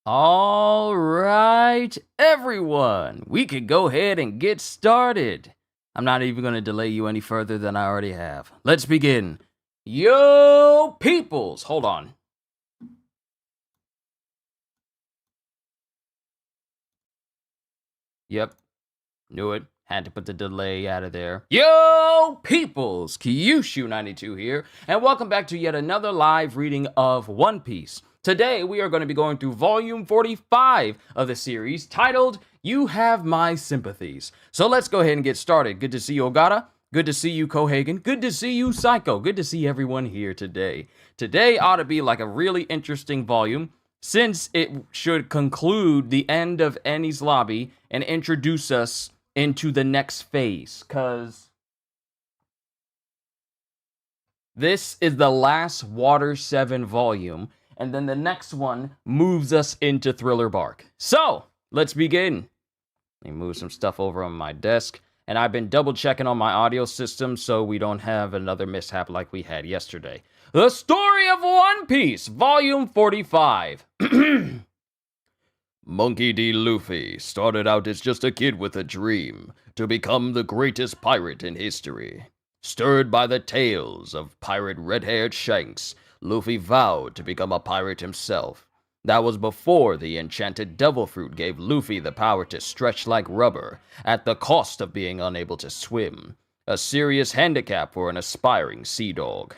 All right, everyone, we could go ahead and get started. I'm not even going to delay you any further than I already have. Let's begin. Yo, peoples, hold on. Yep, knew it. Had to put the delay out of there. Yo, peoples, Kyushu92 here, and welcome back to yet another live reading of One Piece. Today, we are going to be going through volume 45 of the series, titled, You Have My Sympathies. So let's go ahead and get started. Good to see you, Ogata. Good to see you, Kohagen. Good to see you, Psycho. Good to see everyone here today. Today ought to be like a really interesting volume, since it should conclude the end of Enies Lobby and introduce us into the next phase, because this is the last Water 7 volume, and then the next one moves us into Thriller Bark. So, let's begin. Let me move some stuff over on my desk, and I've been double checking on my audio system so we don't have another mishap like we had yesterday. The Story of One Piece, Volume 45. Monkey D. Luffy started out as just a kid with a dream to become the greatest pirate in history. Stirred by the tales of pirate red-haired Shanks, Luffy vowed to become a pirate himself. That was before the enchanted devil fruit gave Luffy the power to stretch like rubber, at the cost of being unable to swim, a serious handicap for an aspiring sea dog.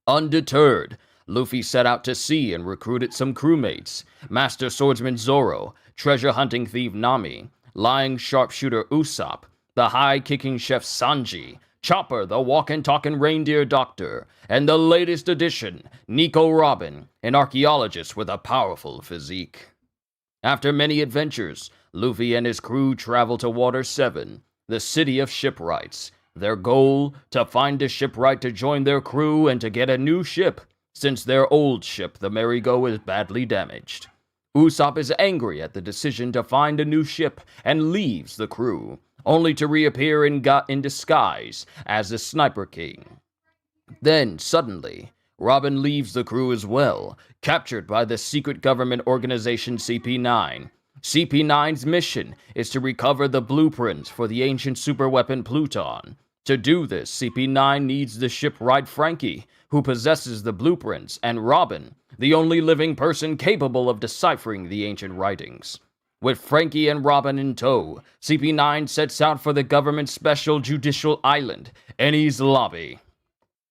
Undeterred, Luffy set out to sea and recruited some crewmates: Master Swordsman Zoro, treasure hunting thief Nami, lying sharpshooter Usopp, the high-kicking chef Sanji, Chopper, the walk-and-talking reindeer doctor, and the latest addition, Nico Robin, an archaeologist with a powerful physique. After many adventures, Luffy and his crew travel to Water 7, the city of shipwrights. Their goal, to find a shipwright to join their crew and to get a new ship, since their old ship, the Merry-Go, is badly damaged. Usopp is angry at the decision to find a new ship and leaves the crew, only to reappear in disguise as the Sniper King. Then, suddenly, Robin leaves the crew as well, captured by the secret government organization CP9. CP9's mission is to recover the blueprints for the ancient superweapon Pluton. To do this, CP9 needs the shipwright Frankie, who possesses the blueprints, and Robin, the only living person capable of deciphering the ancient writings. With Frankie and Robin in tow, CP9 sets out for the government's special judicial island, Enies Lobby.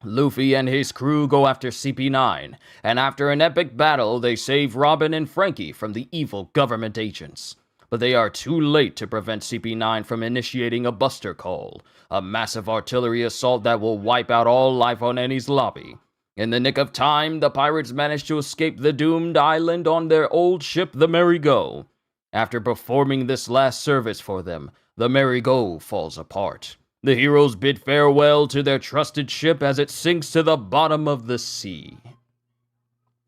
Luffy and his crew go after CP9, and after an epic battle, they save Robin and Frankie from the evil government agents. But they are too late to prevent CP9 from initiating a Buster Call, a massive artillery assault that will wipe out all life on Enies Lobby. In the nick of time, the pirates manage to escape the doomed island on their old ship, the Merry-Go. After performing this last service for them, the Merry-Go falls apart. The heroes bid farewell to their trusted ship as it sinks to the bottom of the sea.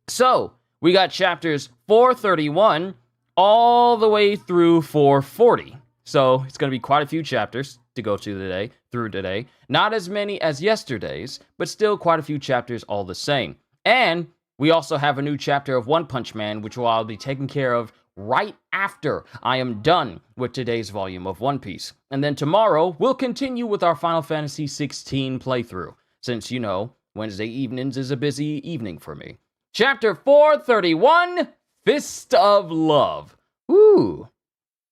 So, we got chapters 431 all the way through 440. So, it's going to be quite a few chapters to go through today. Not as many as yesterday's, but still quite a few chapters all the same. And we also have a new chapter of One Punch Man, which I'll be taking care of right after I am done with today's volume of One Piece. And then tomorrow, we'll continue with our Final Fantasy XVI playthrough, since, you know, Wednesday evenings is a busy evening for me. Chapter 431, Fist of Love. Ooh.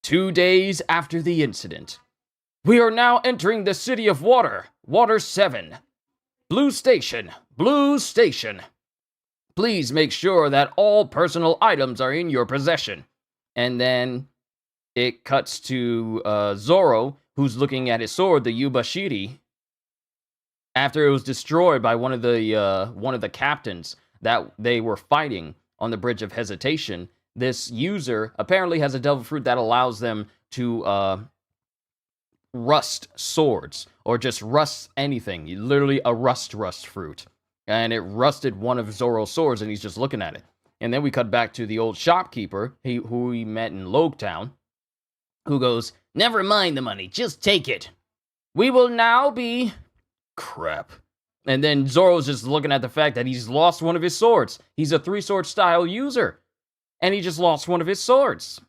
2 days after the incident. We are now entering the City of Water, Water 7. Blue Station, Blue Station. Please make sure that all personal items are in your possession. And then it cuts to Zoro, who's looking at his sword, the Yubashiri, after it was destroyed by one of the captains that they were fighting on the Bridge of Hesitation. This user apparently has a devil fruit that allows them to rust swords, or just rust anything. Literally a rust fruit. And it rusted one of Zoro's swords, and he's just looking at it. And then we cut back to the old shopkeeper, who we met in Logtown, who goes, "Never mind the money, just take it. We will now be..." Crap. And then Zoro's just looking at the fact that he's lost one of his swords. He's a 3-sword style user. and he just lost one of his swords.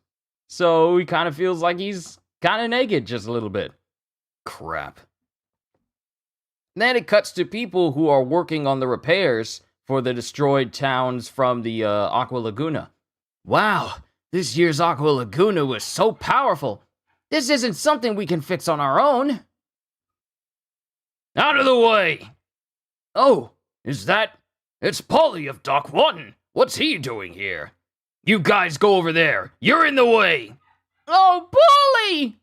So he kind of feels like he's kind of naked just a little bit. Crap. Then it cuts to people who are working on the repairs for the destroyed towns from the Aqua Laguna. Wow, this year's Aqua Laguna was so powerful. This isn't something we can fix on our own. Out of the way! Oh, It's Polly of Dock 1. What's he doing here? You guys go over there. You're in the way. Oh, Polly!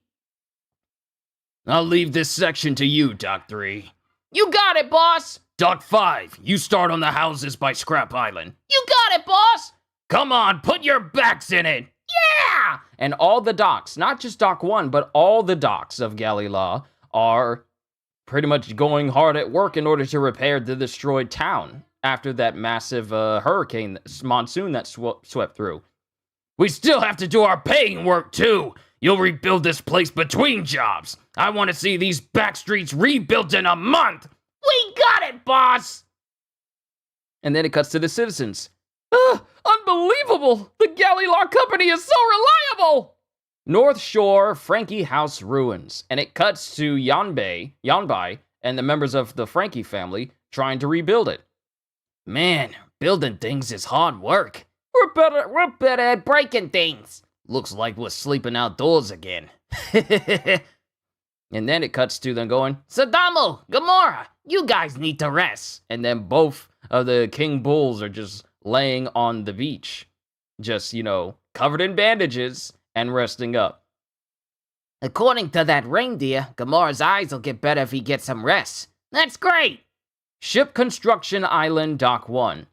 I'll leave this section to you, Dock 3. You got it, boss! Dock 5, you start on the houses by Scrap Island. You got it, boss! Come on, put your backs in it! Yeah! And all the docks, not just Dock 1, but all the docks of Galila are pretty much going hard at work in order to repair the destroyed town after that massive monsoon that swept through. We still have to do our paying work, too. You'll rebuild this place between jobs. I want to see these back streets rebuilt in a month. We got it, boss! And then it cuts to the citizens. Unbelievable! The Galilor Company is so reliable! North Shore Frankie House ruins, and it cuts to Yanbai, and the members of the Frankie family trying to rebuild it. Man, building things is hard work. We're better at breaking things. Looks like we're sleeping outdoors again. And then it cuts to them going, Sadamo, Gamora, you guys need to rest. And then both of the King Bulls are just laying on the beach, just, covered in bandages and resting up. According to that reindeer, Gamora's eyes will get better if he gets some rest. That's great! Ship Construction Island, Dock 1.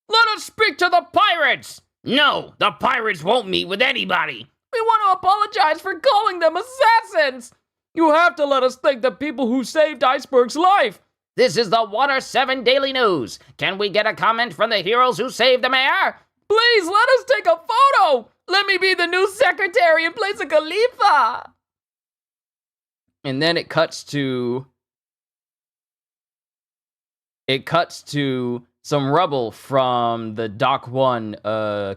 Let us speak to the pirates! No, the pirates won't meet with anybody. We want to apologize for calling them assassins! You have to let us thank the people who saved Iceberg's life! This is the Water 7 Daily News. Can we get a comment from the heroes who saved the mayor? Please, let us take a photo! Let me be the new secretary in place of Khalifa! And then it cuts to some rubble from the Dock 1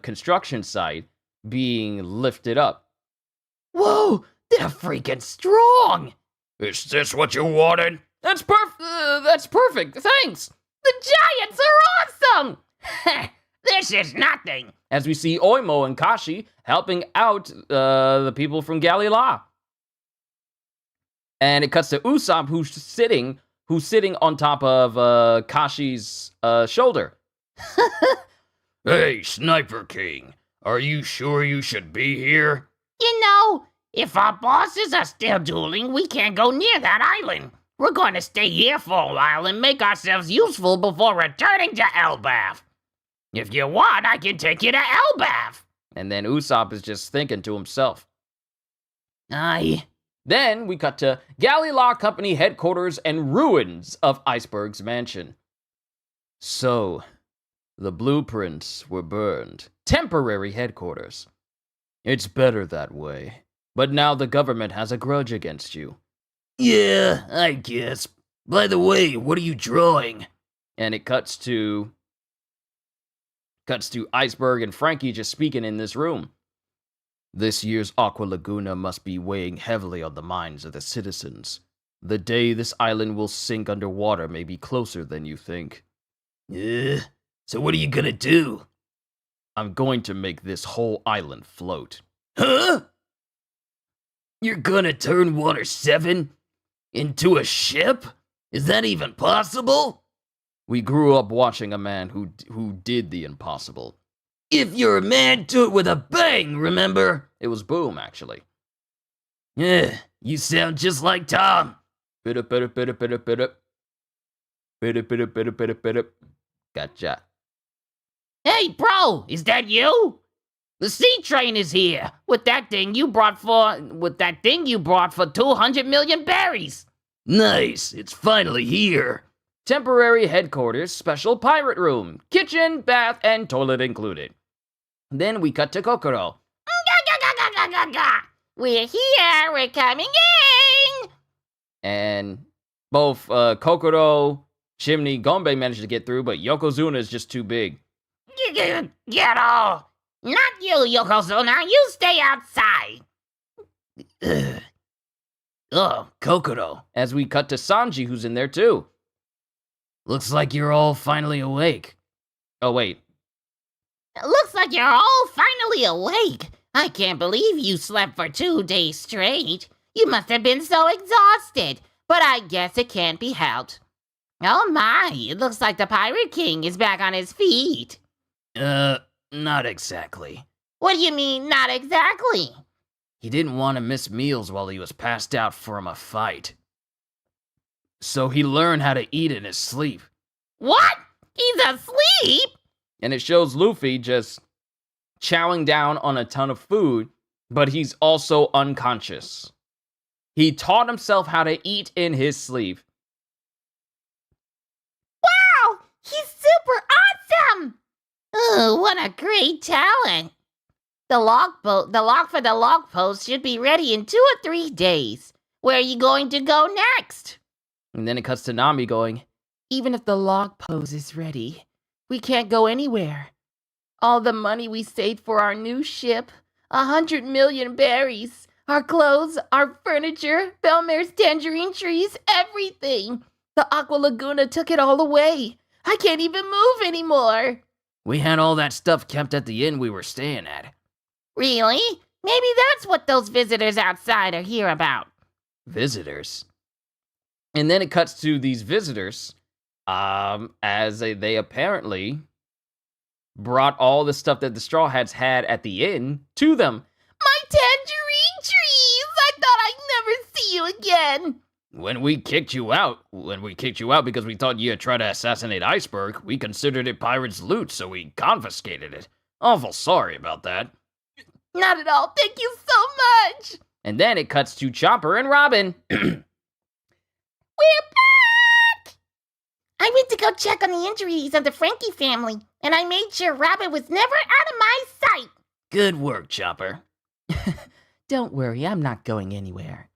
construction site being lifted up. Whoa, they're freaking strong! Is this what you wanted? That's perfect, thanks! The giants are awesome! This is nothing! As we see Oimo and Kashi helping out the people from Galila. And it cuts to Usopp, who's sitting on top of Kashi's shoulder. Hey, Sniper King, are you sure you should be here? If our bosses are still dueling, we can't go near that island. We're going to stay here for a while and make ourselves useful before returning to Elbaf. If you want, I can take you to Elbaf. And then Usopp is just thinking to himself. Aye. Then we cut to Galilor Company headquarters and ruins of Iceberg's mansion. So, the blueprints were burned. Temporary headquarters. It's better that way. But now the government has a grudge against you. Yeah, I guess. By the way, what are you drawing? And it cuts to Iceberg and Frankie just speaking in this room. This year's Aqua Laguna must be weighing heavily on the minds of the citizens. The day this island will sink underwater may be closer than you think. So what are you gonna do? I'm going to make this whole island float. Huh? You're gonna turn Water 7 into a ship? Is that even possible? We grew up watching a man who did the impossible. If you're a man, do it with a bang, remember? It was Boom, actually. Yeah, you sound just like Tom. Gotcha. Hey, bro, is that you? The sea train is here with that thing you brought for 200 million berries. Nice, it's finally here. Temporary headquarters, special pirate room, kitchen, bath, and toilet included. Then we cut to Kokoro. We're here, we're coming in. And both Kokoro, Chimney, Gombe managed to get through, but Yokozuna is just too big. Get off. Not you, Yokozuna. You stay outside. Ugh. Oh, Kokoro. As we cut to Sanji, who's in there too. Looks like you're all finally awake. Oh, wait. Looks like you're all finally awake. I can't believe you slept for 2 days straight. You must have been so exhausted, but I guess it can't be helped. Oh my, it looks like the Pirate King is back on his feet. Not exactly. What do you mean, not exactly? He didn't want to miss meals while he was passed out from a fight. So he learned how to eat in his sleep. What? He's asleep? And it shows Luffy just chowing down on a ton of food, but he's also unconscious. He taught himself how to eat in his sleep. Wow! He's super awesome! Oh, what a great talent! The log for the log post should be ready in 2 or 3 days. Where are you going to go next? And then it cuts to Nami going, even if the log pose is ready, we can't go anywhere. All the money we saved for our new ship, 100 million berries, our clothes, our furniture, Belmare's tangerine trees, everything. The Aqua Laguna took it all away. I can't even move anymore. We had all that stuff kept at the inn we were staying at. Really? Maybe that's what those visitors outside are here about. Visitors? And then it cuts to these visitors, as they apparently brought all the stuff that the Straw Hats had at the inn to them. My tangerine trees! I thought I'd never see you again. When we kicked you out because we thought you had tried to assassinate Iceberg, we considered it pirates' loot, so we confiscated it. Awful sorry about that. Not at all. Thank you so much. And then it cuts to Chopper and Robin. We're back! I went to go check on the injuries of the Frankie family, and I made sure Robin was never out of my sight. Good work, Chopper. Don't worry, I'm not going anywhere.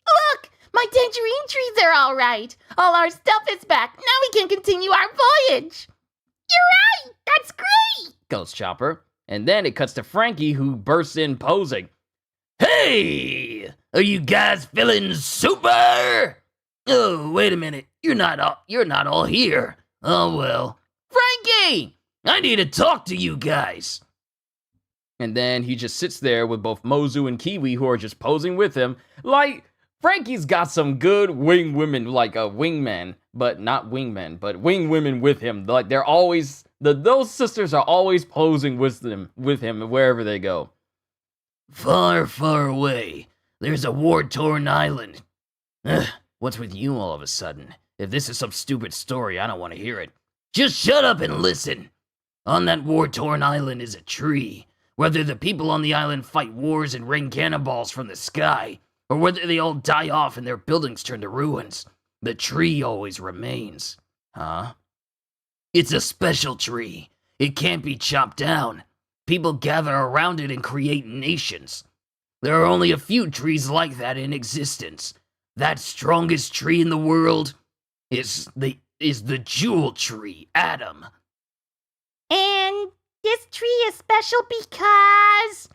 Look! My tangerine trees are all right. All our stuff is back. Now we can continue our voyage. You're right! That's great! Goes Chopper. And then it cuts to Frankie, who bursts in posing. Hey! Are you guys feeling super? Oh, wait a minute. You're not all here. Oh, well. Frankie! I need to talk to you guys. And then he just sits there with both Mozu and Kiwi, who are just posing with him. Like, Frankie's got some good wing women, like a wingman, but not wingmen, but wing women with him. Like, they're always, those sisters are always posing with him wherever they go. Far, far away, there's a war-torn island. Ugh, what's with you all of a sudden? If this is some stupid story, I don't want to hear it. Just shut up and listen. On that war-torn island is a tree. Whether the people on the island fight wars and rain cannonballs from the sky, or whether they all die off and their buildings turn to ruins, the tree always remains. Huh? It's a special tree. It can't be chopped down. People gather around it and create nations. There are only a few trees like that in existence. That strongest tree in the world is the jewel tree, Adam. And this tree is special because...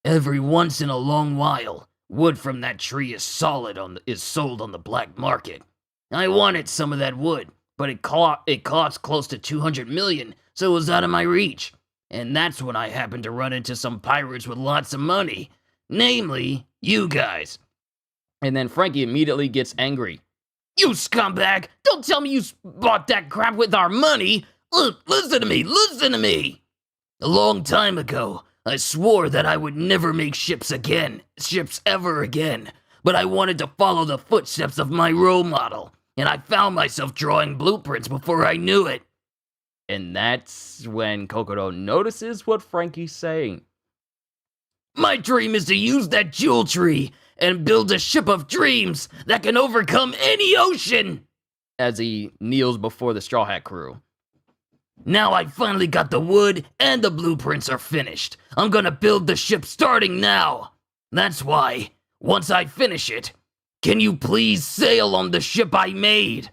Every once in a long while, wood from that tree is sold on the black market. I wanted some of that wood, but it cost close to 200 million, so it was out of my reach. And that's when I happened to run into some pirates with lots of money. Namely, you guys. And then Frankie immediately gets angry. You scumbag! Don't tell me you bought that crap with our money! Look, listen to me! A long time ago, I swore that I would never make ships ever again. But I wanted to follow the footsteps of my role model, and I found myself drawing blueprints before I knew it. And that's when Kokoro notices what Frankie's saying. My dream is to use that jewel tree and build a ship of dreams that can overcome any ocean! As he kneels before the Straw Hat crew. Now I finally got the wood and the blueprints are finished. I'm gonna build the ship starting now. That's why, once I finish it, can you please sail on the ship I made?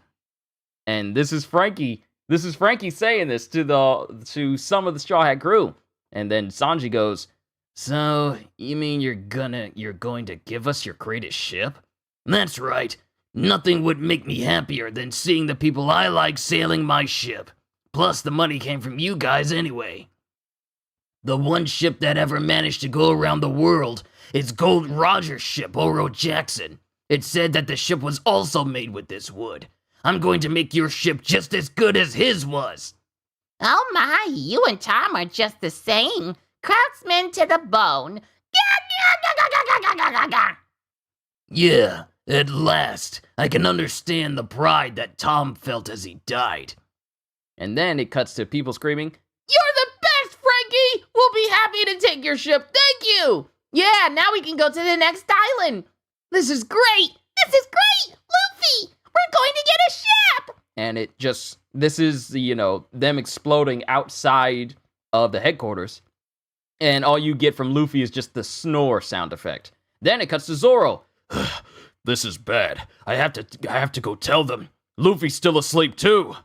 And this is Frankie. This is Frankie saying this to some of the Straw Hat crew. And then Sanji goes, "So, you mean you're going to give us your greatest ship?" That's right. Nothing would make me happier than seeing the people I like sailing my ship. Plus, the money came from you guys anyway. The one ship that ever managed to go around the world is Gold Roger's ship, Oro Jackson. It said that the ship was also made with this wood. I'm going to make your ship just as good as his was. Oh my, you and Tom are just the same. Craftsmen to the bone. Yeah, at last, I can understand the pride that Tom felt as he died. And then it cuts to people screaming, "You're the best, Frankie! We'll be happy to take your ship, thank you! Yeah, now we can go to the next island. This is great! This is great! Luffy, we're going to get a ship!" And this is, them exploding outside of the headquarters. And all you get from Luffy is just the snore sound effect. Then it cuts to Zoro. This is bad. I have to go tell them. Luffy's still asleep too.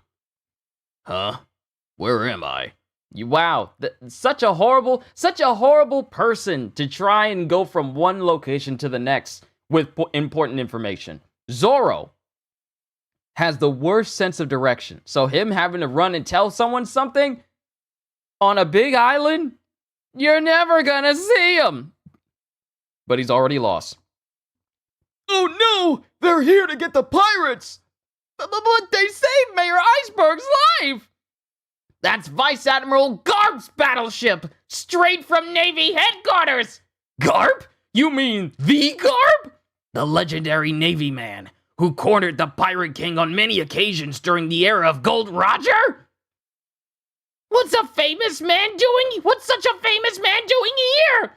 Huh? Where am I? Wow, such a horrible person to try and go from one location to the next with important information. Zoro has the worst sense of direction. So him having to run and tell someone something on a big island, you're never gonna see him. But he's already lost. Oh no! They're here to get the pirates! But they saved Mayor Iceberg's life! That's Vice Admiral Garp's battleship, straight from Navy headquarters! Garp? You mean the Garp? The legendary Navy man who cornered the Pirate King on many occasions during the era of Gold Roger? What's such a famous man doing here?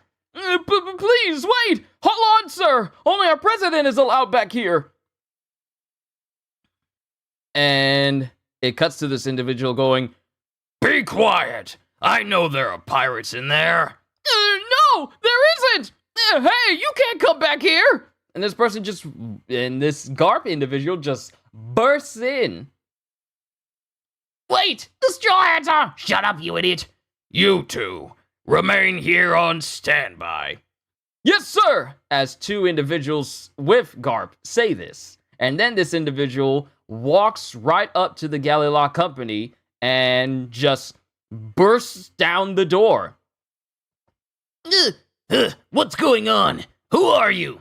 Please, wait! Hold on, sir! Only our president is allowed back here! And it cuts to this individual going, "Be quiet! I know there are pirates in there!" No, there isn't! Hey, you can't come back here! And this Garp individual just bursts in. Wait, the Straw Hats are... Shut up, you idiot! You two, remain here on standby. Yes, sir! As two individuals with Garp say this. And then this individual walks right up to the Galley Law Company and just bursts down the door. What's going on? Who are you?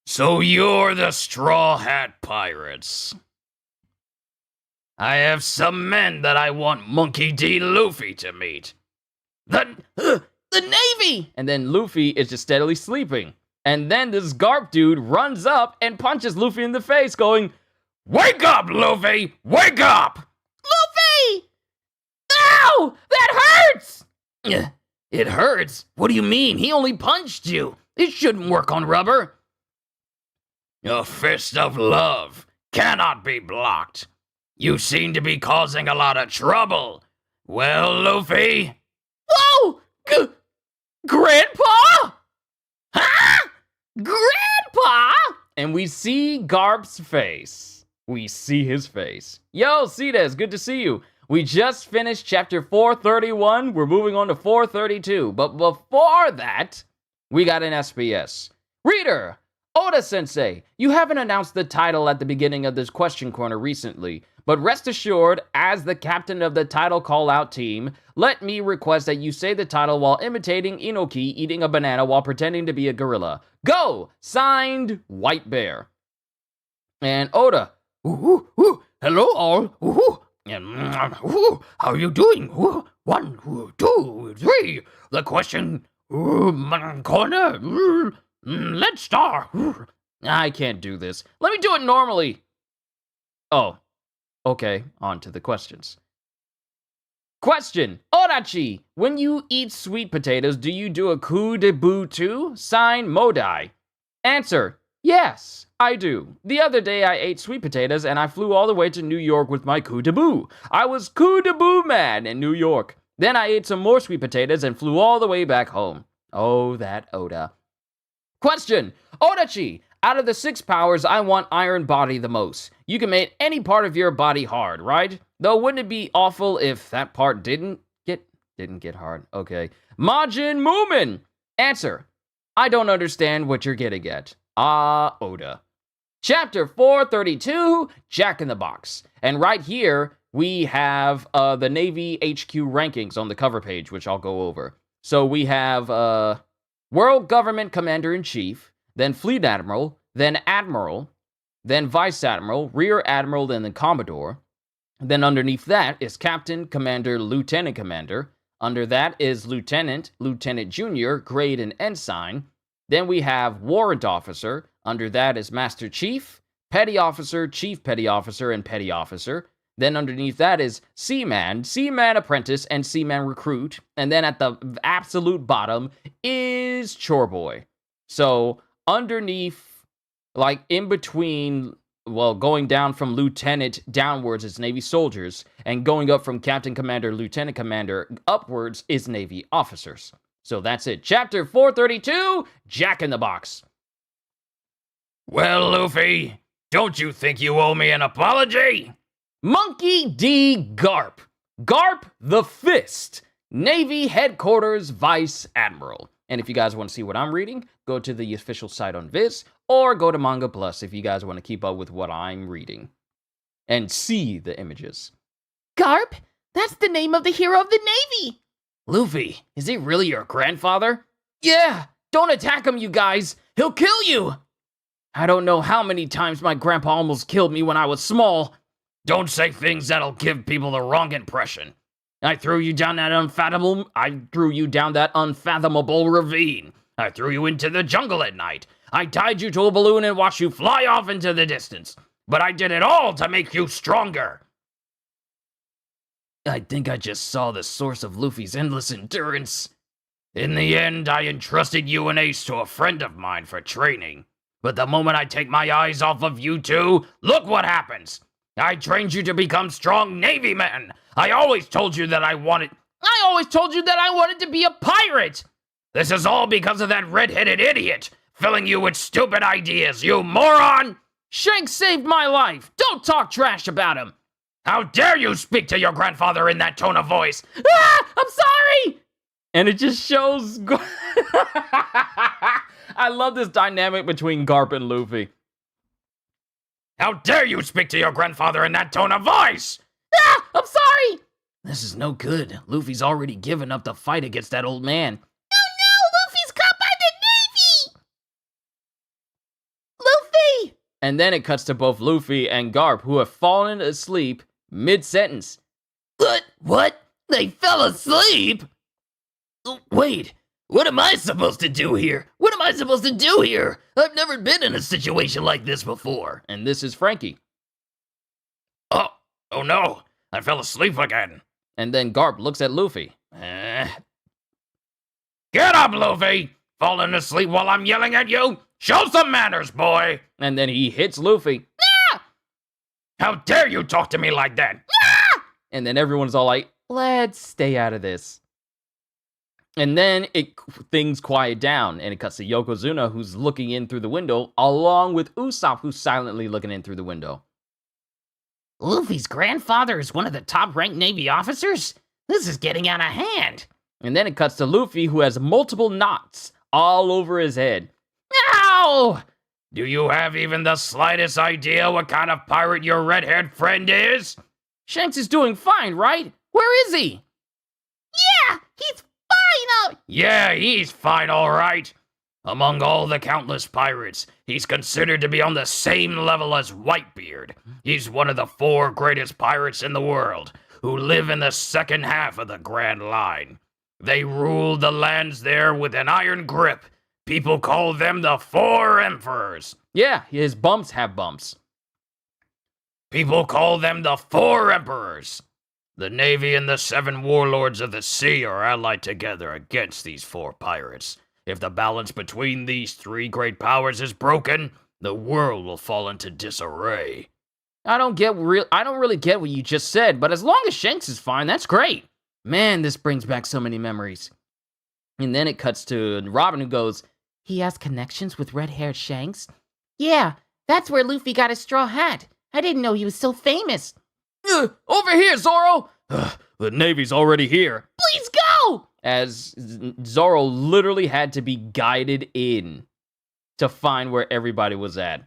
So you're the Straw Hat Pirates. I have some men that I want Monkey D. Luffy to meet. The Navy! And then Luffy is just steadily sleeping. And then this Garp dude runs up and punches Luffy in the face, going, "Wake up, Luffy! Wake up!" Luffy! Ow! That hurts! It hurts? What do you mean? He only punched you. It shouldn't work on rubber. A fist of love cannot be blocked. You seem to be causing a lot of trouble. Well, Luffy? Whoa! Grandpa? Huh? Grandpa? And we see Garp's face. We see his face. Yo, Cedes, good to see you. We just finished chapter 431. We're moving on to 432. But before that, we got an SPS. Reader, Oda-sensei, you haven't announced the title at the beginning of this question corner recently, but rest assured, as the captain of the title call-out team, let me request that you say the title while imitating Inoki eating a banana while pretending to be a gorilla. Go! Signed, White Bear. And Oda, hello all. How are you doing? 1, 2, 3. The question corner. Let's start. I can't do this. Let me do it normally. Oh, okay. On to the questions. Question. Orachi, when you eat sweet potatoes, do you do a coup de bout too? Sign, Modai. Answer. Yes, I do. The other day I ate sweet potatoes and I flew all the way to New York with my coup de bout. I was coup de bout man in New York. Then I ate some more sweet potatoes and flew all the way back home. Oh, that Oda. Question. Odachi, out of the 6 powers, I want Iron Body the most. You can make any part of your body hard, right? Though wouldn't it be awful if that part didn't get Didn't get hard. Okay. Majin Moomin. Answer. I don't understand what you're getting at. Oda. Chapter 432, Jack in the Box. And right here, we have the Navy HQ rankings on the cover page, which I'll go over. So we have World Government Commander-in-Chief, then Fleet Admiral, then Vice Admiral, Rear Admiral, and then Commodore. Then underneath that is Captain, Commander, Lieutenant Commander. Under that is Lieutenant, Lieutenant Junior, Grade, and Ensign. Then we have Warrant Officer. Under that is Master Chief, Petty Officer, Chief Petty Officer, and Petty Officer. Then underneath that is Seaman, Seaman Apprentice, and Seaman Recruit. And then at the absolute bottom is Chore Boy. So underneath, like in between, well, going down from Lieutenant downwards is Navy soldiers, and going up from Captain Commander, Lieutenant Commander upwards is Navy officers. So that's it. Chapter 432, Jack in the Box. Well, Luffy, don't you think you owe me an apology? Monkey D. Garp. Garp the Fist. Navy Headquarters Vice Admiral. And if you guys want to see what I'm reading, go to the official site on Viz, or go to Manga Plus if you guys want to keep up with what I'm reading and see the images. Garp? That's the name of the hero of the Navy! Luffy, is he really your grandfather? Yeah! Don't attack him, you guys! He'll kill you! I don't know how many times my grandpa almost killed me when I was small. Don't say things that'll give people the wrong impression. I threw you down that unfathomable ravine. I threw you into the jungle at night. I tied you to a balloon and watched you fly off into the distance. But I did it all to make you stronger. I think I just saw the source of Luffy's endless endurance. In the end, I entrusted you and Ace to a friend of mine for training. But the moment I take my eyes off of you two, look what happens. I trained you to become strong Navy men. I always told you that I wanted to be a pirate. This is all because of that red-headed idiot filling you with stupid ideas, you moron! Shanks saved my life. Don't talk trash about him. How dare you speak to your grandfather in that tone of voice? Ah, I'm sorry! And it just shows... I love this dynamic between Garp and Luffy. How dare you speak to your grandfather in that tone of voice? Ah, I'm sorry! This is no good. Luffy's already given up the fight against that old man. Oh no! Luffy's caught by the Navy! Luffy! And then it cuts to both Luffy and Garp, who have fallen asleep mid-sentence. What? They fell asleep? Wait, what am I supposed to do here? I've never been in a situation like this before. And this is Frankie. Oh no, I fell asleep again. And then Garp looks at Luffy. Get up, Luffy! Falling asleep while I'm yelling at you? Show some manners, boy! And then he hits Luffy. Ah! How dare you talk to me like that? Ah! And then everyone's all like, let's stay out of this. And then things quiet down, and it cuts to Yokozuna, who's looking in through the window, along with Usopp, who's silently looking in through the window. Luffy's grandfather is one of the top-ranked Navy officers? This is getting out of hand. And then it cuts to Luffy, who has multiple knots all over his head. Ow! Do you have even the slightest idea what kind of pirate your red-haired friend is? Shanks is doing fine, right? Where is he? Yeah, he's fine! Yeah, he's fine, all right. Among all the countless pirates, he's considered to be on the same level as Whitebeard. He's one of the 4 greatest pirates in the world, who live in the second half of the Grand Line. They rule the lands there with an iron grip. People call them the 4 Emperors. Yeah, his bumps have bumps. People call them the 4 Emperors. The Navy and the 7 warlords of the sea are allied together against these 4 pirates. If the balance between these 3 great powers is broken, the world will fall into disarray. I don't really get what you just said, but as long as Shanks is fine, that's great. Man, this brings back so many memories. And then it cuts to Robin, who goes, he has connections with red-haired Shanks? Yeah, that's where Luffy got his straw hat. I didn't know he was so famous. Over here, Zoro! The Navy's already here. Please, God! as Zoro literally had to be guided in to find where everybody was at.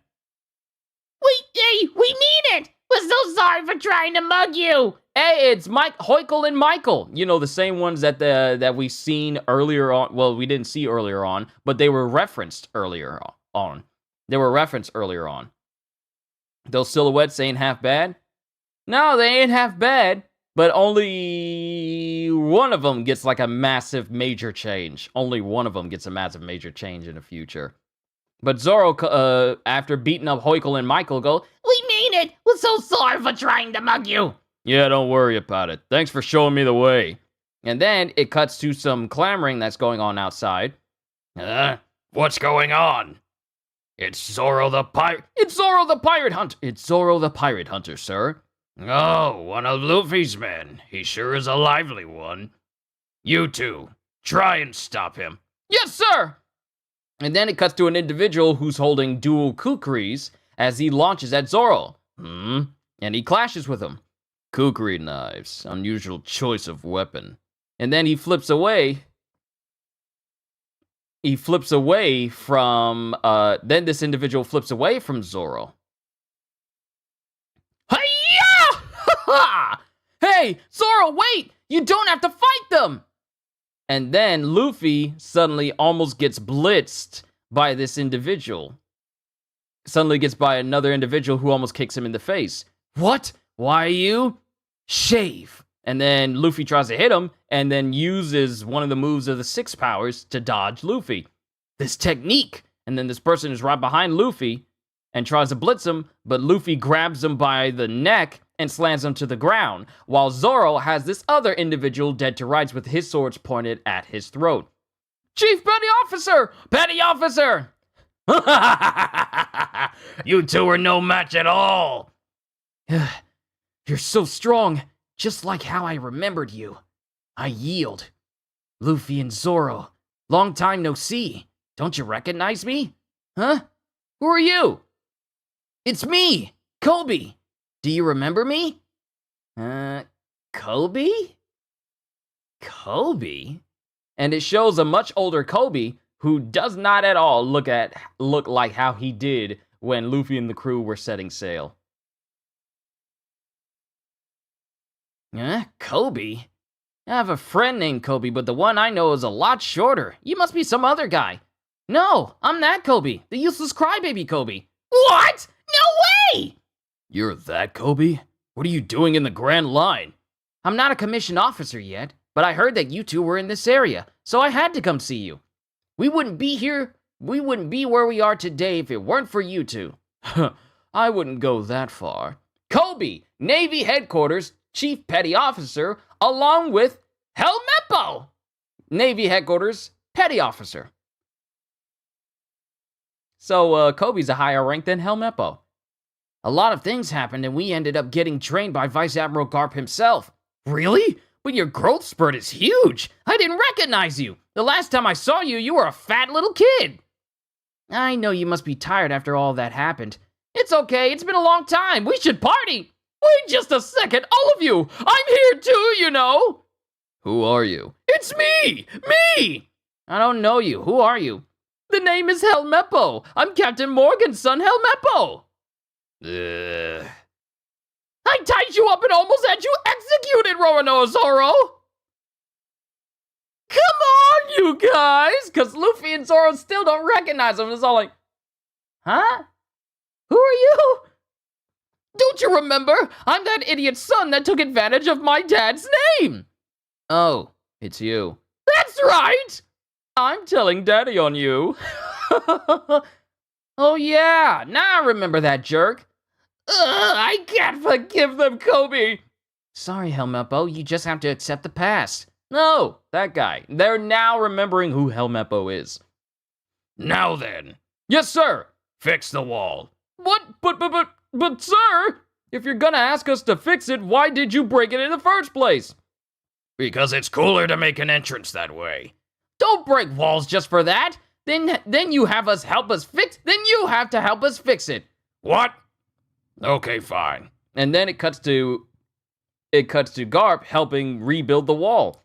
Hey, we mean it! We're so sorry for trying to mug you! Hey, it's Hoikel and Michael. You know, the same ones that we seen earlier on. Well, we didn't see earlier on, but they were referenced earlier on. Those silhouettes ain't half bad. No, they ain't half bad, but only one of them gets like a massive major change. Only one of them gets a massive major change in the future. But Zoro, after beating up Hoikel and Michael, go, We mean it! We're so sorry for trying to mug you! Yeah, don't worry about it. Thanks for showing me the way. and then it cuts to some clamoring that's going on outside. What's going on? It's Zoro the pirate. It's Zoro the pirate hunter. It's Zoro the pirate hunter, sir. Oh, one of Luffy's men. He sure is a lively one. You two, try and stop him. Yes, sir! And then it cuts to an individual who's holding dual kukris as he launches at Zoro. And he clashes with him. Kukri knives, unusual choice of weapon. And then he flips away. Then this individual flips away from Zoro. Hi-ya! Hey, Zoro, wait! You don't have to fight them! And then Luffy suddenly almost gets blitzed by this individual. Suddenly gets by another individual who almost kicks him in the face. What? Why you? Shave. And then Luffy tries to hit him, and then uses one of the moves of the Six Powers to dodge Luffy. This technique. And then this person is right behind Luffy and tries to blitz him, but Luffy grabs him by the neck and slams him to the ground, while Zoro has this other individual dead to rights with his swords pointed at his throat. Chief Petty Officer! Petty Officer! You two are no match at all. You're so strong, just like how I remembered you. I yield. Luffy and Zoro, long time no see. Don't you recognize me? Huh? Who are you? It's me, Kobe. Do you remember me? Kobe? Kobe? And it shows a much older Kobe who does not at all look like how he did when Luffy and the crew were setting sail. Kobe? I have a friend named Kobe, but the one I know is a lot shorter. You must be some other guy. No, I'm that Kobe, the useless crybaby Kobe. What? No way! You're that Kobe? What are you doing in the Grand Line? I'm not a commissioned officer yet, but I heard that you two were in this area, so I had to come see you. We wouldn't be where we are today if it weren't for you two. I wouldn't go that far. Kobe, Navy Headquarters, Chief Petty Officer, along with Helmeppo, Navy Headquarters, Petty Officer. So, Kobe's a higher rank than Helmeppo. A lot of things happened, and we ended up getting trained by Vice Admiral Garp himself. Really? But your growth spurt is huge. I didn't recognize you. The last time I saw you, you were a fat little kid. I know you must be tired after all that happened. It's okay. It's been a long time. We should party. Wait just a second, all of you. I'm here too, you know. Who are you? It's me. Me. I don't know you. Who are you? The name is Helmeppo. I'm Captain Morgan's son, Helmeppo. I tied you up and almost had you executed, Roronoa Zoro! Come on, you guys! Because Luffy and Zoro still don't recognize him. It's all like, huh? Who are you? Don't you remember? I'm that idiot's son that took advantage of my dad's name! Oh, it's you. That's right! I'm telling Daddy on you. Oh yeah, now I remember that jerk. I can't forgive them, Kobe. Sorry, Helmeppo, you just have to accept the past. No, that guy. They're now remembering who Helmeppo is. Now then. Yes, sir. Fix the wall. What? But, sir, if you're gonna ask us to fix it, why did you break it in the first place? Because it's cooler to make an entrance that way. Don't break walls just for that. Then you have us help us fix. Then you have to help us fix it. What? Okay, fine. And then it cuts to Garp helping rebuild the wall.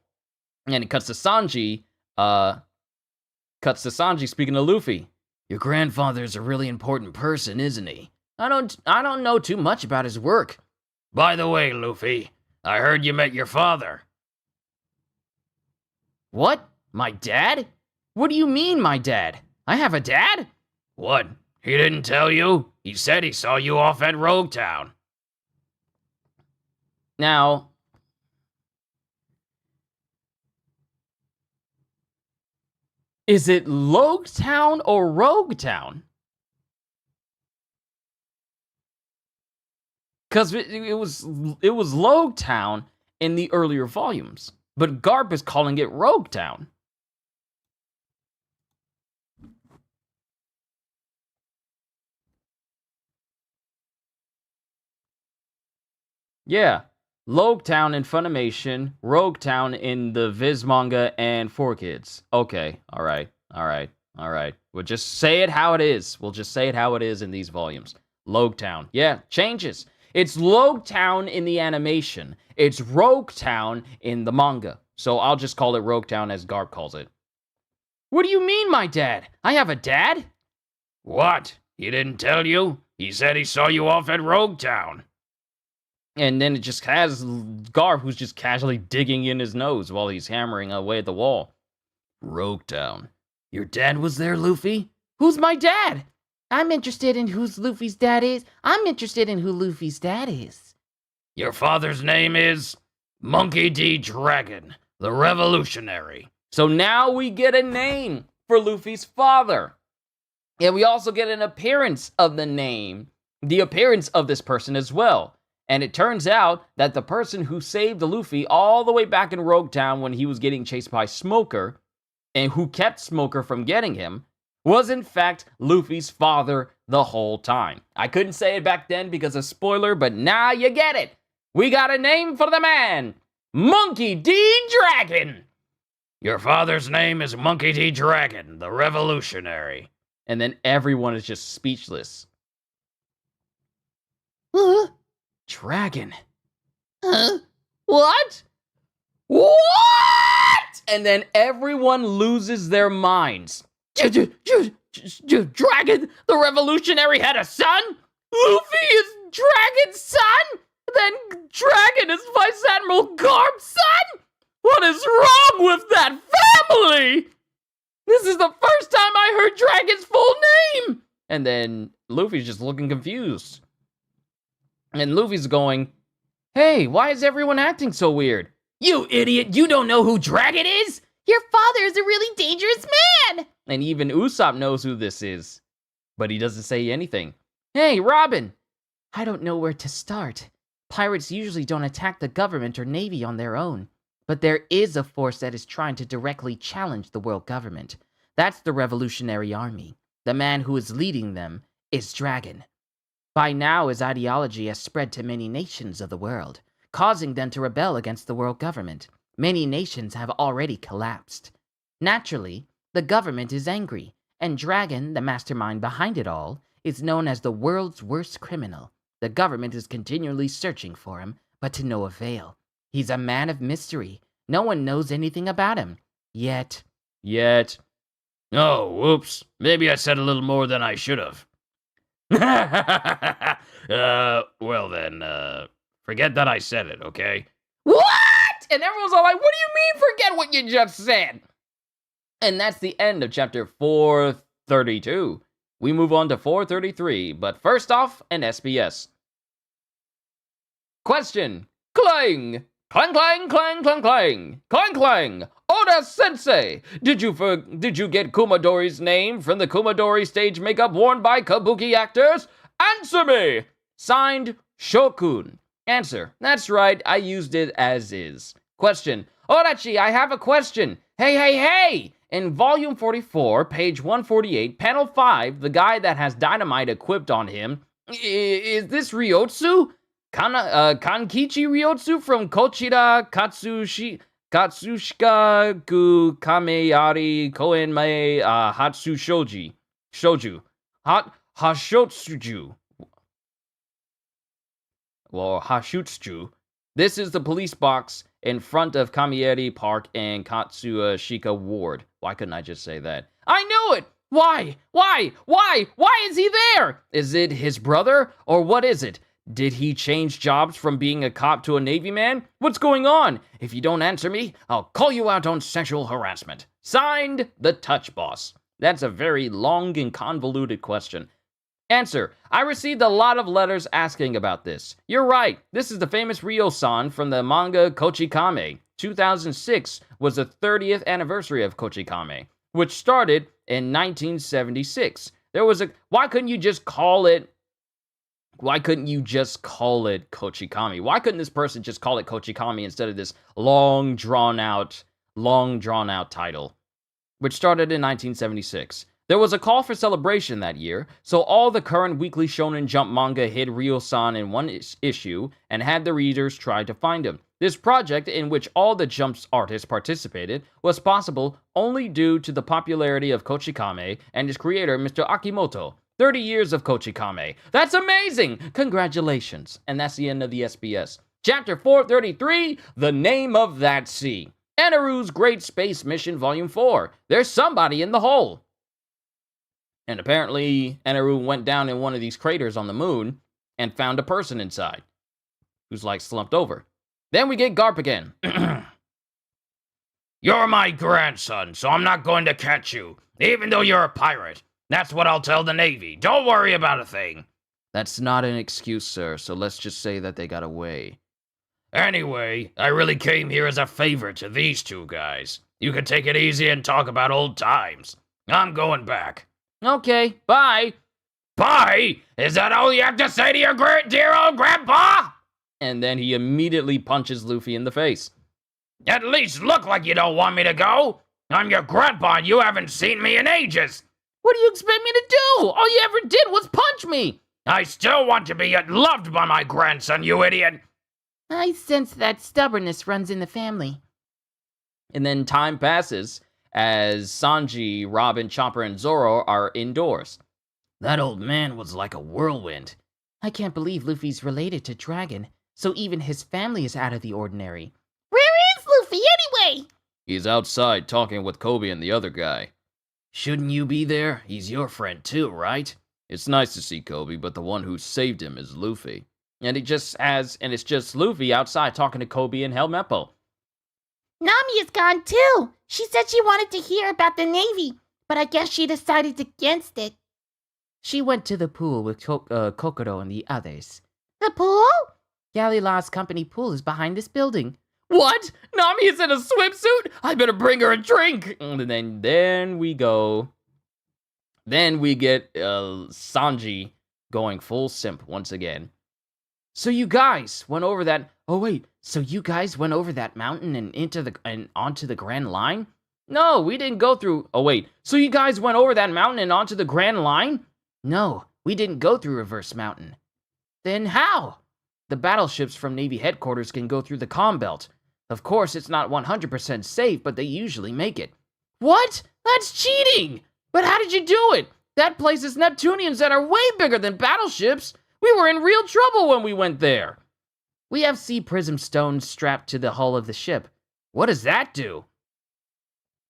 And it cuts to Sanji, speaking to Luffy. Your grandfather's a really important person, isn't he? I don't know too much about his work. By the way, Luffy, I heard you met your father. What? My dad? What do you mean, my dad? I have a dad? What? He didn't tell you? He said he saw you off at Rogue Town. Now, is it Rogue Town or Rogue Town? Because it was Rogue Town in the earlier volumes, but Garp is calling it Rogue Town. Yeah, Rogue Town in Funimation, Rogue Town in the Viz manga and 4Kids. Okay, all right. We'll just say it how it is. We'll just say it how it is in these volumes. Rogue Town. Yeah, changes. It's Rogue Town in the animation. It's Rogue Town in the manga. So I'll just call it Rogue Town as Garp calls it. What do you mean, my dad? I have a dad? What? He didn't tell you? He said he saw you off at Rogue Town. And then it just has Garp, who's just casually digging in his nose while he's hammering away at the wall. Rogue Town. Your dad was there, Luffy? Who's my dad? I'm interested in who Luffy's dad is. I'm interested in who Luffy's dad is. Your father's name is Monkey D. Dragon, the Revolutionary. So now we get a name for Luffy's father. And we also get an appearance of the appearance of this person as well. And it turns out that the person who saved Luffy all the way back in Rogue Town when he was getting chased by Smoker, and who kept Smoker from getting him, was in fact Luffy's father the whole time. I couldn't say it back then because of spoiler, but now you get it. We got a name for the man, Monkey D. Dragon. Your father's name is Monkey D. Dragon, the Revolutionary. And then everyone is just speechless. Dragon. What? What? And then everyone loses their minds. Dragon, the Revolutionary, had a son? Luffy is Dragon's son? Then Dragon is Vice Admiral Garp's son? What is wrong with that family? This is the first time I heard Dragon's full name. And then Luffy's just looking confused. And Luffy's going, hey, why is everyone acting so weird? You idiot, you don't know who Dragon is? Your father is a really dangerous man. And even Usopp knows who this is. But he doesn't say anything. Hey, Robin. I don't know where to start. Pirates usually don't attack the government or navy on their own. But there is a force that is trying to directly challenge the world government. That's the Revolutionary Army. The man who is leading them is Dragon. By now, his ideology has spread to many nations of the world, causing them to rebel against the world government. Many nations have already collapsed. Naturally, the government is angry, and Dragon, the mastermind behind it all, is known as the world's worst criminal. The government is continually searching for him, but to no avail. He's a man of mystery. No one knows anything about him. Yet. Oh, whoops. Maybe I said a little more than I should have. Well then, forget that I said it, okay? What? And everyone's all like, what do you mean forget what you just said? And that's the end of chapter 432. We move on to 433, but first off, an SBS. Question. Clang! Clang, clang, clang, clang, clang! Clang, clang! Oda-sensei! Did you get Kumadori's name from the Kumadori stage makeup worn by kabuki actors? Answer me! Signed, Shokun. Answer. That's right, I used it as is. Question. Orachi, I have a question. Hey! In volume 44, page 148, panel 5, the guy that has dynamite equipped on him, is this Ryotsu? Kankichi Ryotsu from Kochira Katsushika Gu Kameyari Koen Mei Hatsu Shoju. Hashotsuju. Or Hashutsu. This is the police box in front of Kamieri Park and Katsushika Ward. Why couldn't I just say that? I knew it! Why? Why is he there? Is it his brother? Or what is it? Did he change jobs from being a cop to a Navy man? What's going on? If you don't answer me, I'll call you out on sexual harassment. Signed, the Touch Boss. That's a very long and convoluted question. Answer: I received a lot of letters asking about this. You're right. This is the famous Ryo-san from the manga Kochikame. 2006 was the 30th anniversary of Kochikame, which started in 1976. There was a... Why couldn't you just call it Kochikame? Why couldn't this person just call it Kochikame instead of this long drawn out title, which started in 1976? There was a call for celebration that year, so all the current Weekly Shonen Jump manga hid Ryo-san in one issue and had the readers try to find him. This project, in which all the Jump's artists participated, was possible only due to the popularity of Kochikame and its creator, Mr. Akimoto. 30 years of Kochikame. That's amazing! Congratulations. And that's the end of the SBS. Chapter 433, The Name of That Sea. Eneru's Great Space Mission Volume 4. There's somebody in the hole. And apparently, Eneru went down in one of these craters on the moon and found a person inside who's like slumped over. Then we get Garp again. You're my grandson, so I'm not going to catch you, even though you're a pirate. That's what I'll tell the Navy. Don't worry about a thing. That's not an excuse, sir, so let's just say that they got away. Anyway, I really came here as a favor to these two guys. You can take it easy and talk about old times. I'm going back. Okay, bye. Bye? Is that all you have to say to your dear old grandpa? And then he immediately punches Luffy in the face. At least look like you don't want me to go. I'm your grandpa and you haven't seen me in ages. What do you expect me to do? All you ever did was punch me. I still want to be loved by my grandson, you idiot. I sense that stubbornness runs in the family. And then time passes as Sanji, Robin, Chopper, and Zoro are indoors. That old man was like a whirlwind. I can't believe Luffy's related to Dragon, so even his family is out of the ordinary. Where is Luffy anyway? He's outside talking with Kobe and the other guy. Shouldn't you be there? He's your friend too, right? It's nice to see Kobe, but the one who saved him is Luffy. And it's just Luffy outside talking to Kobe and Helmeppo. Nami is gone too. She said she wanted to hear about the Navy, but I guess she decided against it. She went to the pool with Kokoro and the others. The pool? Galley-La's company pool is behind this building. What? Nami is in a swimsuit? I better bring her a drink. And then we go. Then we get Sanji going full simp once again. So you guys went over that. Oh wait. So you guys went over that mountain and onto the Grand Line? No, we didn't go through. Oh wait. So you guys went over that mountain and onto the Grand Line? No, we didn't go through Reverse Mountain. Then how? The battleships from Navy headquarters can go through the comm belt. Of course, it's not 100% safe, but they usually make it. What? That's cheating! But how did you do it? That place is Neptunians that are way bigger than battleships. We were in real trouble when we went there. We have sea prism stones strapped to the hull of the ship. What does that do?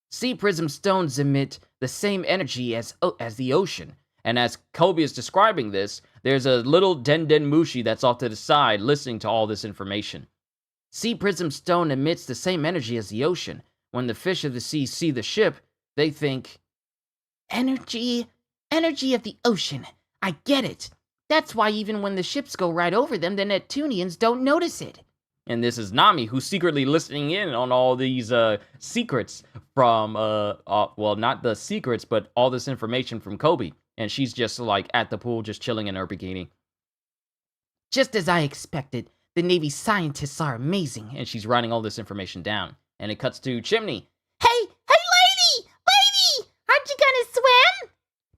Sea prism stones emit the same energy as the ocean. And as Kobe is describing this, there's a little Den Mushi that's off to the side listening to all this information. Sea prism stone emits the same energy as the ocean. When the fish of the sea see the ship, they think, Energy of the ocean. I get it. That's why even when the ships go right over them, the Neptunians don't notice it. And this is Nami, who's secretly listening in on all these secrets from, well, not the secrets, but all this information from Kobe. And she's just like at the pool, just chilling in her bikini. Just as I expected, the Navy scientists are amazing. And she's writing all this information down. And it cuts to Chimney. Hey, lady! Aren't you gonna swim?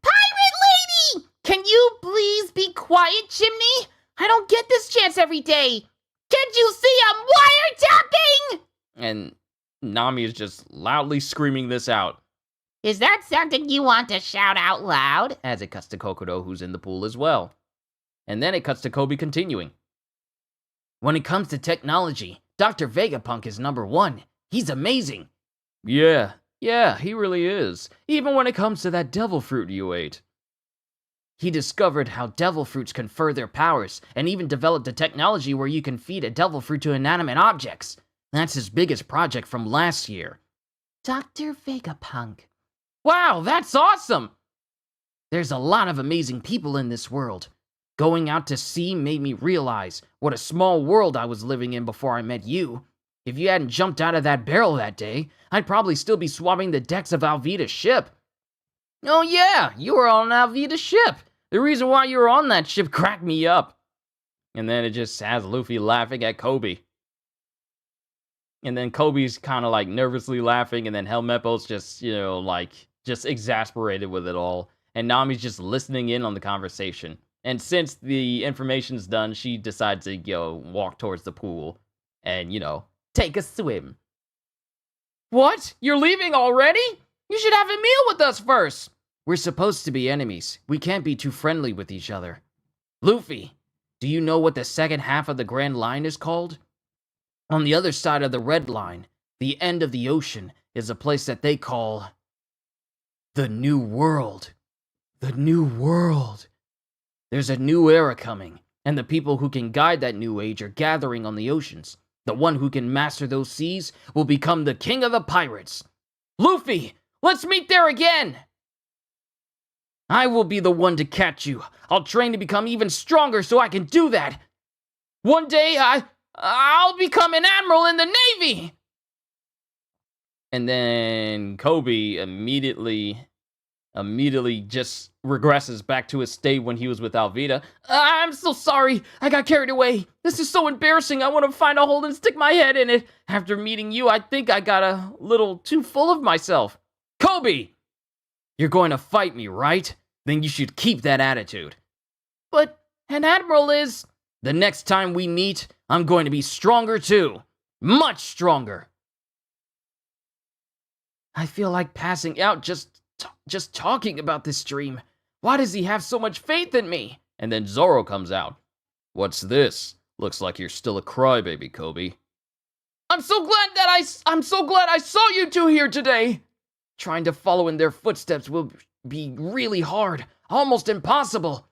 Pirate lady! Can you please be quiet, Chimney? I don't get this chance every day. Can't you see I'm wiretapping? And Nami is just loudly screaming this out. Is that something you want to shout out loud? As it cuts to Kokoro, who's in the pool as well. And then it cuts to Kobe continuing. When it comes to technology, Dr. Vegapunk is #1. He's amazing. Yeah, he really is. Even when it comes to that devil fruit you ate. He discovered how devil fruits confer their powers, and even developed a technology where you can feed a devil fruit to inanimate objects. That's his biggest project from last year. Dr. Vegapunk. Wow, that's awesome! There's a lot of amazing people in this world. Going out to sea made me realize what a small world I was living in before I met you. If you hadn't jumped out of that barrel that day, I'd probably still be swabbing the decks of Alvida's ship. Oh yeah, you were on Alvida's ship. The reason why you were on that ship cracked me up. And then it just has Luffy laughing at Kobe. And then Kobe's kind of like nervously laughing, and then Helmeppo's just, just exasperated with it all. And Nami's just listening in on the conversation. And since the information's done, she decides to, walk towards the pool and, take a swim. What? You're leaving already? You should have a meal with us first. We're supposed to be enemies. We can't be too friendly with each other. Luffy, do you know what the second half of the Grand Line is called? On the other side of the Red Line, the end of the ocean, is a place that they call the New World. The New World. There's a new era coming, and the people who can guide that new age are gathering on the oceans. The one who can master those seas will become the king of the pirates. Luffy, let's meet there again! I will be the one to catch you. I'll train to become even stronger so I can do that. One day, I'll become an admiral in the Navy! And then Kobe immediately just regresses back to his state when he was with Alvida. I'm so sorry. I got carried away. This is so embarrassing. I want to find a hole and stick my head in it. After meeting you, I think I got a little too full of myself. Kobe! You're going to fight me, right? Then you should keep that attitude. But an admiral is... The next time we meet, I'm going to be stronger too. Much stronger. I feel like passing out just talking about this dream. Why does he have so much faith in me? And then Zoro comes out. What's this? Looks like you're still a crybaby, Kobe. I'm so glad I saw you two here today. Trying to follow in their footsteps will be really hard, almost impossible.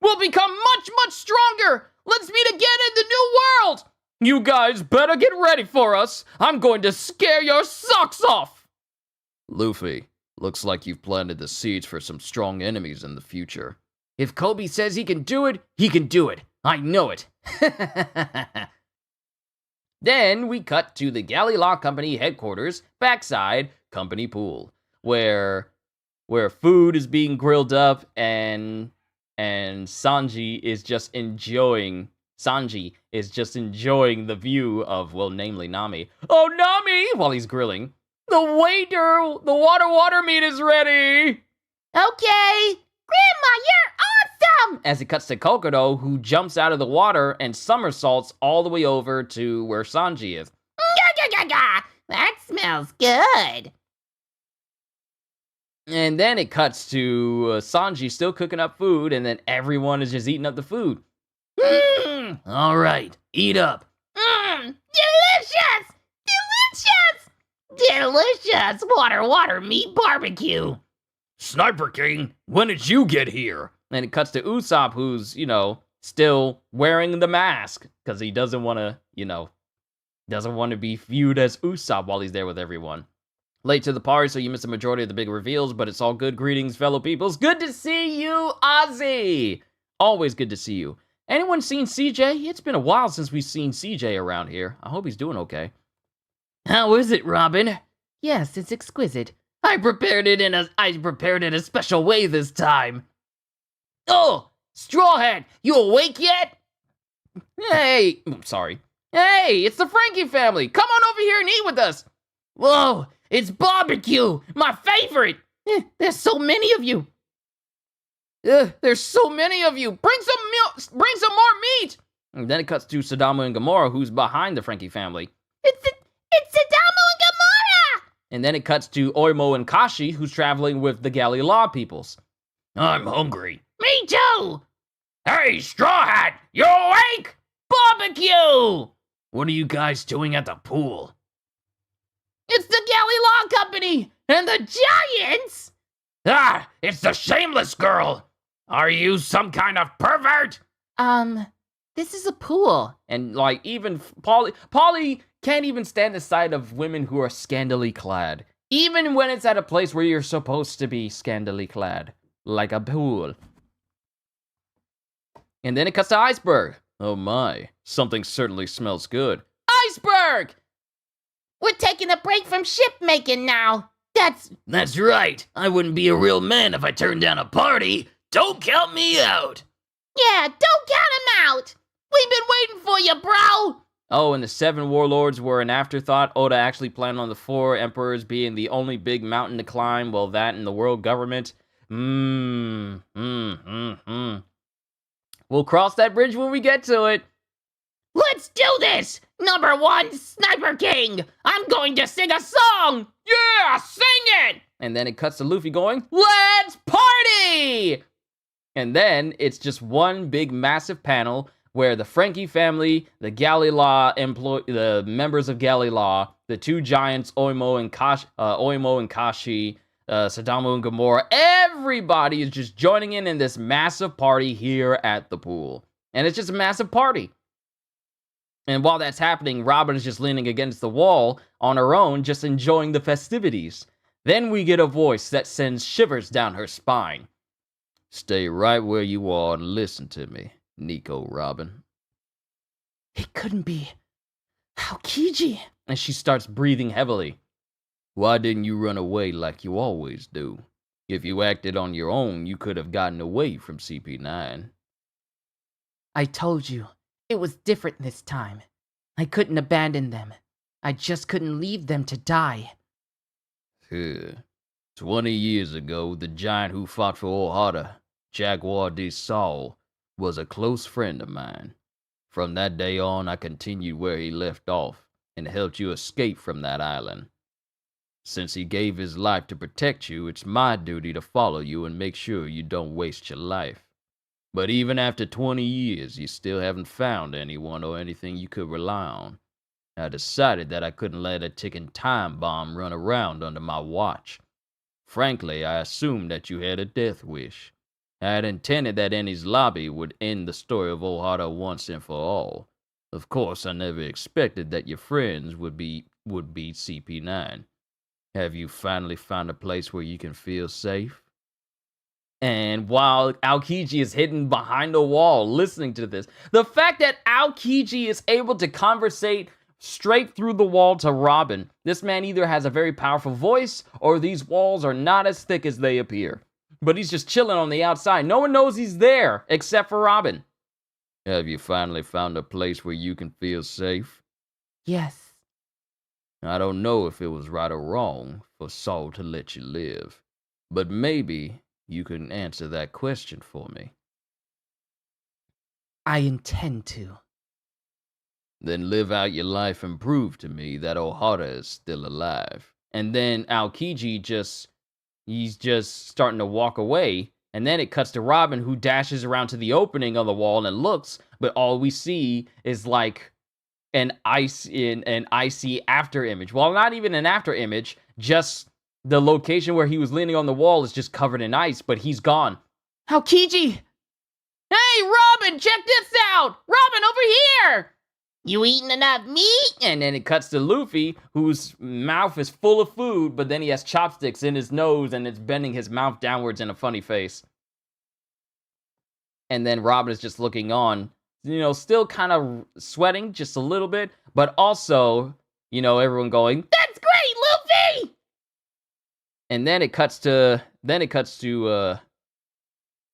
We'll become much, much stronger. Let's meet again in the new world. You guys better get ready for us. I'm going to scare your socks off. Luffy, looks like you've planted the seeds for some strong enemies in the future. If Kobe says he can do it, he can do it. I know it. Then we cut to the Galley Law Company headquarters, backside Company Pool, where food is being grilled up and Sanji is just enjoying the view of, namely Nami. Oh, Nami! While he's grilling. The water meat is ready! Okay. Grandma, you're awesome! As it cuts to Kokodo, who jumps out of the water and somersaults all the way over to where Sanji is. That smells good. And then it cuts to Sanji still cooking up food, and then everyone is just eating up the food. All right, eat up. Delicious! Delicious! Water meat barbecue. Sniper King, when did you get here? And it cuts to Usopp, who's, still wearing the mask, because he doesn't want to be viewed as Usopp while he's there with everyone. Late to the party, so you missed the majority of the big reveals, but it's all good. Greetings, fellow peoples. Good to see you, Ozzy! Always good to see you. Anyone seen CJ? It's been a while since we've seen CJ around here. I hope he's doing okay. How is it, Robin? Yes, it's exquisite. I prepared it in a special way this time. Oh, Straw Hat, you awake yet? Hey, sorry. Hey, it's the Frankie family. Come on over here and eat with us. Whoa, it's barbecue, my favorite. There's so many of you. There's so many of you. Bring some more meat. And then it cuts to Sadamo and Gamora, who's behind the Frankie family. It's Sadamo and Gamora! And then it cuts to Oimo and Kashi, who's traveling with the Galley Law peoples. I'm hungry. Me too! Hey, Straw Hat, you awake? Barbecue! What are you guys doing at the pool? It's the Galley Law Company and the Giants! Ah, it's the shameless girl! Are you some kind of pervert? This is a pool. And like even Polly can't even stand the sight of women who are scantily clad, even when it's at a place where you're supposed to be scantily clad, like a pool. And then it cuts to Iceberg. Oh my, something certainly smells good. Iceberg! We're taking a break from ship making now. That's right. I wouldn't be a real man if I turned down a party. Don't count me out. Yeah, don't count him out. We've been waiting for you, bro. Oh, and the 7 warlords were an afterthought. Oda actually planned on the 4 emperors being the only big mountain to climb, well, that and the world government. We'll cross that bridge when we get to it. Let's do this! Number 1, Sniper King! I'm going to sing a song! Yeah, sing it! And then it cuts to Luffy going, let's party! And then it's just one big massive panel where the Frankie family, the Galley Law the members of Galley Law, the 2 giants, Oimo and Kashi, Sadamu and Gamora, everybody is just joining in this massive party here at the pool. And it's just a massive party. And while that's happening, Robin is just leaning against the wall on her own, just enjoying the festivities. Then we get a voice that sends shivers down her spine. Stay right where you are and listen to me, Nico Robin. It couldn't be Aokiji. And she starts breathing heavily. Why didn't you run away like you always do? If you acted on your own, you could have gotten away from CP9. I told you, it was different this time. I couldn't abandon them. I just couldn't leave them to die. 20 years ago, the giant who fought for Ohara, Jaguar de Saul, was a close friend of mine. From that day on, I continued where he left off and helped you escape from that island. Since he gave his life to protect you, it's my duty to follow you and make sure you don't waste your life. But even after 20 years, you still haven't found anyone or anything you could rely on. I decided that I couldn't let a ticking time bomb run around under my watch. Frankly, I assumed that you had a death wish. I had intended that Enies Lobby would end the story of Ohara once and for all. Of course, I never expected that your friends would beat CP9. Have you finally found a place where you can feel safe? And while Aokiji is hidden behind a wall listening to this, the fact that Aokiji is able to conversate straight through the wall to Robin, this man either has a very powerful voice or these walls are not as thick as they appear. But he's just chilling on the outside. No one knows he's there except for Robin. Have you finally found a place where you can feel safe? Yes. I don't know if it was right or wrong for Saul to let you live, but maybe you can answer that question for me. I intend to. Then live out your life and prove to me that Ohara is still alive. And then Aokiji he's just starting to walk away. And then it cuts to Robin, who dashes around to the opening on the wall and looks, but all we see is like an icy after image. Well, not even an after image, just the location where he was leaning on the wall is just covered in ice, but he's gone. Aokiji! Hey, Robin, check this out! Robin, over here! You eating enough meat? And then it cuts to Luffy, whose mouth is full of food, but then he has chopsticks in his nose and it's bending his mouth downwards in a funny face. And then Robin is just looking on, still kind of sweating just a little bit, but also, everyone going, That's great, Luffy! And then it cuts to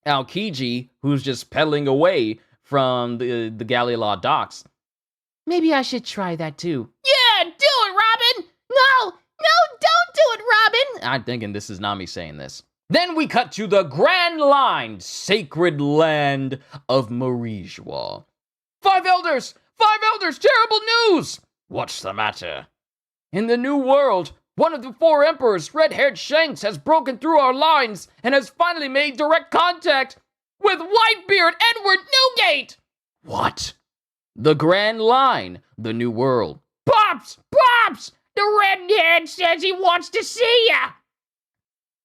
Aokiji, who's just pedaling away from the Galley Law docks. Maybe I should try that too. Yeah, do it, Robin! No, don't do it, Robin! I'm thinking this is Nami saying this. Then we cut to the Grand Line, sacred land of Marijois. Five elders! Terrible news! What's the matter? In the New World, one of the 4 emperors, red-haired Shanks, has broken through our lines and has finally made direct contact with Whitebeard Edward Newgate! What? The Grand Line, the New World. Pops! Pops! The redhead says he wants to see ya!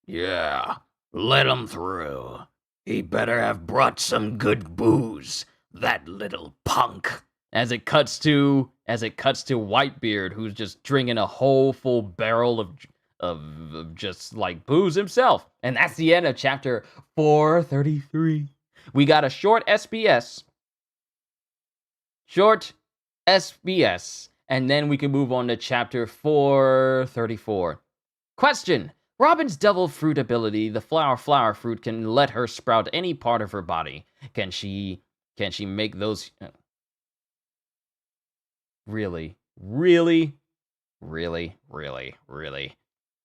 Yeah, let him through. He better have brought some good booze, that little punk. As it cuts to Whitebeard, who's just drinking a whole full barrel of just like booze himself. And that's the end of chapter 433. We got a short SBS. And then we can move on to chapter 434. Question. Robin's devil fruit ability, the flower fruit, can let her sprout any part of her body. Can she make those... Really?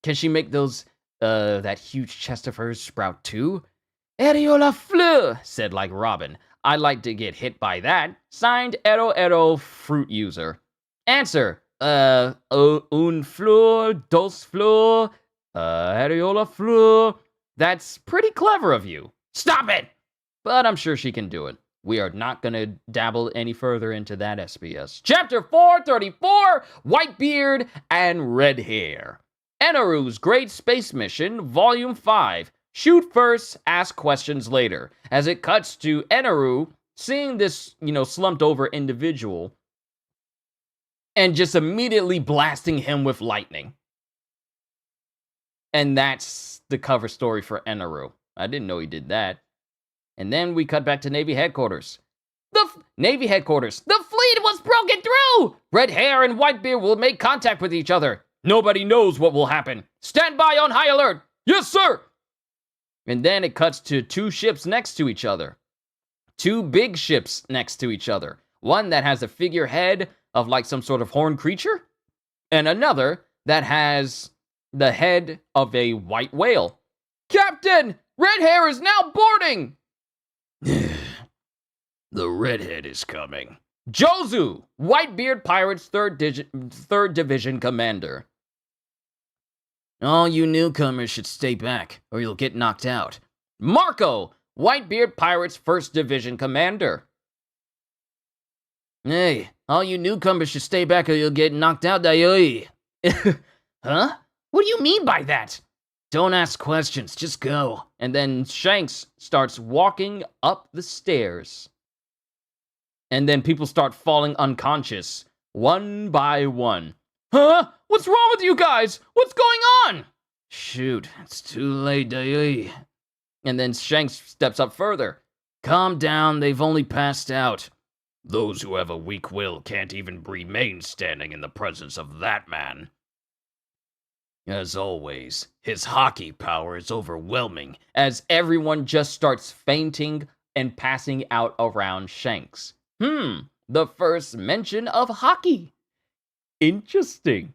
Can she make those, that huge chest of hers sprout too? Areola fleur, said like Robin. I'd like to get hit by that. Signed, Ero fruit user. Answer, un fleur, dos fleur, areola fleur. That's pretty clever of you. Stop it! But I'm sure she can do it. We are not going to dabble any further into that SBS. Chapter 434, Whitebeard and Red Hair. Enaru's Great Space Mission, Volume 5. Shoot first, ask questions later. As it cuts to Enaru seeing this, slumped over individual and just immediately blasting him with lightning. And that's the cover story for Enaru. I didn't know he did that. And then we cut back to Navy headquarters. Navy headquarters. The fleet was broken through! Red Hair and Whitebeard will make contact with each other. Nobody knows what will happen. Stand by on high alert. Yes, sir! And then it cuts to two ships next to each other. Two big ships next to each other. One that has a figurehead of like some sort of horned creature. And another that has the head of a white whale. Captain! Red Hair is now boarding! The redhead is coming. Jozu, Whitebeard Pirates 3rd Division Commander. All you newcomers should stay back, or you'll get knocked out. Marco, Whitebeard Pirates 1st Division Commander. Hey, all you newcomers should stay back, or you'll get knocked out. Huh? What do you mean by that? Don't ask questions, just go. And then Shanks starts walking up the stairs. And then people start falling unconscious, one by one. Huh? What's wrong with you guys? What's going on? Shoot, it's too late, Day. And then Shanks steps up further. Calm down, they've only passed out. Those who have a weak will can't even remain standing in the presence of that man. As always, his hockey power is overwhelming. As everyone just starts fainting and passing out around Shanks. The first mention of hockey. Interesting.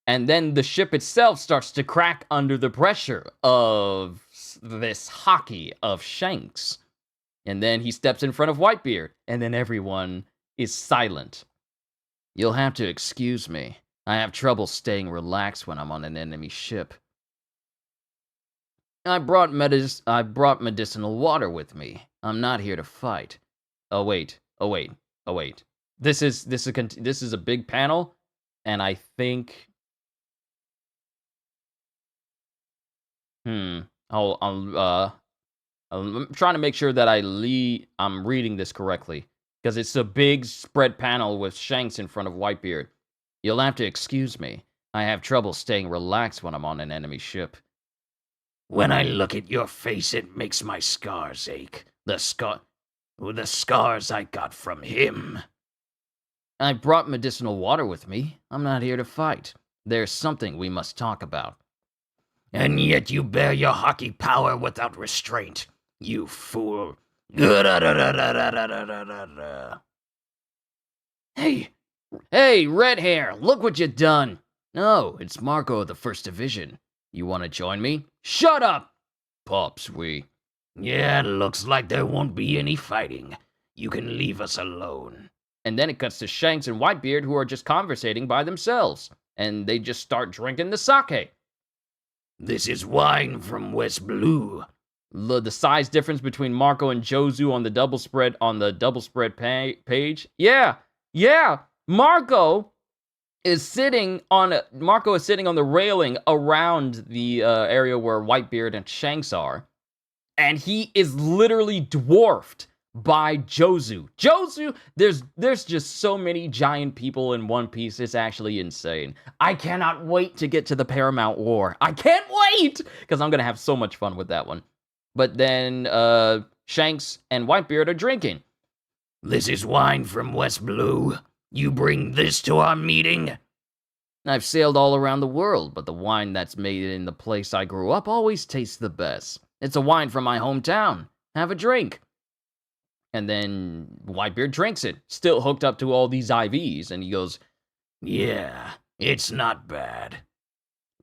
And then the ship itself starts to crack under the pressure of this hockey of Shanks. And then he steps in front of Whitebeard, and then everyone is silent. You'll have to excuse me. I have trouble staying relaxed when I'm on an enemy ship. I brought medicinal water with me. I'm not here to fight. Oh wait. This is a big panel, and I think. I'm trying to make sure that I'm reading this correctly, because it's a big spread panel with Shanks in front of Whitebeard. You'll have to excuse me. I have trouble staying relaxed when I'm on an enemy ship. When I look at your face, it makes my scars ache. The scars I got from him. I brought medicinal water with me. I'm not here to fight. There's something we must talk about. And yet you bear your hockey power without restraint. You fool. Hey, Red Hair, look what you done. Oh, it's Marco of the 1st Division. You want to join me? Shut up! Pops, Yeah, looks like there won't be any fighting. You can leave us alone. And then it cuts to Shanks and Whitebeard, who are just conversating by themselves. And they just start drinking the sake. This is wine from West Blue. The size difference between Marco and Jozu on the double spread page. Yeah. Marco is sitting on the railing around the area where Whitebeard and Shanks are, and he is literally dwarfed by Jozu. There's just so many giant people in One Piece. It's actually insane. I cannot wait to get to the Paramount War. I can't wait, because I'm gonna have so much fun with that one. But then Shanks and Whitebeard are drinking. This is wine from West Blue. You bring this to our meeting? I've sailed all around the world, but the wine that's made in the place I grew up always tastes the best. It's a wine from my hometown. Have a drink. And then Whitebeard drinks it, still hooked up to all these IVs, and he goes, Yeah, it's not bad.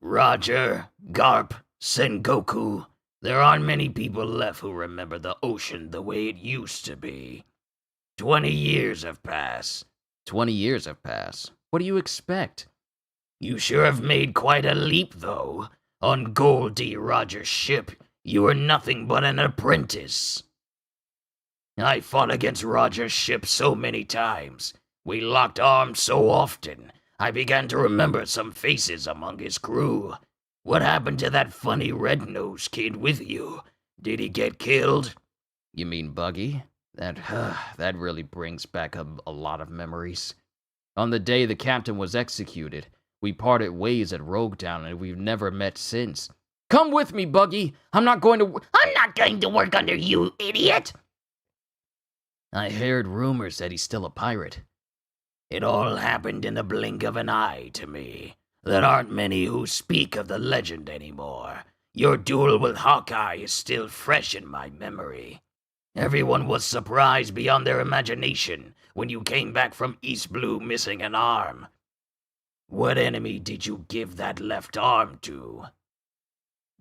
Roger, Garp, Sengoku, there aren't many people left who remember the ocean the way it used to be. 20 years have passed. 20 years have passed. What do you expect? You sure have made quite a leap, though. On Gold D. Roger's ship, you were nothing but an apprentice. I fought against Roger's ship so many times. We locked arms so often. I began to remember some faces among his crew. What happened to that funny red-nosed kid with you? Did he get killed? You mean Buggy? That really brings back a lot of memories. On the day the captain was executed, we parted ways at Rogue Town, and we've never met since. Come with me, Buggy. I'm not going to work under you, idiot! I heard rumors that he's still a pirate. It all happened in the blink of an eye to me. There aren't many who speak of the legend anymore. Your duel with Hawkeye is still fresh in my memory. Everyone was surprised beyond their imagination when you came back from East Blue missing an arm. What enemy did you give that left arm to?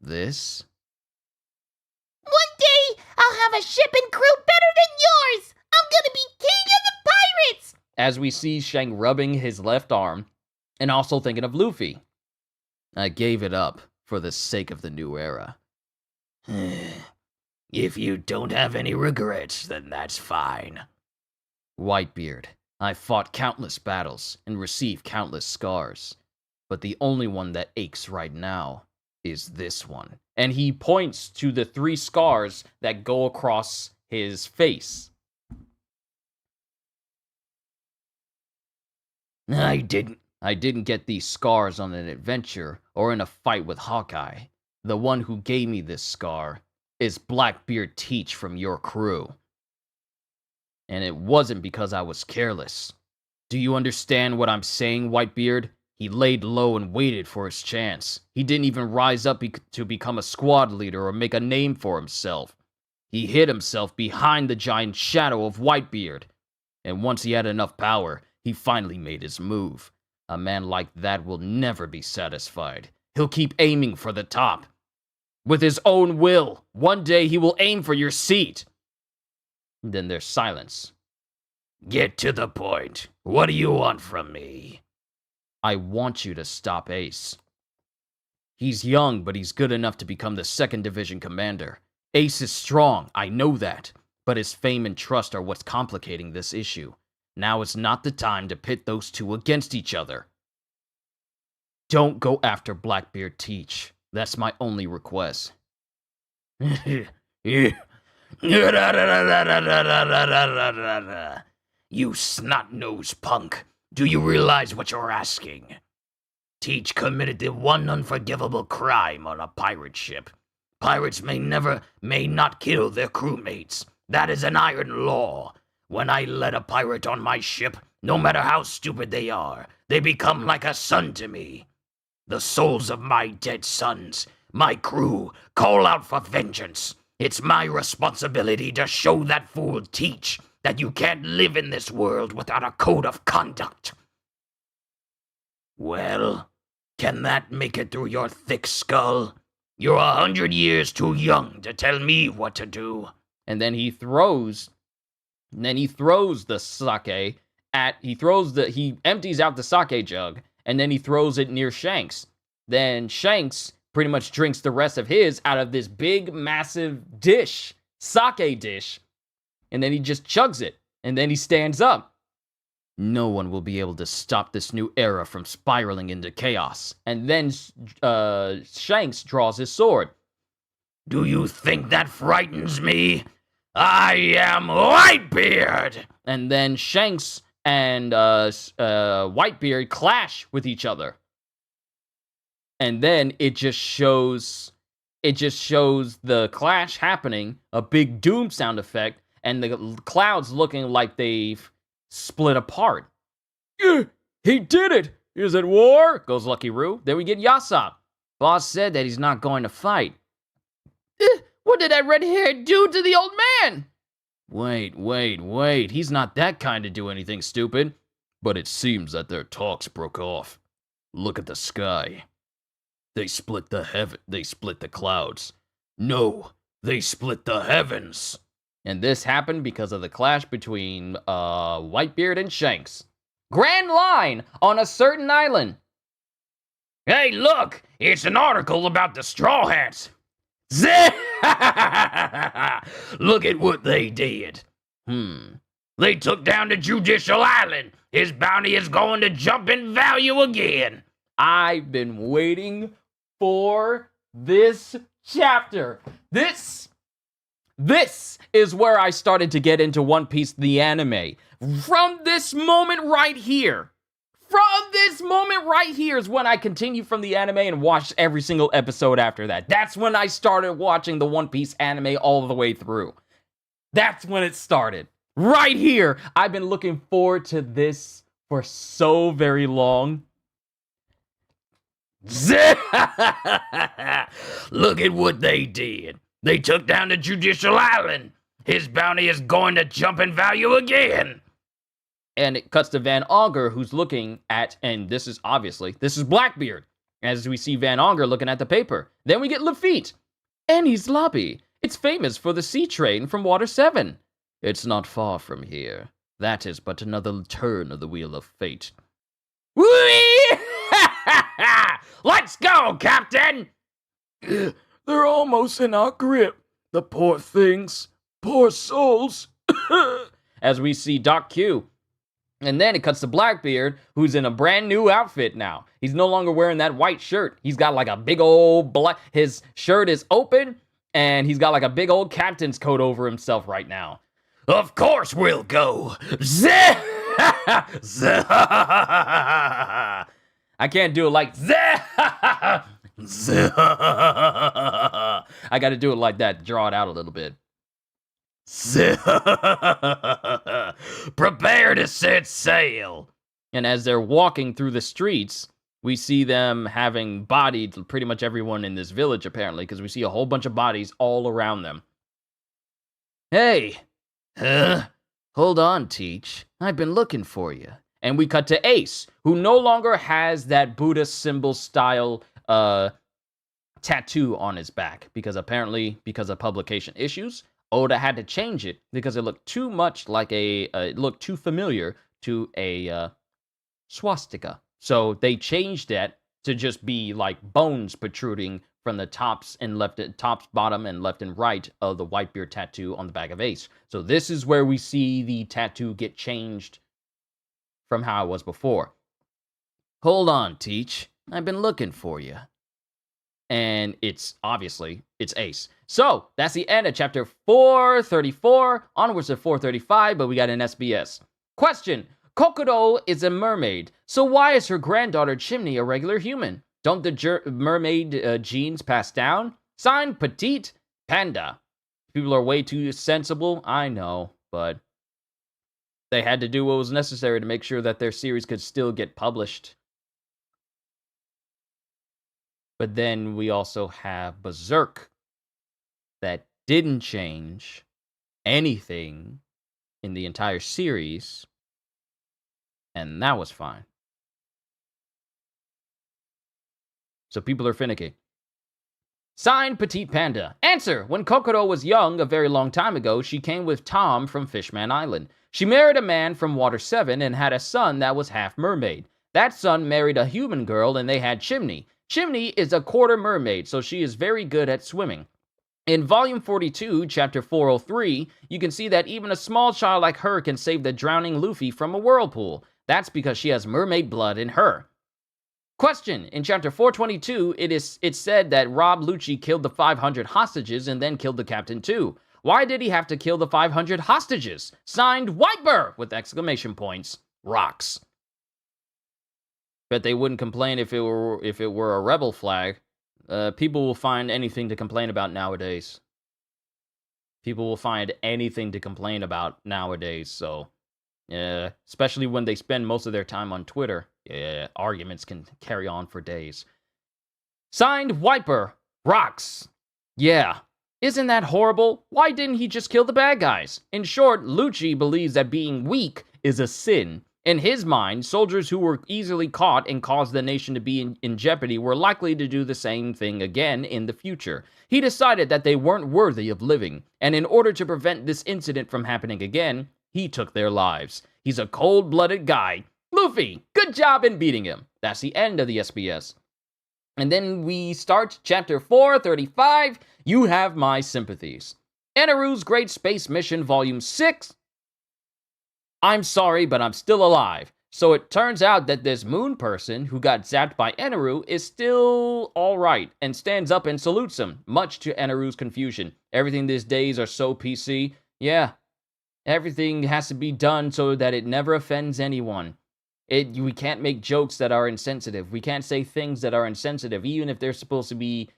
This? One day, I'll have a ship and crew better than yours! I'm gonna be king of the pirates! As we see Shang rubbing his left arm, and also thinking of Luffy. I gave it up for the sake of the new era. If you don't have any regrets, then that's fine. Whitebeard, I fought countless battles and received countless scars, but the only one that aches right now is this one. And he points to the 3 scars that go across his face. I didn't get these scars on an adventure or in a fight with Hawkeye. The one who gave me this scar is Blackbeard Teach from your crew. And it wasn't because I was careless. Do you understand what I'm saying, Whitebeard? He laid low and waited for his chance. He didn't even rise up to become a squad leader or make a name for himself. He hid himself behind the giant shadow of Whitebeard. And once he had enough power, he finally made his move. A man like that will never be satisfied. He'll keep aiming for the top. With his own will, one day he will aim for your seat. Then there's silence. Get to the point. What do you want from me? I want you to stop Ace. He's young, but he's good enough to become the 2nd Division commander. Ace is strong, I know that, but his fame and trust are what's complicating this issue. Now is not the time to pit those two against each other. Don't go after Blackbeard Teach. That's my only request. You snot-nosed punk. Do you realize what you're asking? Teach committed the one unforgivable crime on a pirate ship. Pirates may not kill their crewmates. That is an iron law. When I let a pirate on my ship, no matter how stupid they are, they become like a son to me. The souls of my dead sons, my crew, call out for vengeance. It's my responsibility to show that fool Teach that you can't live in this world without a code of conduct. Well, can that make it through your thick skull? You're 100 years too young to tell me what to do. And then he throws the sake he empties out the sake jug, and then he throws it near Shanks. Then Shanks pretty much drinks the rest of his out of this big, massive dish, sake dish, and then he just chugs it, and then he stands up. No one will be able to stop this new era from spiraling into chaos. And then Shanks draws his sword. Do you think that frightens me? I am Whitebeard! And then Shanks and Whitebeard clash with each other. And then it just shows the clash happening, a big doom sound effect, and the clouds looking like they've split apart. He did it! Is it war? Goes Lucky Roo. Then we get Yasopp. Boss said that he's not going to fight. What did that red hair do to the old man? Wait. He's not that kind to do anything stupid. But it seems that their talks broke off. Look at the sky. They split the clouds. No, they split the heavens. And this happened because of the clash between Whitebeard and Shanks. Grand line on a certain island. Hey, look! It's an article about the Straw Hats. Look at what they did. They took down the Judicial Island. His bounty is going to jump in value again. I've been waiting for this chapter. This is where I started to get into One Piece, the anime. From this moment right here is when I continue from the anime and watched every single episode after that. That's when I started watching the One Piece anime all the way through. That's when it started. Right here. I've been looking forward to this for so very long. Look at what they did. They took down the Judicial Island. His bounty is going to jump in value again. And it cuts to Van Augur, who's looking at, and this is Blackbeard, as we see Van Augur looking at the paper. Then we get Lafitte. Enies Lobby. It's famous for the sea train from Water 7. It's not far from here. That is but another turn of the wheel of fate. Whee! Let's go, Captain! They're almost in our grip. The poor things. Poor souls. As we see Doc Q. And then it cuts to Blackbeard, who's in a brand new outfit now. He's no longer wearing that white shirt. He's got like a big old his shirt is open, and he's got like a big old captain's coat over himself right now. Of course we'll go. I can't do it like I gotta do it like that. Draw it out a little bit. Prepare to set sail. And as they're walking through the streets, we see them having bodied pretty much everyone in this village, apparently, because we see a whole bunch of bodies all around them. Hey! Huh? Hold on, Teach. I've been looking for you. And we cut to Ace, who no longer has that Buddha symbol style tattoo on his back, because apparently, because of publication issues, Oda had to change it because it looked too much like it looked too familiar to a swastika. So they changed that to just be like bones protruding from the tops, bottom, and left and right of the Whitebeard tattoo on the back of Ace. So this is where we see the tattoo get changed from how it was before. Hold on, Teach. I've been looking for you. And it's Ace. So that's the end of chapter 434, onwards to 435, but we got an SBS. Question: Kokoro is a mermaid, so why is her granddaughter Chimney a regular human? Don't the mermaid genes pass down? Signed, Petite Panda. People are way too sensible, I know, but they had to do what was necessary to make sure that their series could still get published. But then we also have Berserk that didn't change anything in the entire series, and that was fine. So people are finicky. Signed, Petite Panda. Answer: When Kokoro was young, a very long time ago, she came with Tom from Fishman Island. She married a man from Water 7 and had a son that was half mermaid. That son married a human girl and they had Chimney. Chimney is a quarter mermaid, so she is very good at swimming. In Volume 42, Chapter 403, you can see that even a small child like her can save the drowning Luffy from a whirlpool. That's because she has mermaid blood in her. Question: in Chapter 422, it's said that Rob Lucci killed the 500 hostages and then killed the captain too. Why did he have to kill the 500 hostages? Signed, Wiper! With exclamation points. Rocks. Bet they wouldn't complain if it were a rebel flag. People will find anything to complain about nowadays. People will find anything to complain about nowadays, so... yeah, especially when they spend most of their time on Twitter. Yeah, arguments can carry on for days. Signed, Wiper. Rocks. Yeah. Isn't that horrible? Why didn't he just kill the bad guys? In short, Lucci believes that being weak is a sin. In his mind, soldiers who were easily caught and caused the nation to be in jeopardy were likely to do the same thing again in the future. He decided that they weren't worthy of living, and in order to prevent this incident from happening again, he took their lives. He's a cold-blooded guy. Luffy, good job in beating him. That's the end of the SBS. And then we start Chapter 435, You Have My Sympathies. Eneru's Great Space Mission, Volume 6. I'm sorry, but I'm still alive. So it turns out that this moon person who got zapped by Eneru is still alright and stands up and salutes him, much to Eneru's confusion. Everything these days are so PC. Yeah, everything has to be done so that it never offends anyone. We can't make jokes that are insensitive. We can't say things that are insensitive, even if they're supposed to be,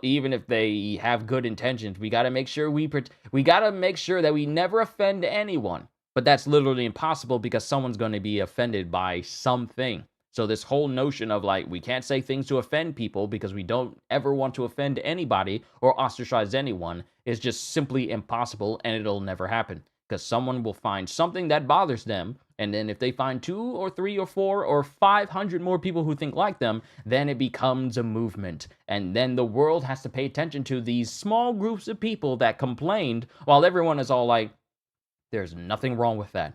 even if they have good intentions. We gotta make sure that we never offend anyone. But that's literally impossible because someone's going to be offended by something. So this whole notion of like, we can't say things to offend people because we don't ever want to offend anybody or ostracize anyone is just simply impossible, and it'll never happen. Because someone will find something that bothers them, and then if they find 2 or 3 or 4 or 500 more people who think like them, then it becomes a movement. And then the world has to pay attention to these small groups of people that complained while everyone is all like, there's nothing wrong with that.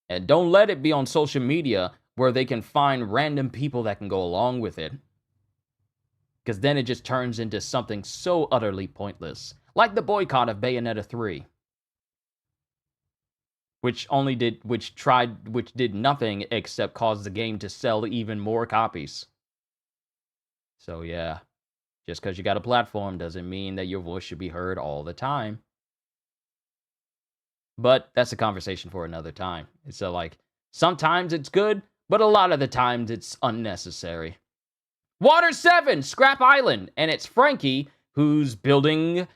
And don't let it be on social media where they can find random people that can go along with it. Because then it just turns into something so utterly pointless. Like the boycott of Bayonetta 3. Which did nothing except cause the game to sell even more copies. So yeah, just because you got a platform doesn't mean that your voice should be heard all the time. But that's a conversation for another time. So, like, sometimes it's good, but a lot of the times it's unnecessary. Water 7, Scrap Island, and it's Frankie who's building,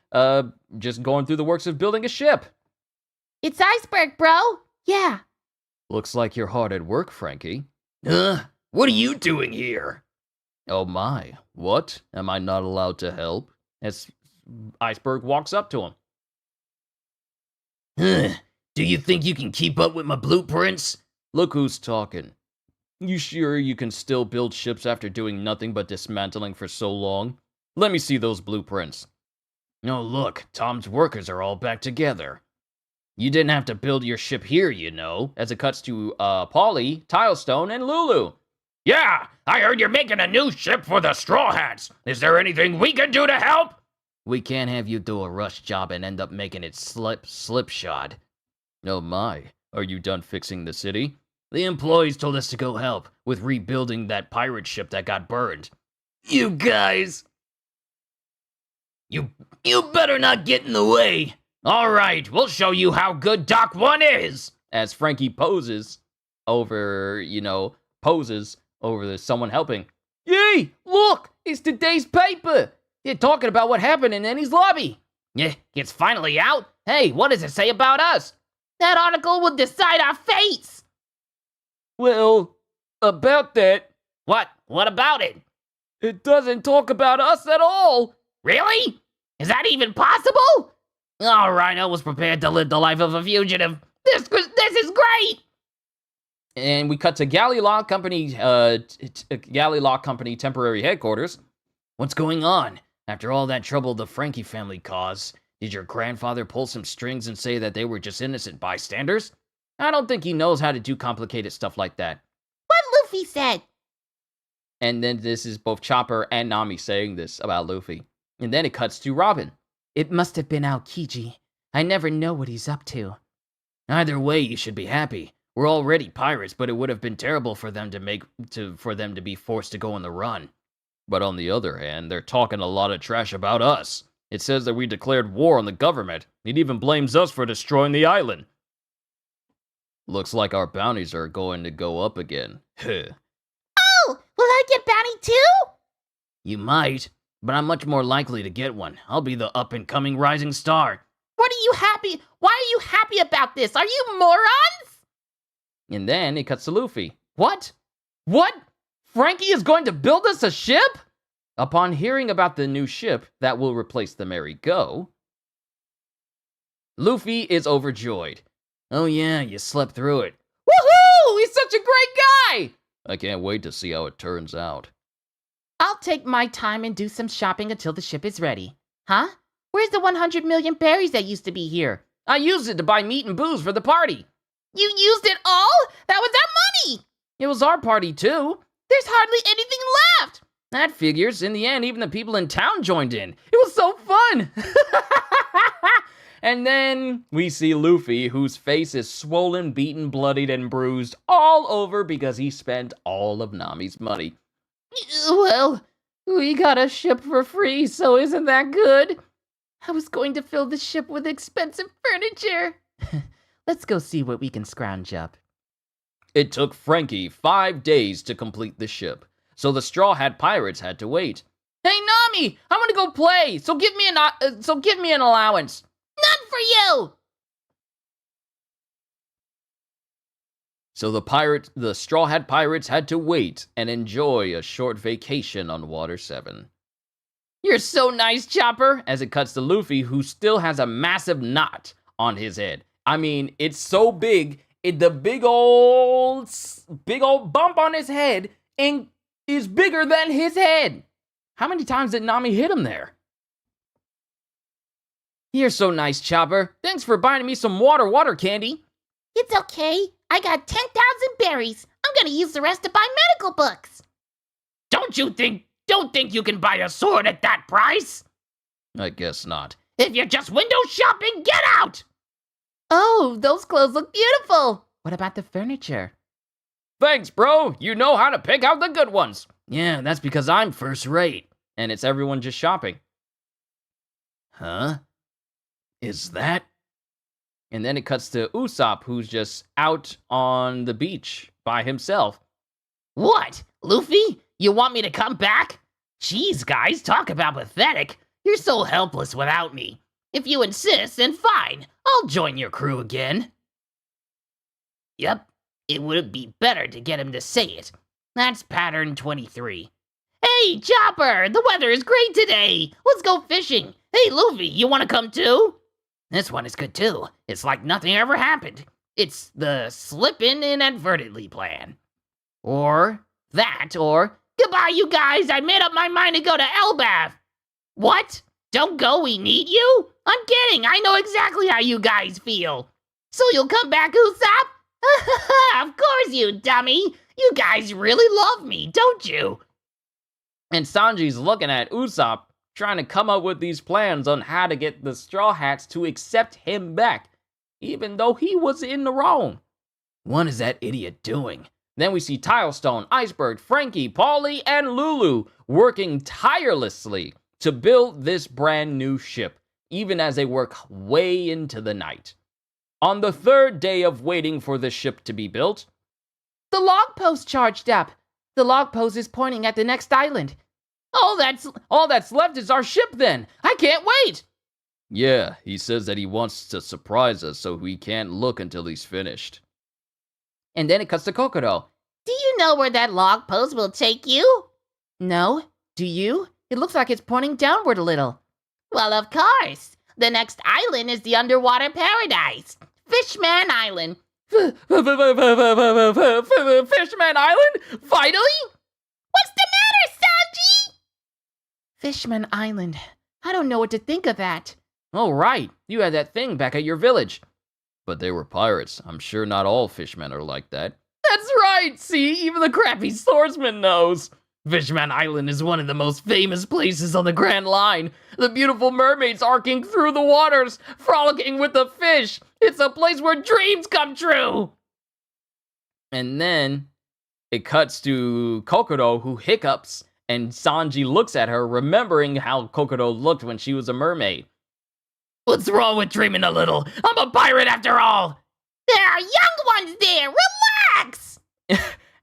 just going through the works of building a ship. It's Iceberg, bro. Yeah. Looks like you're hard at work, Frankie. What are you doing here? Oh my, what? Am I not allowed to help? As Iceberg walks up to him. Do you think you can keep up with my blueprints? Look who's talking. You sure you can still build ships after doing nothing but dismantling for so long? Let me see those blueprints. Oh, look, Tom's workers are all back together. You didn't have to build your ship here, you know. As it cuts to Polly, Tilestone, and Lulu. Yeah, I heard you're making a new ship for the Straw Hats. Is there anything we can do to help? We can't have you do a rush job and end up making it slipshod. Oh my, are you done fixing the city? The employees told us to go help with rebuilding that pirate ship that got burned. You guys! You better not get in the way! Alright, we'll show you how good Doc 1 is! As Frankie poses over someone helping. Yay! Look! It's today's paper! They're talking about what happened in Annie's lobby. Yeah, it's finally out. Hey, what does it say about us? That article will decide our fates. Well, about that. What? What about it? It doesn't talk about us at all. Really? Is that even possible? All right, I was prepared to live the life of a fugitive. This is great. And we cut to Galley Law Company temporary headquarters. What's going on? After all that trouble the Frankie family caused, did your grandfather pull some strings and say that they were just innocent bystanders? I don't think he knows how to do complicated stuff like that. What Luffy said. And then this is both Chopper and Nami saying this about Luffy. And then it cuts to Robin. It must have been Aokiji. I never know what he's up to. Either way, you should be happy. We're already pirates, but it would have been terrible for them to be forced to go on the run. But on the other hand, they're talking a lot of trash about us. It says that we declared war on the government. It even blames us for destroying the island. Looks like our bounties are going to go up again. Oh, will I get bounty too? You might, but I'm much more likely to get one. I'll be the up-and-coming rising star. What are you happy? Why are you happy about this? Are you morons? And then it cuts to Luffy. What? What? Frankie is going to build us a ship? Upon hearing about the new ship that will replace the Merry Go, Luffy is overjoyed. Oh yeah, you slept through it. Woohoo! He's such a great guy! I can't wait to see how it turns out. I'll take my time and do some shopping until the ship is ready. Huh? Where's the 100 million berries that used to be here? I used it to buy meat and booze for the party. You used it all? That was our money! It was our party too. There's hardly anything left! That figures. In the end, even the people in town joined in. It was so fun! And then we see Luffy, whose face is swollen, beaten, bloodied, and bruised all over because he spent all of Nami's money. Well, we got a ship for free, so isn't that good? I was going to fill the ship with expensive furniture. Let's go see what we can scrounge up. It took Frankie 5 days to complete the ship, so the Straw Hat Pirates had to wait. Hey Nami, I want to go play, so give me an allowance. None for you! So the Straw Hat Pirates had to wait and enjoy a short vacation on Water 7. You're so nice, Chopper, as it cuts to Luffy, who still has a massive knot on his head. I mean, it's so big, the big old bump on his head is bigger than his head. How many times did Nami hit him there? You're so nice, Chopper. Thanks for buying me some water candy. It's okay. I got 10,000 berries. I'm gonna use the rest to buy medical books. Don't think you can buy a sword at that price? I guess not. If you're just window shopping, get out! Oh, those clothes look beautiful. What about the furniture? Thanks, bro. You know how to pick out the good ones. Yeah, that's because I'm first rate. And it's everyone just shopping. Huh? Is that? And then it cuts to Usopp, who's just out on the beach by himself. What? Luffy? You want me to come back? Jeez, guys, talk about pathetic. You're so helpless without me. If you insist, then fine. I'll join your crew again. Yep, it would be better to get him to say it. That's pattern 23. Hey, Chopper, the weather is great today. Let's go fishing. Hey, Luffy, you want to come too? This one is good too. It's like nothing ever happened. It's the slip-in inadvertently plan. Or that, or goodbye, you guys. I made up my mind to go to Elbaf. What? Don't go, we need you? I'm kidding. I know exactly how you guys feel. So you'll come back, Usopp? Of course, you dummy. You guys really love me, don't you? And Sanji's looking at Usopp, trying to come up with these plans on how to get the Straw Hats to accept him back, even though he was in the wrong. What is that idiot doing? Then we see Tilestone, Iceberg, Frankie, Paulie, and Lulu working tirelessly to build this brand new ship, even as they work way into the night. On the third day of waiting for the ship to be built, the log post charged up. The log post is pointing at the next island. All that's left is our ship then. I can't wait. Yeah, he says that he wants to surprise us so we can't look until he's finished. And then it cuts to Kokoro. Do you know where that log post will take you? No. Do you? It looks like it's pointing downward a little. Well, of course. The next island is the underwater paradise. Fishman Island. Fishman Island? Finally? What's the matter, Sanji? Fishman Island. I don't know what to think of that. Oh, right. You had that thing back at your village. But they were pirates. I'm sure not all fishmen are like that. That's right. See, even the crappy swordsman knows. Fishman Island is one of the most famous places on the Grand Line. The beautiful mermaids arcing through the waters, frolicking with the fish. It's a place where dreams come true. And then it cuts to Kokoro, who hiccups, and Sanji looks at her, remembering how Kokoro looked when she was a mermaid. What's wrong with dreaming a little? I'm a pirate after all. There are young ones there. Relax.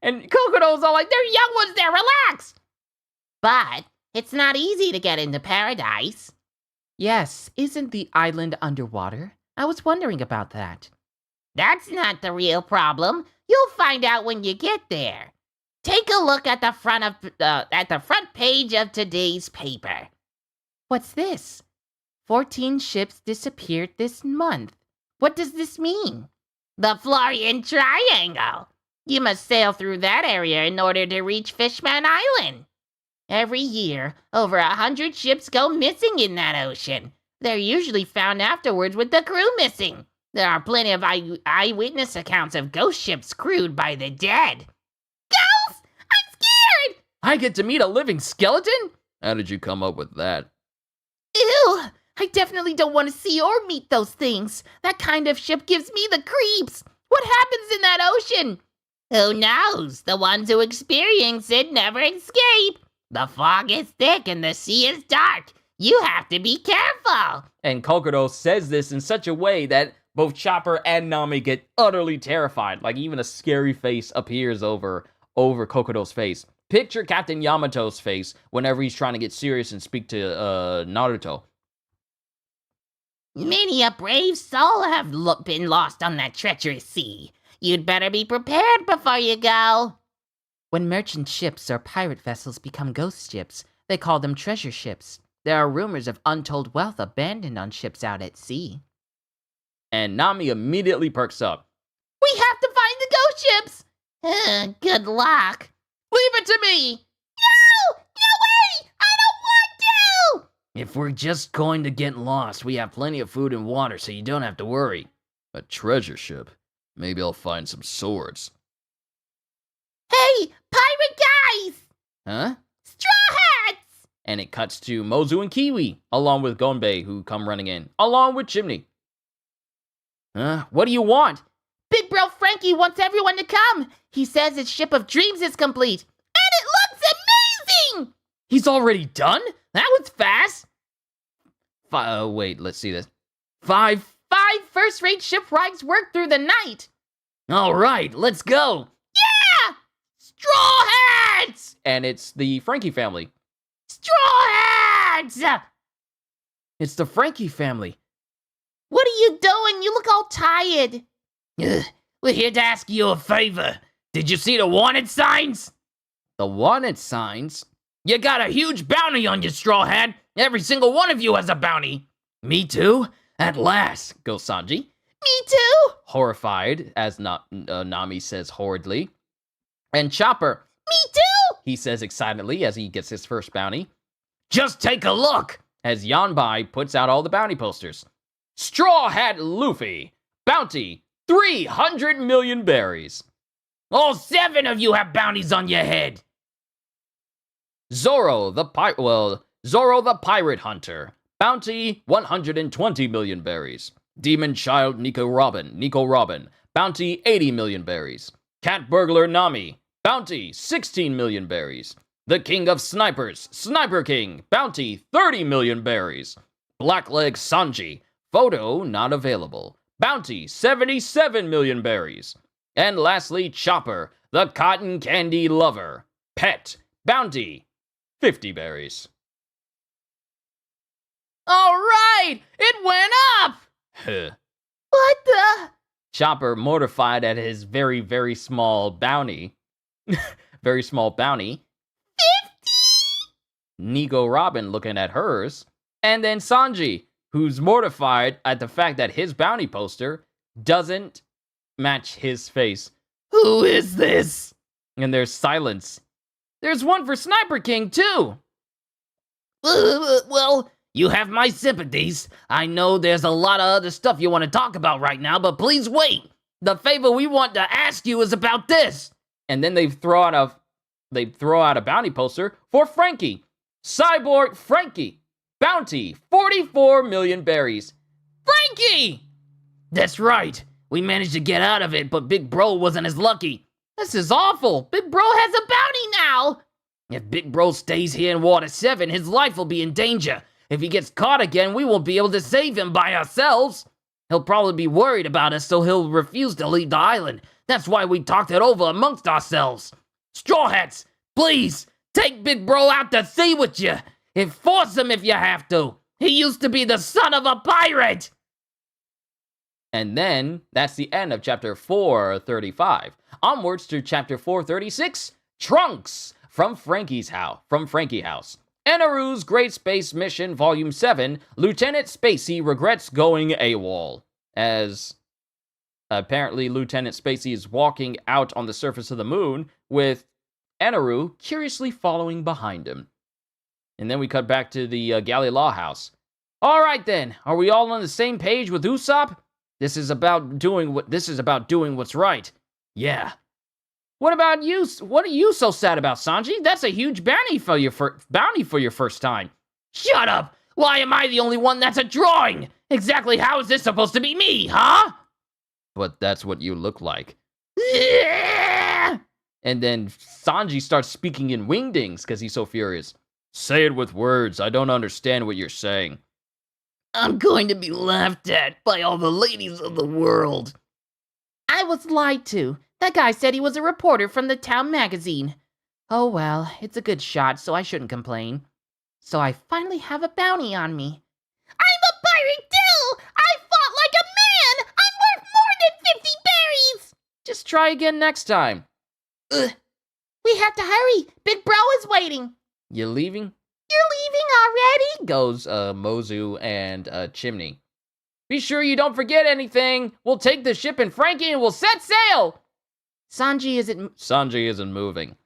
And Kokoro's all like, there are young ones there, relax. But it's not easy to get into paradise. Yes, isn't the island underwater? I was wondering about that. That's not the real problem. You'll find out when you get there. Take a look at the front page of today's paper. What's this? 14 ships disappeared this month. What does this mean? The Florian Triangle. You must sail through that area in order to reach Fishman Island. Every year, over 100 ships go missing in that ocean. They're usually found afterwards with the crew missing. There are plenty of eyewitness accounts of ghost ships crewed by the dead. Ghosts! I'm scared! I get to meet a living skeleton? How did you come up with that? Ew! I definitely don't want to see or meet those things. That kind of ship gives me the creeps. What happens in that ocean? Who knows? The ones who experience it never escape. The fog is thick and the sea is dark. You have to be careful. And Kokoro says this in such a way that both Chopper and Nami get utterly terrified. Like even a scary face appears over Kokoro's face. Picture Captain Yamato's face whenever he's trying to get serious and speak to Naruto. Many a brave soul have been lost on that treacherous sea. You'd better be prepared before you go. When merchant ships or pirate vessels become ghost ships, they call them treasure ships. There are rumors of untold wealth abandoned on ships out at sea. And Nami immediately perks up. We have to find the ghost ships. Good luck. Leave it to me! No! No way! I don't want to! If we're just going to get lost, we have plenty of food and water, so you don't have to worry. A treasure ship? Maybe I'll find some swords. Hey, pirate guys! Huh? Straw hats! And it cuts to Mozu and Kiwi, along with Gonbei, who come running in, along with Chimney. Huh? What do you want? Big Bro Frankie wants everyone to come. He says his ship of dreams is complete. And it looks amazing! He's already done? That was fast. Wait, let's see this. Five First-rate shipwrights work through the night. All right, let's go. Yeah! Straw hats! And it's the Frankie family. Straw hats! It's the Frankie family. What are you doing? You look all tired. We're here to ask you a favor. Did you see the wanted signs? The wanted signs? You got a huge bounty on your straw hat. Every single one of you has a bounty. Me too? At last, goes Sanji. Me too! Horrified, as Nami says horridly. And Chopper. Me too! He says excitedly as he gets his first bounty. Just take a look. As Yanbai puts out all the bounty posters. Straw Hat Luffy. Bounty. 300 million berries. All 7 of you have bounties on your head. Zoro the Pirate Hunter. Bounty 120 million berries. Demon Child Nico Robin. Bounty 80 million berries. Cat Burglar Nami. Bounty 16 million berries. The King of Snipers, Sniper King. Bounty 30 million berries. Blackleg Sanji. Photo not available. Bounty 77 million berries. And lastly, Chopper, the Cotton Candy Lover. Pet. Bounty 50 berries. All right! It went up! Huh. What the? Chopper, mortified at his very, very small bounty. Very small bounty. 50? Nico Robin looking at hers. And then Sanji, who's mortified at the fact that his bounty poster doesn't match his face. Who is this? And there's silence. There's one for Sniper King, too! Well, you have my sympathies. I know there's a lot of other stuff you want to talk about right now, but please wait. The favor we want to ask you is about this. And then they throw out they throw out a bounty poster for Frankie. Cyborg Frankie. Bounty, 44 million berries. Frankie! That's right. We managed to get out of it, but Big Bro wasn't as lucky. This is awful. Big Bro has a bounty now. If Big Bro stays here in Water 7, his life will be in danger. If he gets caught again, we won't be able to save him by ourselves. He'll probably be worried about us, so he'll refuse to leave the island. That's why we talked it over amongst ourselves. Straw Hats, please, take Big Bro out to sea with you. Force him if you have to. He used to be the son of a pirate. And then, that's the end of chapter 435. Onwards to chapter 436, Trunks from Frankie House. Enaru's Great Space Mission, Volume 7, Lieutenant Spacey regrets going AWOL. As apparently Lieutenant Spacey is walking out on the surface of the moon with Enaru curiously following behind him. And then we cut back to the Galley Law House. All right then, are we all on the same page with Usopp? This is about doing what's right. Yeah. What about you? What are you so sad about, Sanji? That's a huge bounty for your first time. Shut up! Why am I the only one that's a drawing? Exactly how is this supposed to be me, huh? But that's what you look like. And then Sanji starts speaking in wingdings because he's so furious. Say it with words. I don't understand what you're saying. I'm going to be laughed at by all the ladies of the world. I was lied to. That guy said he was a reporter from the town magazine. Oh well, it's a good shot, so I shouldn't complain. So I finally have a bounty on me. I'm a pirate too! I fought like a man! I'm worth more than 50 berries! Just try again next time. Ugh. We have to hurry. Big Bro is waiting. You leaving? You're leaving already? Goes Mozu and Chimney. Be sure you don't forget anything. We'll take the ship and Frankie and we'll set sail. Sanji isn't moving.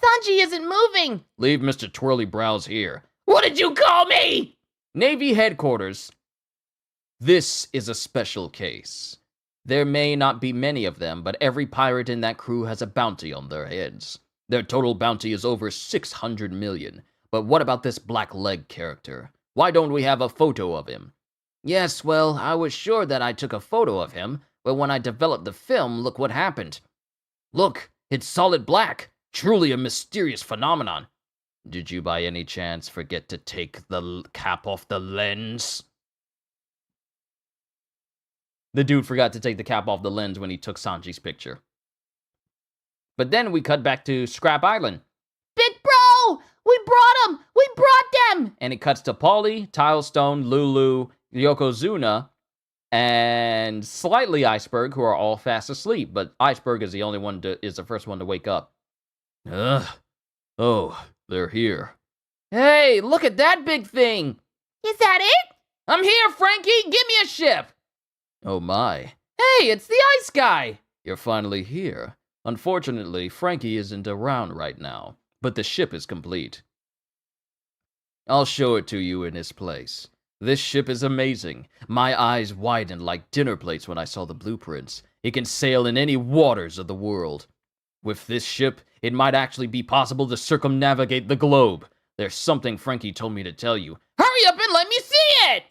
Sanji isn't moving. Leave Mr. Twirly Brows here. What did you call me? Navy headquarters. This is a special case. There may not be many of them, but every pirate in that crew has a bounty on their heads. Their total bounty is over 600 million. But what about this Black Leg character? Why don't we have a photo of him? Yes, well, I was sure that I took a photo of him, but when I developed the film, look what happened. Look, it's solid black. Truly a mysterious phenomenon. Did you by any chance forget to take the cap off the lens? The dude forgot to take the cap off the lens when he took Sanji's picture. But then we cut back to Scrap Island. Big Bro! We brought them! We brought them! And it cuts to Polly, Tilestone, Lulu, Yokozuna, and slightly Iceberg, who are all fast asleep. But Iceberg is the first one to wake up. Oh, they're here. Hey, look at that big thing! Is that it? I'm here, Frankie! Give me a ship! Oh my. Hey, it's the ice guy! You're finally here. Unfortunately, Frankie isn't around right now, but the ship is complete. I'll show it to you in his place. This ship is amazing. My eyes widened like dinner plates when I saw the blueprints. It can sail in any waters of the world. With this ship, it might actually be possible to circumnavigate the globe. There's something Frankie told me to tell you. Hurry up and let me see it!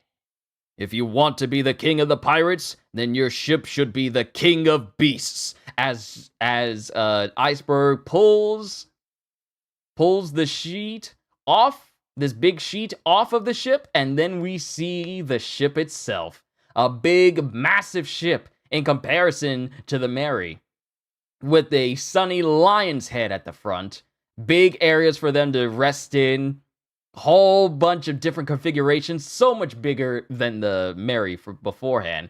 If you want to be the king of the pirates, then your ship should be the king of beasts. As Iceberg pulls the sheet off, this big sheet off of the ship, and then we see the ship itself. A big, massive ship in comparison to the Mary, with a sunny lion's head at the front, big areas for them to rest in, whole bunch of different configurations, so much bigger than the Mary beforehand.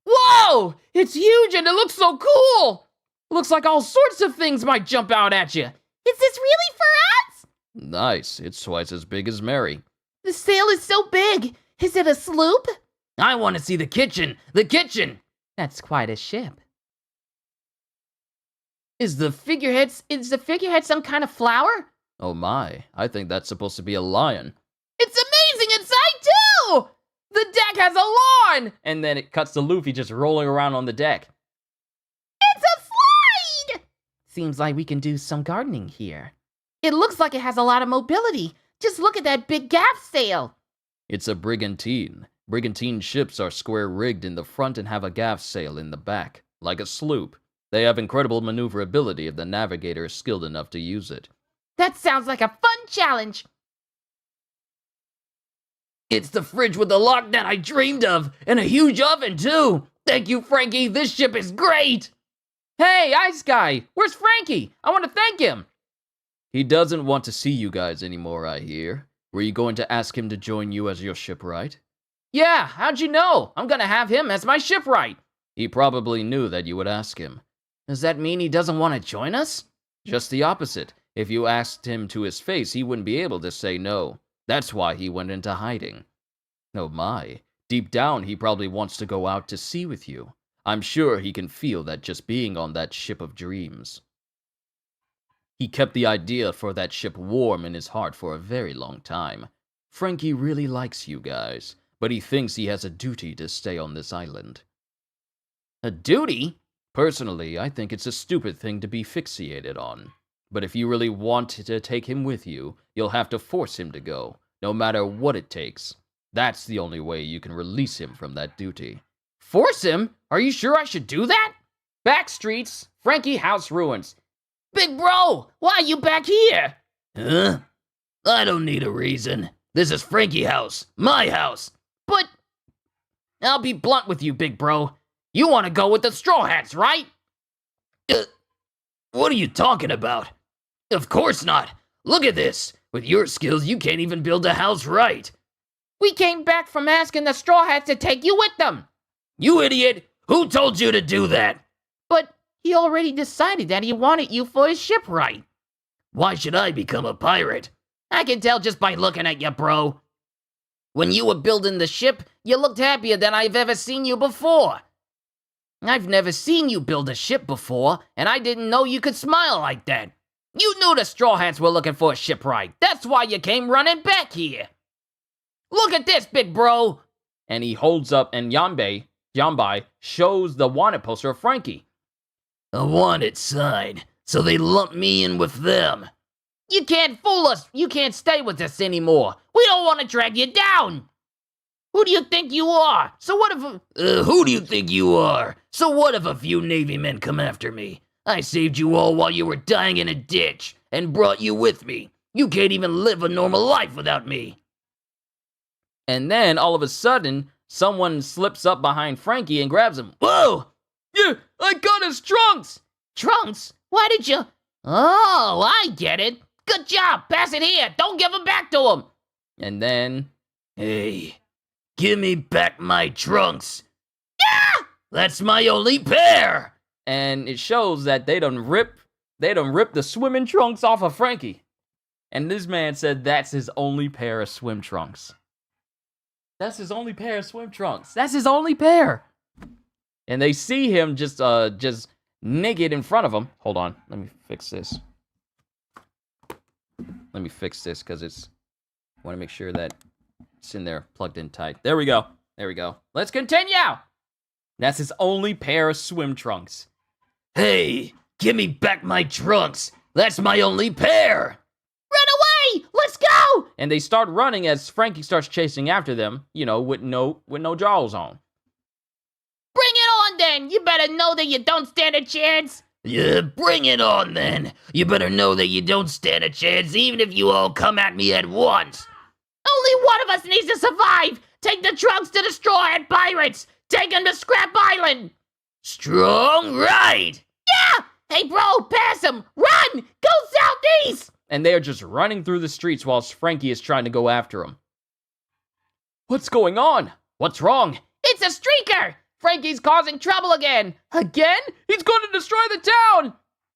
Whoa! It's huge and it looks so cool! Looks like all sorts of things might jump out at you. Is this really for us? Nice. It's twice as big as Mary. The sail is so big. Is it a sloop? I want to see the kitchen. The kitchen! That's quite a ship. Is the figurehead some kind of flower? Oh my, I think that's supposed to be a lion. It's amazing inside too! The deck has a lawn! And then it cuts to Luffy just rolling around on the deck. It's a slide! Seems like we can do some gardening here. It looks like it has a lot of mobility. Just look at that big gaff sail. It's a brigantine. Brigantine ships are square-rigged in the front and have a gaff sail in the back, like a sloop. They have incredible maneuverability if the navigator is skilled enough to use it. That sounds like a fun challenge. It's the fridge with the lock that I dreamed of, and a huge oven, too. Thank you, Frankie. This ship is great. Hey, Ice Guy, where's Frankie? I want to thank him. He doesn't want to see you guys anymore, I hear. Were you going to ask him to join you as your shipwright? Yeah, how'd you know? I'm gonna have him as my shipwright. He probably knew that you would ask him. Does that mean he doesn't want to join us? Just the opposite. If you asked him to his face, he wouldn't be able to say no. That's why he went into hiding. Oh my, deep down he probably wants to go out to sea with you. I'm sure he can feel that just being on that ship of dreams. He kept the idea for that ship warm in his heart for a very long time. Frankie really likes you guys, but he thinks he has a duty to stay on this island. A duty? Personally, I think it's a stupid thing to be fixated on. But if you really want to take him with you, you'll have to force him to go, no matter what it takes. That's the only way you can release him from that duty. Force him? Are you sure I should do that? Back streets, Frankie House ruins. Big bro, why are you back here? Huh? I don't need a reason. This is Frankie House, my house. But I'll be blunt with you, big bro. You want to go with the Straw Hats, right? What are you talking about? Of course not. Look at this. With your skills, you can't even build a house right. We came back from asking the Straw Hats to take you with them. You idiot! Who told you to do that? But he already decided that he wanted you for his shipwright. Why should I become a pirate? I can tell just by looking at you, bro. When you were building the ship, you looked happier than I've ever seen you before. I've never seen you build a ship before, and I didn't know you could smile like that. You knew the Straw Hats were looking for a shipwright. That's why you came running back here. Look at this, big bro. And he holds up, and Yanbai shows the wanted poster of Frankie. A wanted sign, so they lump me in with them. You can't fool us. You can't stay with us anymore. We don't want to drag you down. Who do you think you are? So what if... Who do you think you are? So what if a few Navy men come after me? I saved you all while you were dying in a ditch, and brought you with me. You can't even live a normal life without me. And then, all of a sudden, someone slips up behind Frankie and grabs him. Whoa! Yeah, I got his trunks! Trunks? Why did you... Oh, I get it. Good job. Pass it here. Don't give them back to him. And then... Hey, give me back my trunks. Yeah! That's my only pair! And it shows that they done rip the swimming trunks off of Frankie. And this man said that's his only pair of swim trunks. That's his only pair of swim trunks. That's his only pair. And they see him just naked in front of him. Hold on, let me fix this. Let me fix this because I want to make sure that it's in there, plugged in tight. There we go. There we go. Let's continue. That's his only pair of swim trunks. Hey, give me back my trunks. That's my only pair. Run away! Let's go! And they start running as Frankie starts chasing after them, you know, with no jaws on. Bring it on then! You better know that you don't stand a chance! Yeah, bring it on then! You better know that you don't stand a chance even if you all come at me at once! Only one of us needs to survive! Take the trunks to the Straw Hat Pirates! Take them to Scrap Island! Strong right! Yeah! Hey bro, pass him! Run! Go southeast! And they are just running through the streets whilst Frankie is trying to go after him. What's going on? What's wrong? It's a streaker! Frankie's causing trouble again! Again? He's going to destroy the town!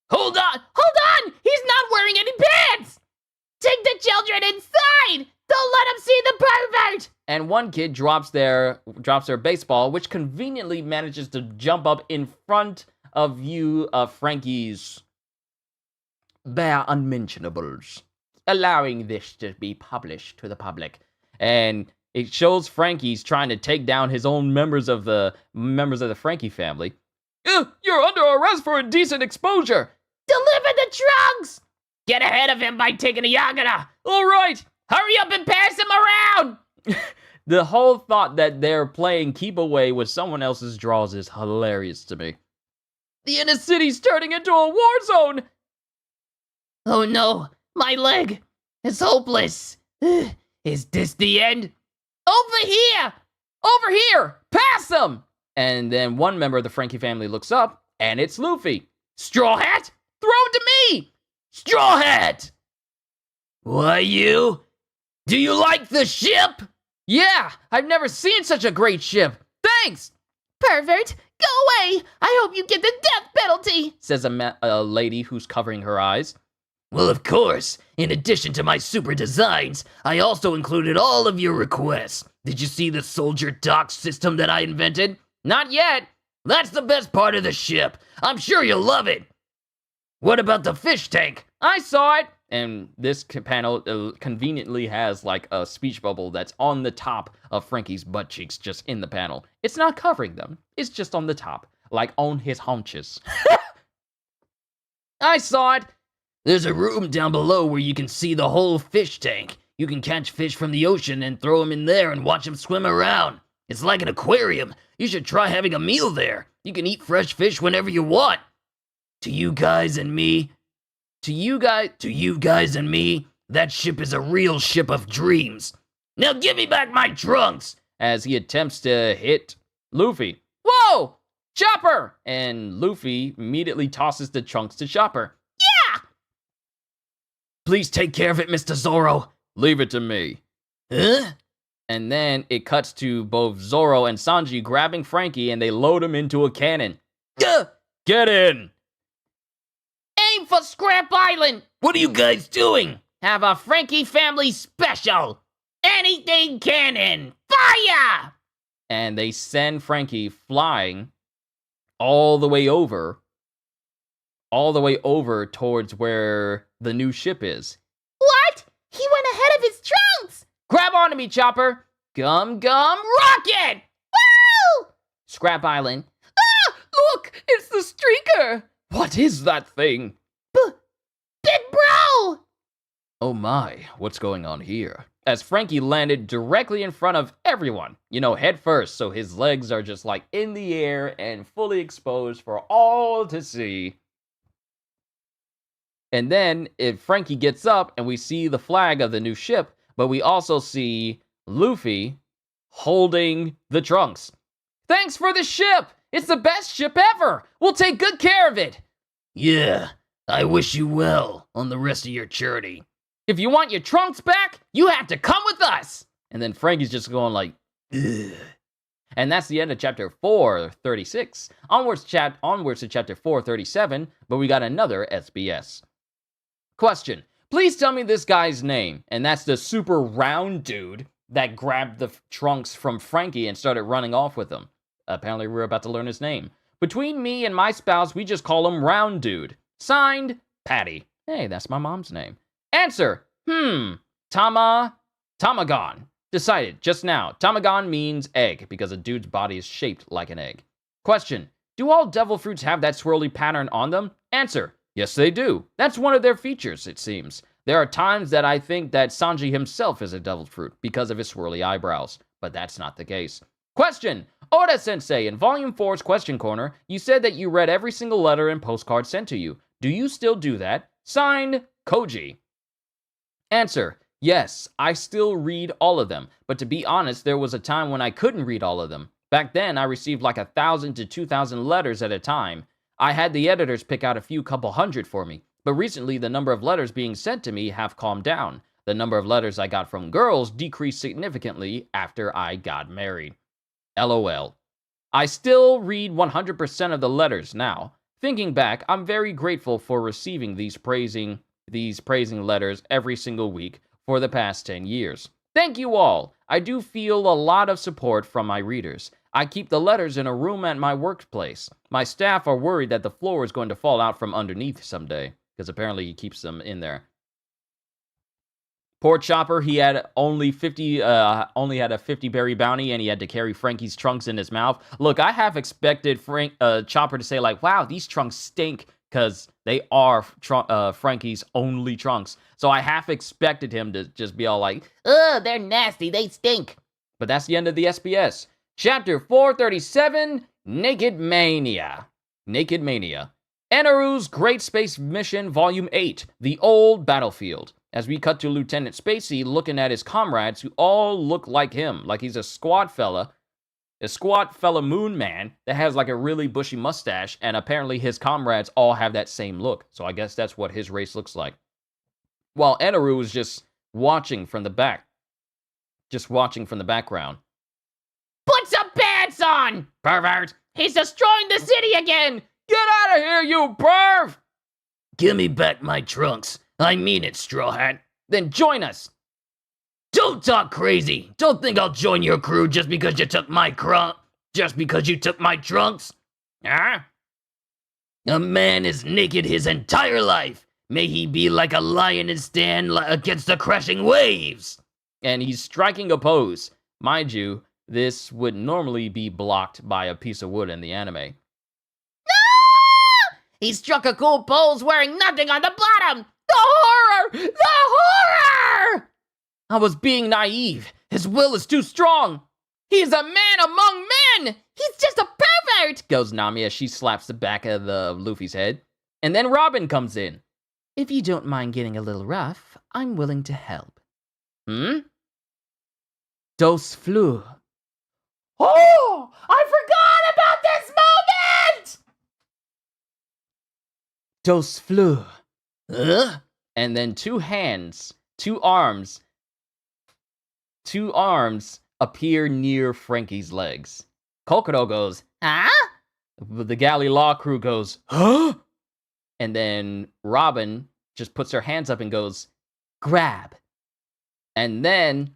Hold on! Hold on! He's not wearing any pants! Take the children inside! Don't let them see the pervert! And one kid drops their baseball, which conveniently manages to jump up in front of you of Frankie's bare unmentionables, allowing this to be published to the public. And it shows Frankie's trying to take down his own members of the Frankie family. You're under arrest for indecent exposure. Deliver deliver the trunks! Get ahead of him by taking a Yagana! All right. Hurry up and pass him around! The whole thought that they're playing keep away with someone else's draws is hilarious to me. The inner city's turning into a war zone. Oh no, my leg! It's hopeless! Is this the end? Over here! Over here! Pass them! And then one member of the Frankie family looks up, and it's Luffy. Straw Hat? Throw it to me! Straw Hat! Why, you? Do you like the ship? Yeah, I've never seen such a great ship. Thanks! Pervert, go away! I hope you get the death penalty! Says a lady who's covering her eyes. Well, of course. In addition to my super designs, I also included all of your requests. Did you see the soldier dock system that I invented? Not yet. That's the best part of the ship. I'm sure you'll love it. What about the fish tank? I saw it. And this panel conveniently has like a speech bubble that's on the top of Frankie's butt cheeks, just in the panel. It's not covering them. It's just on the top, like on his haunches. I saw it. There's a room down below where you can see the whole fish tank. You can catch fish from the ocean and throw them in there and watch them swim around. It's like an aquarium. You should try having a meal there. You can eat fresh fish whenever you want. To you guys and me, that ship is a real ship of dreams. Now give me back my trunks! As he attempts to hit Luffy. Whoa! Chopper! And Luffy immediately tosses the trunks to Chopper. Yeah! Please take care of it, Mr. Zoro. Leave it to me. Huh? And then it cuts to both Zoro and Sanji grabbing Frankie and they load him into a cannon. Get in! Aim for Scrap Island! What are you guys doing? Have a Frankie family special! Anything cannon! Fire! And they send Frankie flying all the way over towards where the new ship is. What? He went ahead of his trunks! Grab onto me, Chopper! Gum rocket! Woo! Scrap Island. Ah! Look! It's the streaker! What is that thing? Big Bro! Oh my, what's going on here? As Frankie landed directly in front of everyone, head first, so his legs are just like in the air and fully exposed for all to see. And then if Frankie gets up and we see the flag of the new ship, but we also see Luffy holding the trunks. Thanks for the ship! It's the best ship ever! We'll take good care of it! Yeah, I wish you well on the rest of your journey. If you want your trunks back, you have to come with us! And then Frankie's just going like, ugh. And that's the end of chapter 436. Onwards to chapter 437, but we got another SBS. Question. Please tell me this guy's name. And that's the super round dude that grabbed the trunks from Frankie and started running off with them. Apparently we're about to learn his name. Between me and my spouse, we just call him Round Dude. Signed, Patty. Hey, that's my mom's name. Answer. Tamagon. Decided just now. Tamagon means egg because a dude's body is shaped like an egg. Question. Do all devil fruits have that swirly pattern on them? Answer. Yes, they do. That's one of their features, it seems. There are times that I think that Sanji himself is a devil fruit because of his swirly eyebrows, but that's not the case. Question. Oda-sensei, in Volume 4's Question Corner, you said that you read every single letter and postcard sent to you. Do you still do that? Signed, Koji. Answer. Yes, I still read all of them, but to be honest, there was a time when I couldn't read all of them. Back then, I received like 1,000 to 2,000 letters at a time. I had the editors pick out a couple hundred for me, but recently the number of letters being sent to me have calmed down. The number of letters I got from girls decreased significantly after I got married. LOL. I still read 100% of the letters now. Thinking back, I'm very grateful for receiving these praising letters every single week for the past 10 years. Thank you all. I do feel a lot of support from my readers. I keep the letters in a room at my workplace. My staff are worried that the floor is going to fall out from underneath someday, because apparently he keeps them in there. Poor Chopper, he had only had a 50 berry bounty, and he had to carry Frankie's trunks in his mouth. Look, I have expected Chopper to say like, "Wow, these trunks stink," because they are Frankie's only trunks. So I half expected him to just be all like, ugh, they're nasty, they stink. but that's the end of the SBS. Chapter 437, Naked Mania. Naked Mania. Anaru's Great Space Mission, Volume 8, The Old Battlefield. As we cut to Lieutenant Spacey looking at his comrades who all look like him, like he's a squat fella moon man that has like a really bushy mustache, and apparently his comrades all have that same look. So I guess that's what his race looks like. While Anaru is just watching from the back. Just watching from the background. Put some pants on, pervert! He's destroying the city again! Get out of here, you perv! Give me back my trunks. I mean it, Straw Hat. Then join us. Don't talk crazy. Don't think I'll join your crew just because you took my trunks. Huh? A man is naked his entire life. May he be like a lion and stand against the crashing waves. And he's striking a pose. Mind you, this would normally be blocked by a piece of wood in the anime. He struck a cool pose wearing nothing on the bottom! The horror! The horror! I was being naive. His will is too strong. He's a man among men! He's just a pervert! Goes Nami as she slaps the back of Luffy's head. And then Robin comes in. If you don't mind getting a little rough, I'm willing to help. Dos Fleur. Oh! I forgot about this moment! Dos Fleur. Huh? And then two arms appear near Frankie's legs. Kokoro goes, Huh? the Galley Law crew goes, huh? And then Robin just puts her hands up and goes, grab. And then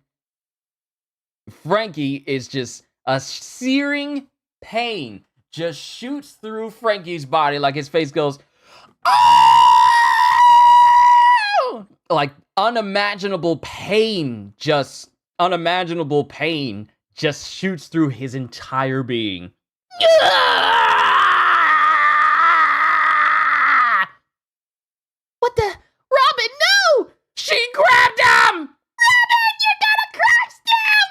Frankie is just a searing pain just shoots through Frankie's body, like his face goes, oh! Like unimaginable pain just shoots through his entire being. What the? Robin, no! She grabbed him! Robin, you're gonna crush them!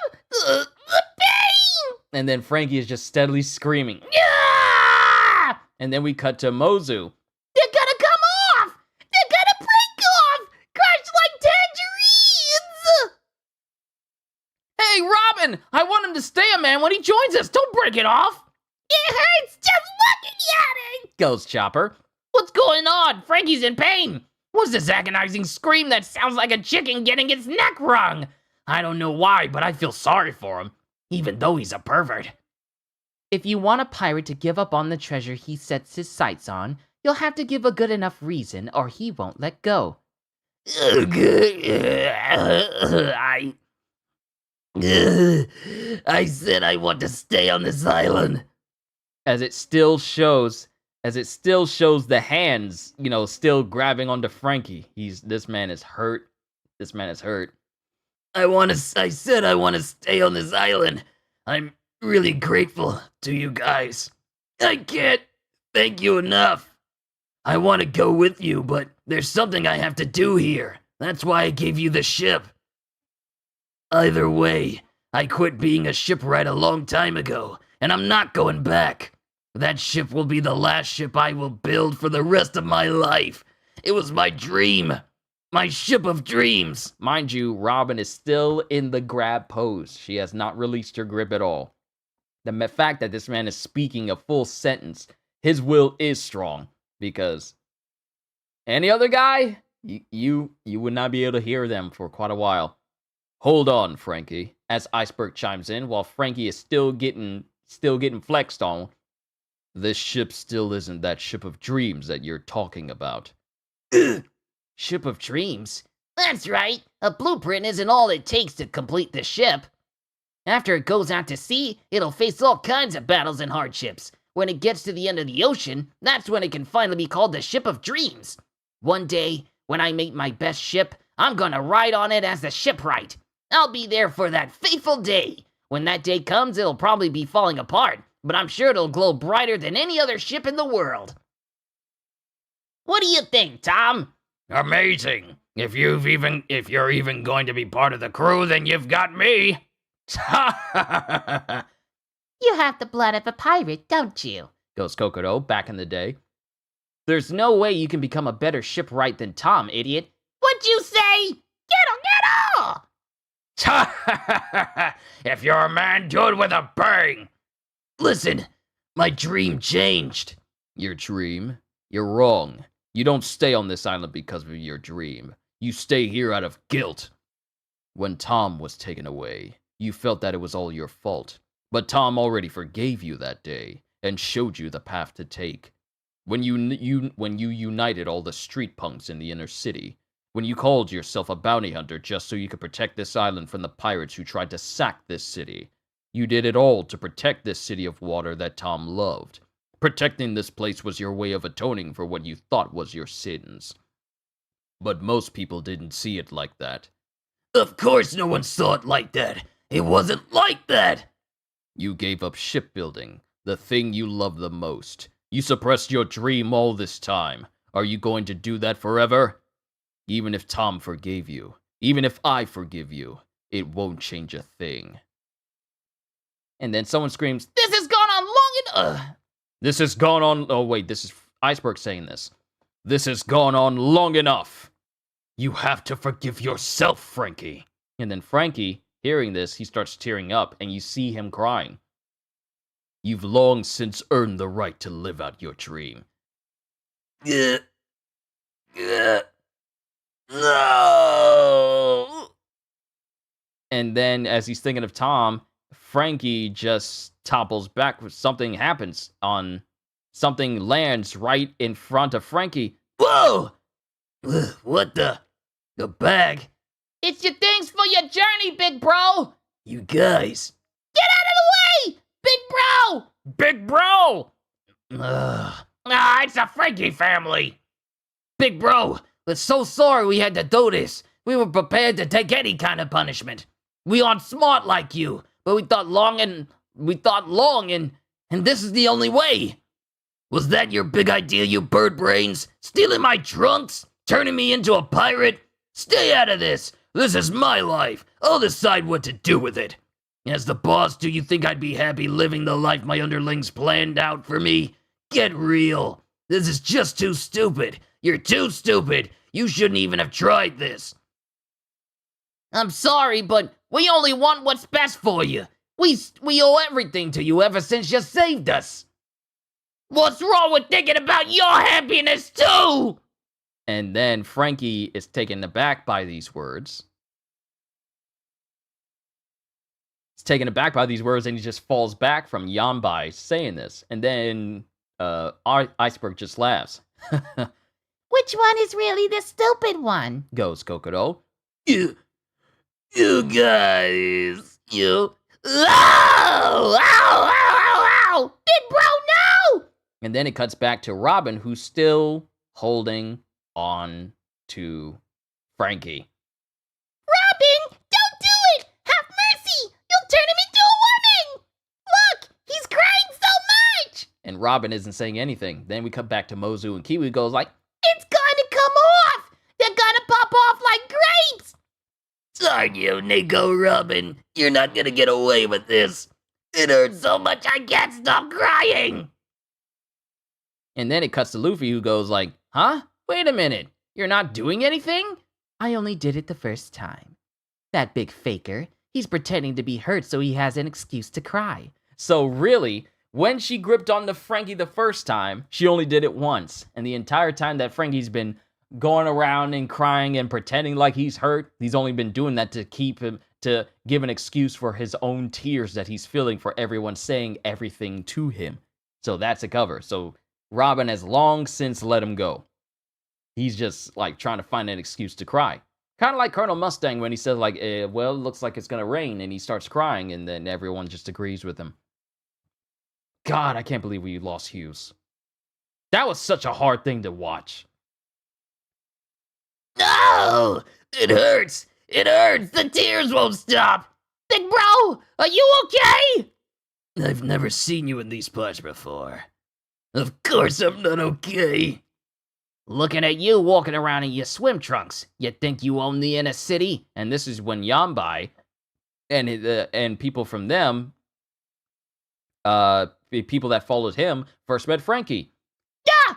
The pain! And then Frankie is just steadily screaming. Yeah! And then we cut to Mozu. They're gonna come off! They're gonna break off! Crushed like tangerines! Hey, Robin! I want him to stay a man when he joins us. Don't break it off! It hurts just looking at it! Goes Chopper. What's going on? Frankie's in pain! What's this agonizing scream that sounds like a chicken getting its neck wrung? I don't know why, but I feel sorry for him, even though he's a pervert. If you want a pirate to give up on the treasure he sets his sights on, you'll have to give a good enough reason or he won't let go. I said I want to stay on this island. As it still shows the hands, still grabbing onto Frankie. This man is hurt. This man is hurt. I said I want to stay on this island. I'm really grateful to you guys. I can't thank you enough. I want to go with you, but there's something I have to do here. That's why I gave you the ship. Either way, I quit being a shipwright a long time ago, and I'm not going back. That ship will be the last ship I will build for the rest of my life. It was my dream. My ship of dreams. Mind you, Robin is still in the grab pose. She has not released her grip at all. The fact that this man is speaking a full sentence, his will is strong. Because any other guy, you would not be able to hear them for quite a while. Hold on, Frankie, as Iceberg chimes in while Frankie is still getting flexed on. This ship still isn't that ship of dreams that you're talking about. Ship of dreams? That's right. A blueprint isn't all it takes to complete the ship. After it goes out to sea, it'll face all kinds of battles and hardships. When it gets to the end of the ocean, that's when it can finally be called the Ship of Dreams. One day, when I make my best ship, I'm gonna ride on it as the shipwright. I'll be there for that fateful day. When that day comes, it'll probably be falling apart, but I'm sure it'll glow brighter than any other ship in the world. What do you think, Tom? Amazing. If you're even going to be part of the crew, then you've got me. You have the blood of a pirate, don't you? Goes Kokodo back in the day. There's no way you can become a better shipwright than Tom, idiot. What'd you say? Get If you're a man, do it with a bang. Listen, my dream changed. Your dream? You're wrong. You don't stay on this island because of your dream. You stay here out of guilt. When Tom was taken away, you felt that it was all your fault. But Tom already forgave you that day and showed you the path to take. When you united all the street punks in the inner city, when you called yourself a bounty hunter just so you could protect this island from the pirates who tried to sack this city, you did it all to protect this city of water that Tom loved. Protecting this place was your way of atoning for what you thought was your sins. But most people didn't see it like that. Of course no one saw it like that. It wasn't like that. You gave up shipbuilding, the thing you love the most. You suppressed your dream all this time. Are you going to do that forever? Even if Tom forgave you, even if I forgive you, it won't change a thing. And then someone screams, This has gone on long enough. This has gone on... Oh, wait, this is Iceberg saying this. This has gone on long enough. You have to forgive yourself, Frankie. And then Frankie, hearing this, he starts tearing up, and you see him crying. You've long since earned the right to live out your dream. No! And then, as he's thinking of Tom, Frankie just topples back. Something happens something lands right in front of Frankie. Whoa! What the? The bag? It's your things for your journey, big bro. You guys. Get out of the way, big bro. Big bro! It's a Frankie family. Big bro, we're so sorry we had to do this. We were prepared to take any kind of punishment. We aren't smart like you, but we thought long and this is the only way. Was that your big idea, you bird brains? Stealing my trunks? Turning me into a pirate? Stay out of this. This is my life. I'll decide what to do with it. As the boss, do you think I'd be happy living the life my underlings planned out for me? Get real. This is just too stupid. You're too stupid. You shouldn't even have tried this. I'm sorry, but we only want what's best for you. We owe everything to you ever since you saved us. What's wrong with thinking about your happiness too? And then Frankie is taken aback by these words. He's taken aback by these words, and he just falls back from Yambai saying this. And then Iceberg just laughs. Which one is really the stupid one? Goes Kokodo. You guys, you... Ow! Ow! Ow! Ow! Ow! Big bro, no! And then it cuts back to Robin, who's still holding on to Frankie. Robin, don't do it! Have mercy! You'll turn him into a woman! Look, he's crying so much! And Robin isn't saying anything. Then we cut back to Mozu, and Kiwi goes like, It's gonna come off! They're gonna pop off like grapes! Darn you, Nico Robin. You're not gonna get away with this. It hurts so much I can't stop crying. and then it cuts to Luffy, who goes like, huh? Wait a minute. You're not doing anything? I only did it the first time. That big faker, he's pretending to be hurt so he has an excuse to cry. So really, when she gripped onto Frankie the first time, she only did it once. And the entire time that Frankie's been going around and crying and pretending like he's hurt, he's only been doing that to keep him, to give an excuse for his own tears that he's feeling for everyone saying everything to him. So that's a cover. So Robin has long since let him go. He's just like trying to find an excuse to cry. Kind of like Colonel Mustang when he says like, well, it looks like it's going to rain, and he starts crying, and then everyone just agrees with him. God, I can't believe we lost Hughes. That was such a hard thing to watch. No! It hurts! It hurts! The tears won't stop! Big bro, are you okay? I've never seen you in these parts before. Of course I'm not okay. Looking at you walking around in your swim trunks. You think you own the inner city? And this is when Yambai and people from them, the people that followed him, first met Frankie. Yeah!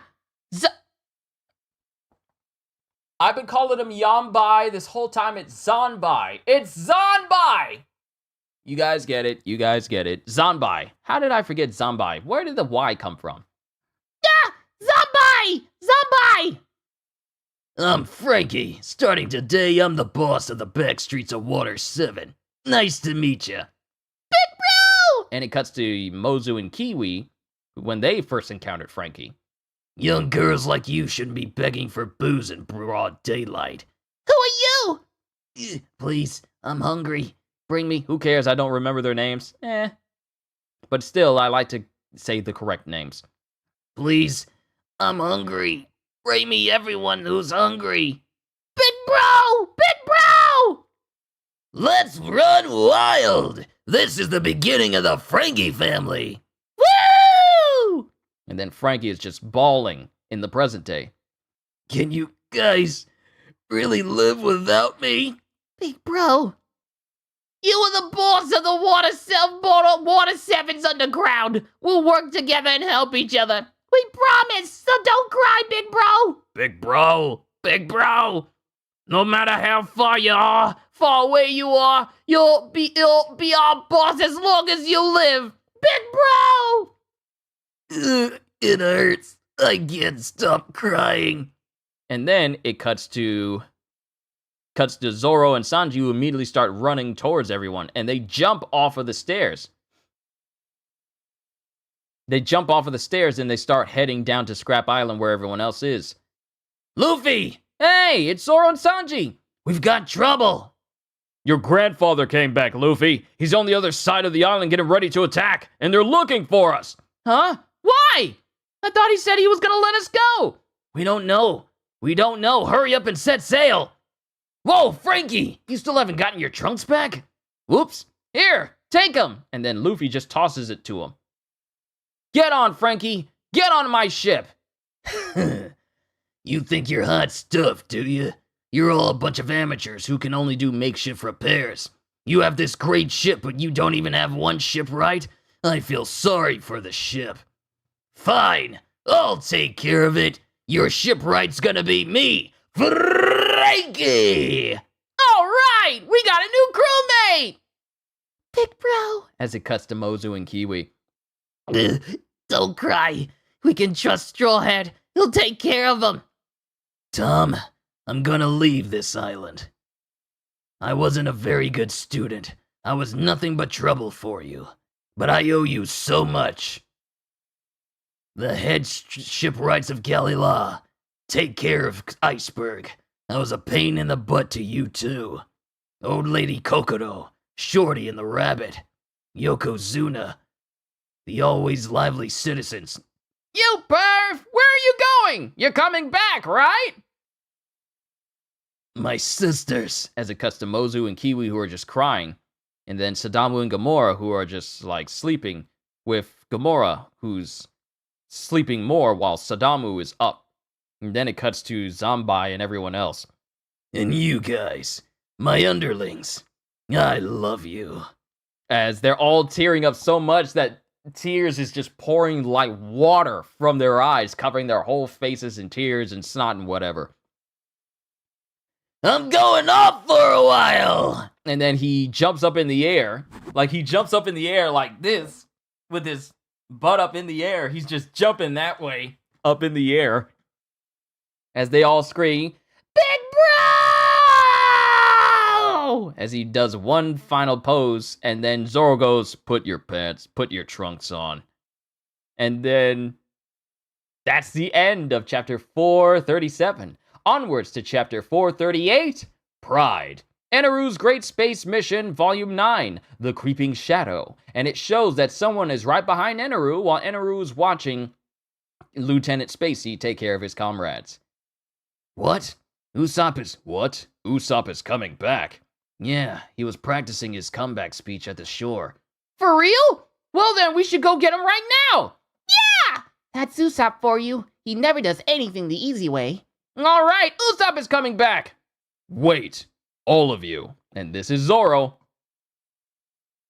I've been calling him Yambai this whole time. It's Zanbai. It's Zanbai! You guys get it. You guys get it. Zanbai. How did I forget Zanbai? Where did the Y come from? Zombie! Zombie! I'm Frankie. Starting today, I'm the boss of the back streets of Water 7. Nice to meet ya. Big bro! And it cuts to Mozu and Kiwi when they first encountered Frankie. Young girls like you shouldn't be begging for booze in broad daylight. Who are you? Please, I'm hungry. Bring me. Who cares? I don't remember their names. But still, I like to say the correct names. Please, I'm hungry. Bring me everyone who's hungry. Big bro! Big bro! Let's run wild! This is the beginning of the Frankie family. Woo! And then Frankie is just bawling in the present day. Can you guys really live without me? Big bro, you are the boss of the Water 7's underground. We'll work together and help each other. We promise, so don't cry, big bro. Big bro. No matter how far you are, Far away you are, you'll be our boss as long as you live. Big bro! it hurts. I can't stop crying. And then it cuts to Zoro and Sanji, who immediately start running towards everyone, and they jump off of the stairs. They jump off of the stairs and they start heading down to Scrap Island where everyone else is. Luffy! Hey, it's Zoro and Sanji! We've got trouble! Your grandfather came back, Luffy. He's on the other side of the island getting ready to attack, and they're looking for us. Huh? Why? I thought he said he was gonna let us go. We don't know. Hurry up and set sail. Whoa, Frankie! You still haven't gotten your trunks back? Whoops. Here, take them. And then Luffy just tosses it to him. Get on, Frankie. Get on my ship. You think you're hot stuff, do you? You're all a bunch of amateurs who can only do makeshift repairs. You have this great ship, but you don't even have one shipwright? I feel sorry for the ship. Fine, I'll take care of it. Your shipwright's gonna be me, Frankie! All right, we got a new crewmate. Big bro. As it cuts to Mozu and Kiwi. Don't cry. We can trust Strawhead. He'll take care of him. Tom, I'm gonna leave this island. I wasn't a very good student. I was nothing but trouble for you. But I owe you so much. The head shipwrights of Galila. Take care of Iceberg. I was a pain in the butt to you too. Old Lady Kokoro, Shorty and the Rabbit, Yokozuna, the always lively citizens. You perv! Where are you going? You're coming back, right? My sisters. As it cuts to Mozu and Kiwi, who are just crying. And then Sadamu and Gamora, who are just, like, sleeping. With Gamora, who's sleeping more while Sadamu is up. And then it cuts to Zanbai and everyone else. And you guys, my underlings, I love you. As they're all tearing up so much that tears is just pouring like water from their eyes, covering their whole faces in tears and snot and whatever. I'm going off for a while! And then he jumps up in the air. Like, he jumps up in the air like this, with his butt up in the air. He's just jumping that way, up in the air. As they all scream, Big bro! As he does one final pose, and then Zoro goes, put your trunks on. And then that's the end of chapter 437. Onwards to chapter 438, Pride. Eneru's Great Space Mission, Volume 9, The Creeping Shadow. And it shows that someone is right behind Eneru while Eneru is watching Lieutenant Spacey take care of his comrades. What? Usopp is coming back. Yeah, he was practicing his comeback speech at the shore. For real? Well then, we should go get him right now. Yeah! That's Usopp for you. He never does anything the easy way. All right, Usopp is coming back. Wait, all of you, and this is Zoro.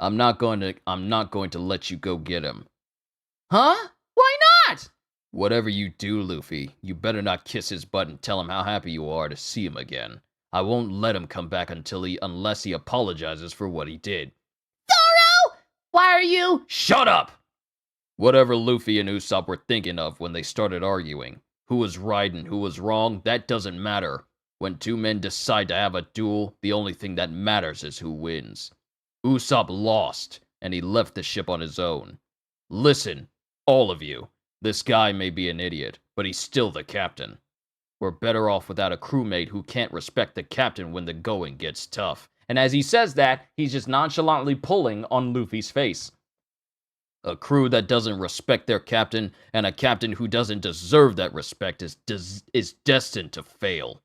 I'm not going to let you go get him. Huh? Why not? Whatever you do, Luffy, you better not kiss his butt and tell him how happy you are to see him again. I won't let him come back unless he apologizes for what he did. Zoro! Why are you? Shut up! Whatever Luffy and Usopp were thinking of when they started arguing, who was right and who was wrong, that doesn't matter. When two men decide to have a duel, the only thing that matters is who wins. Usopp lost, and he left the ship on his own. Listen, all of you, this guy may be an idiot, but he's still the captain. We're better off without a crewmate who can't respect the captain when the going gets tough. And as he says that, he's just nonchalantly pulling on Luffy's face. A crew that doesn't respect their captain, and a captain who doesn't deserve that respect is destined to fail.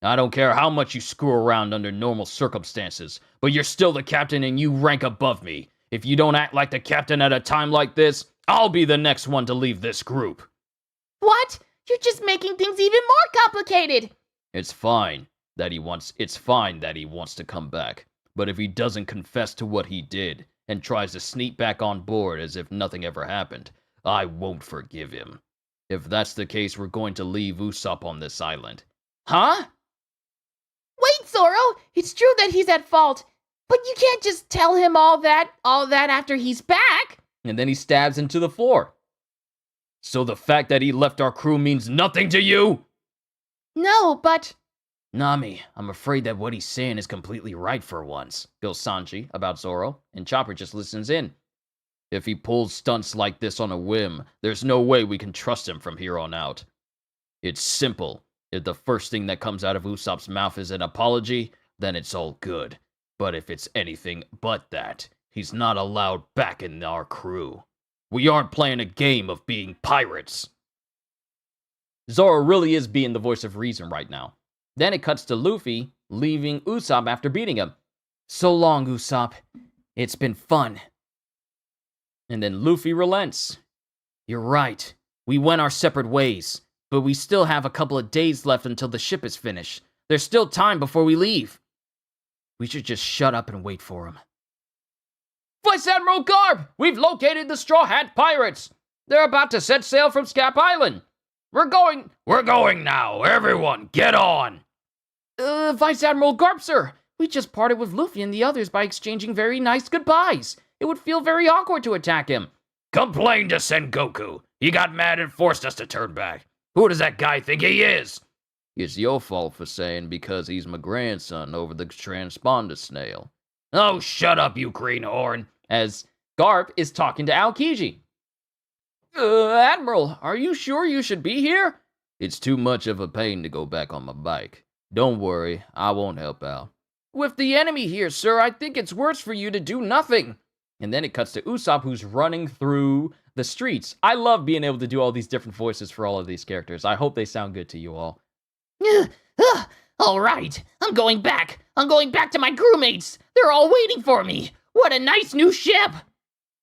I don't care how much you screw around under normal circumstances, but you're still the captain and you rank above me. If you don't act like the captain at a time like this, I'll be the next one to leave this group. What? You're just making things even more complicated. It's fine that he wants to come back, but if he doesn't confess to what he did and tries to sneak back on board as if nothing ever happened, I won't forgive him. If that's the case, we're going to leave Usopp on this island. Huh? Wait, Zoro! It's true that he's at fault, but you can't just tell him all that after he's back! And then he stabs into the floor. So the fact that he left our crew means nothing to you? No, but... Nami, I'm afraid that what he's saying is completely right for once, goes Sanji about Zoro, and Chopper just listens in. If he pulls stunts like this on a whim, there's no way we can trust him from here on out. It's simple. If the first thing that comes out of Usopp's mouth is an apology, then it's all good. But if it's anything but that, he's not allowed back in our crew. We aren't playing a game of being pirates. Zoro really is being the voice of reason right now. Then it cuts to Luffy leaving Usopp after beating him. So long, Usopp. It's been fun. And then Luffy relents. You're right. We went our separate ways, but we still have a couple of days left until the ship is finished. There's still time before we leave. We should just shut up and wait for him. Vice Admiral Garp! We've located the Straw Hat Pirates! They're about to set sail from Scap Island! We're going now! Everyone, get on! Vice Admiral Garp, sir! We just parted with Luffy and the others by exchanging very nice goodbyes. It would feel very awkward to attack him. Complain to Sengoku. He got mad and forced us to turn back. Who does that guy think he is? It's your fault for saying because he's my grandson over the transponder snail. Oh, shut up, you greenhorn! As Garp is talking to Aokiji. Admiral, are you sure you should be here? It's too much of a pain to go back on my bike. Don't worry, I won't help out. With the enemy here, sir, I think it's worse for you to do nothing. And then it cuts to Usopp, who's running through the streets. I love being able to do all these different voices for all of these characters. I hope they sound good to you all. All right, I'm going back. I'm going back to my crewmates. They're all waiting for me. What a nice new ship.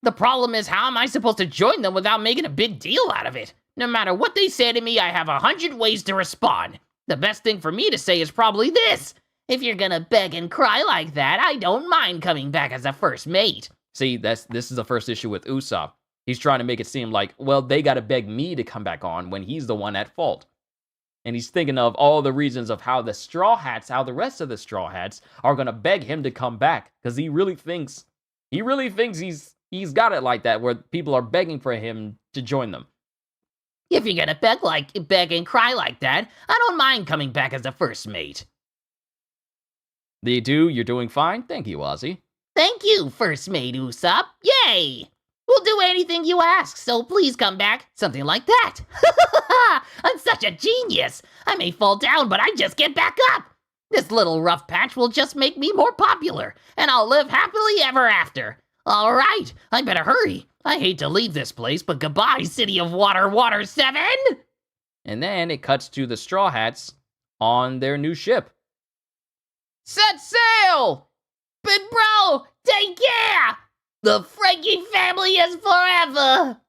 The problem is, how am I supposed to join them without making a big deal out of it? No matter what they say to me, I have 100 ways to respond. The best thing for me to say is probably this. If you're gonna beg and cry like that, I don't mind coming back as a first mate. See, this is the first issue with Usopp. He's trying to make it seem like, well, they gotta beg me to come back on when he's the one at fault. And he's thinking of all the reasons of how the rest of the Straw Hats are gonna beg him to come back. Because he really thinks he's got it like that, where people are begging for him to join them. If you're gonna beg and cry like that, I don't mind coming back as a first mate. You're doing fine. Thank you, Ozzy. Thank you, first mate Usopp. Yay! We'll do anything you ask, so please come back. Something like that. I'm such a genius. I may fall down, but I just get back up. This little rough patch will just make me more popular, and I'll live happily ever after. All right, I better hurry. I hate to leave this place, but goodbye, City of Water 7! And then it cuts to the Straw Hats on their new ship. Set sail! Big bro, take care! The Frankie family is forever!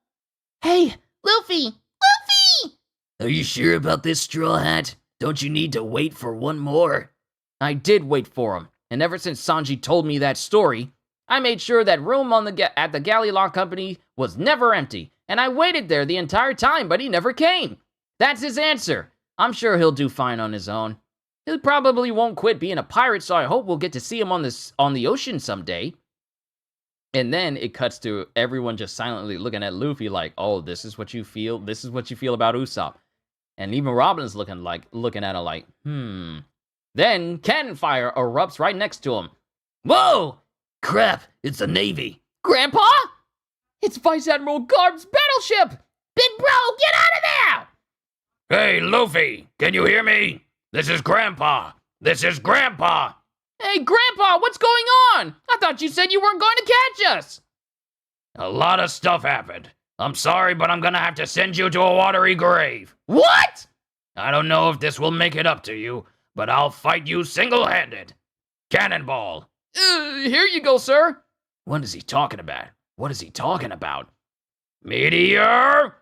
Hey, Luffy! Luffy! Are you sure about this, Straw Hat? Don't you need to wait for one more? I did wait for him, and ever since Sanji told me that story, I made sure that room at the Galley Lock Company was never empty, and I waited there the entire time, but he never came. That's his answer. I'm sure he'll do fine on his own. He probably won't quit being a pirate, so I hope we'll get to see him on the ocean someday. And then it cuts to everyone just silently looking at Luffy like, oh, this is what you feel? This is what you feel about Usopp. And even Robin's looking at her like, Then cannon fire erupts right next to him. Whoa! Crap, it's the Navy. Grandpa? It's Vice Admiral Garp's battleship! Big bro, get out of there! Hey, Luffy, can you hear me? This is Grandpa. This is Grandpa. Hey, Grandpa, what's going on? I thought you said you weren't going to catch us. A lot of stuff happened. I'm sorry, but I'm gonna have to send you to a watery grave. What? I don't know if this will make it up to you, but I'll fight you single-handed. Cannonball. Here you go, sir. What is he talking about? What is he talking about? Meteor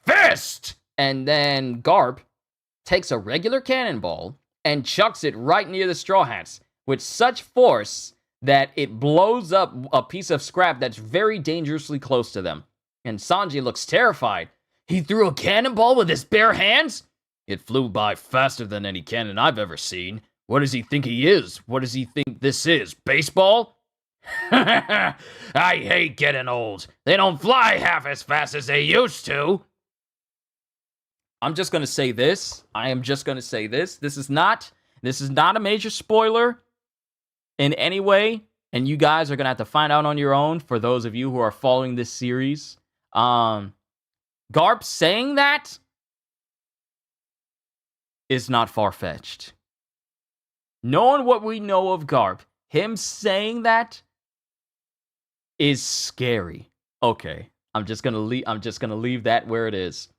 Fist! And then Garp takes a regular cannonball and chucks it right near the Straw Hats with such force that it blows up a piece of scrap that's very dangerously close to them. And Sanji looks terrified. He threw a cannonball with his bare hands? It flew by faster than any cannon I've ever seen. What does he think he is? What does he think this is? Baseball? I hate getting old. They don't fly half as fast as they used to. I'm just going to say this. I am just going to say this. This is not a major spoiler in any way, and you guys are going to have to find out on your own for those of you who are following this series. Garp saying that is not far-fetched. Knowing what we know of Garp, him saying that is scary. Okay, I'm just gonna leave that where it is.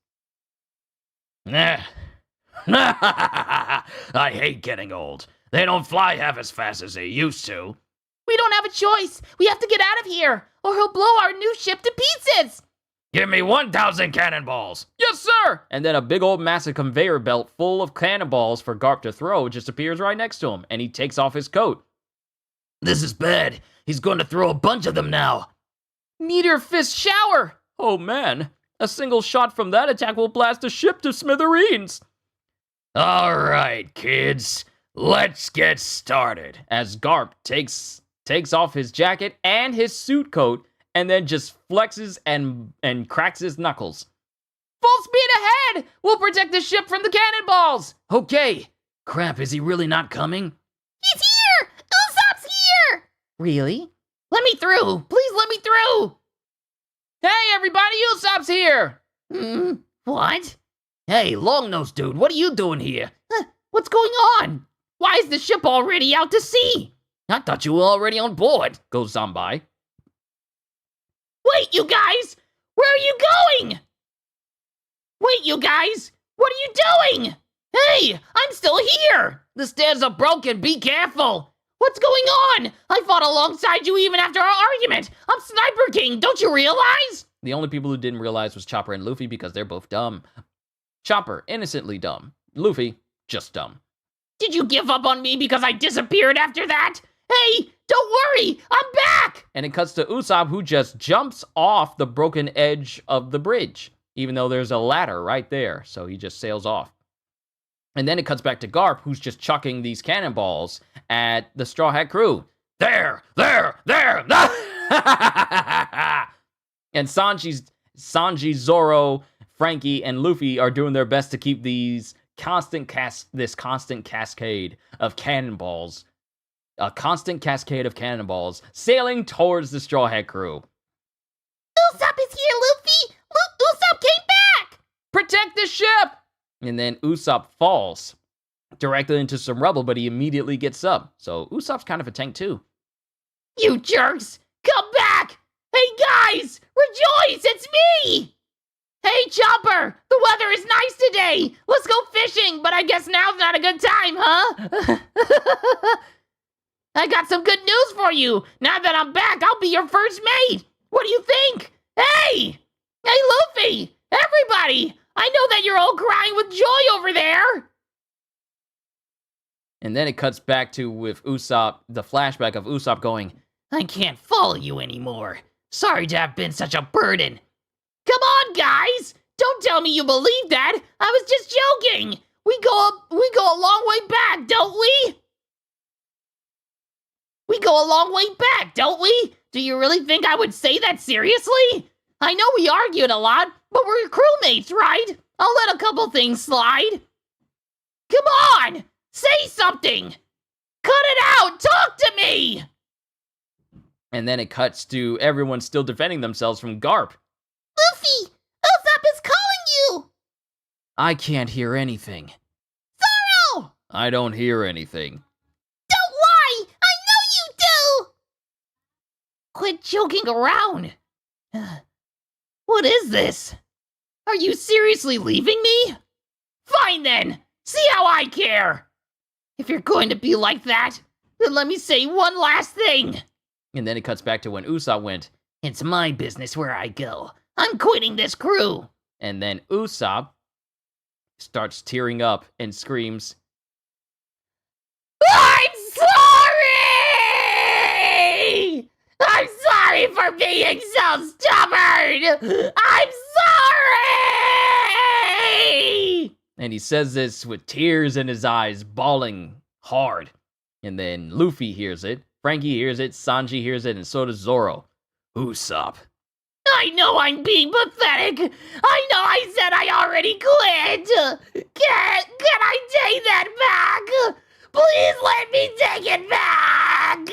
Nah. I hate getting old. They don't fly half as fast as they used to. We don't have a choice. We have to get out of here, or he'll blow our new ship to pieces. Give me 1,000 cannonballs. Yes, sir! And then a big old massive conveyor belt full of cannonballs for Garp to throw just appears right next to him, and he takes off his coat. This is bad. He's going to throw a bunch of them now. Meteor Fist Shower! Oh man, a single shot from that attack will blast the ship to smithereens. All right, kids, let's get started. As Garp takes off his jacket and his suit coat, and then just flexes and cracks his knuckles. Full speed ahead! We'll protect the ship from the cannonballs! Okay. Crap, is he really not coming? He's here! Usopp's here! Really? Let me through! Please let me through! Hey, everybody, Usopp's here! What? Hey, long-nosed dude, what are you doing here? What's going on? Why is the ship already out to sea? I thought you were already on board, goes Zanbai. Wait, you guys! Where are you going? Wait, you guys! What are you doing? Hey, I'm still here! The stairs are broken, be careful! What's going on? I fought alongside you even after our argument! I'm Sniper King, don't you realize? The only people who didn't realize was Chopper and Luffy because they're both dumb. Chopper, innocently dumb. Luffy, just dumb. Did you give up on me because I disappeared after that? Hey, don't worry, I'm back! And it cuts to Usopp, who just jumps off the broken edge of the bridge, even though there's a ladder right there, so he just sails off. And then it cuts back to Garp, who's just chucking these cannonballs at the Straw Hat crew. There! And Sanji, Zoro, Frankie, and Luffy are doing their best to keep this constant cascade of cannonballs, sailing towards the Straw Hat crew. Usopp is here, Luffy! Usopp came back! Protect the ship! And then Usopp falls directly into some rubble, but he immediately gets up. So Usopp's kind of a tank too. You jerks! Come back! Hey guys! Rejoice! It's me! Hey Chopper! The weather is nice today! Let's go fishing, but I guess now's not a good time, huh? I got some good news for you! Now that I'm back, I'll be your first mate! What do you think? Hey! Hey Luffy! Everybody! I know that you're all crying with joy over there! And then it cuts back to with Usopp, the flashback of Usopp going, I can't follow you anymore. Sorry to have been such a burden. Come on, guys! Don't tell me you believe that! I was just joking! We go a long way back, don't we? We go a long way back, don't we? Do you really think I would say that seriously? I know we argued a lot, but we're crewmates, right? I'll let a couple things slide. Come on! Say something! Cut it out! Talk to me! and then it cuts to everyone still defending themselves from Garp. Luffy! Usopp is calling you! I can't hear anything. Zoro! I don't hear anything. Don't lie! I know you do! Quit joking around. What is this? Are you seriously leaving me? Fine then! See how I care! If you're going to be like that, then let me say one last thing. And then it cuts back to when Usopp went, It's my business where I go. I'm quitting this crew. and then Usopp starts tearing up and screams, I'm sorry! I'm sorry for being so stubborn! I'm sorry! and he says this with tears in his eyes, bawling hard. And then Luffy hears it, Frankie hears it, Sanji hears it, and so does Zoro. Usopp. I know I'm being pathetic. I know I said I already quit. Can I take that back? Please let me take it back.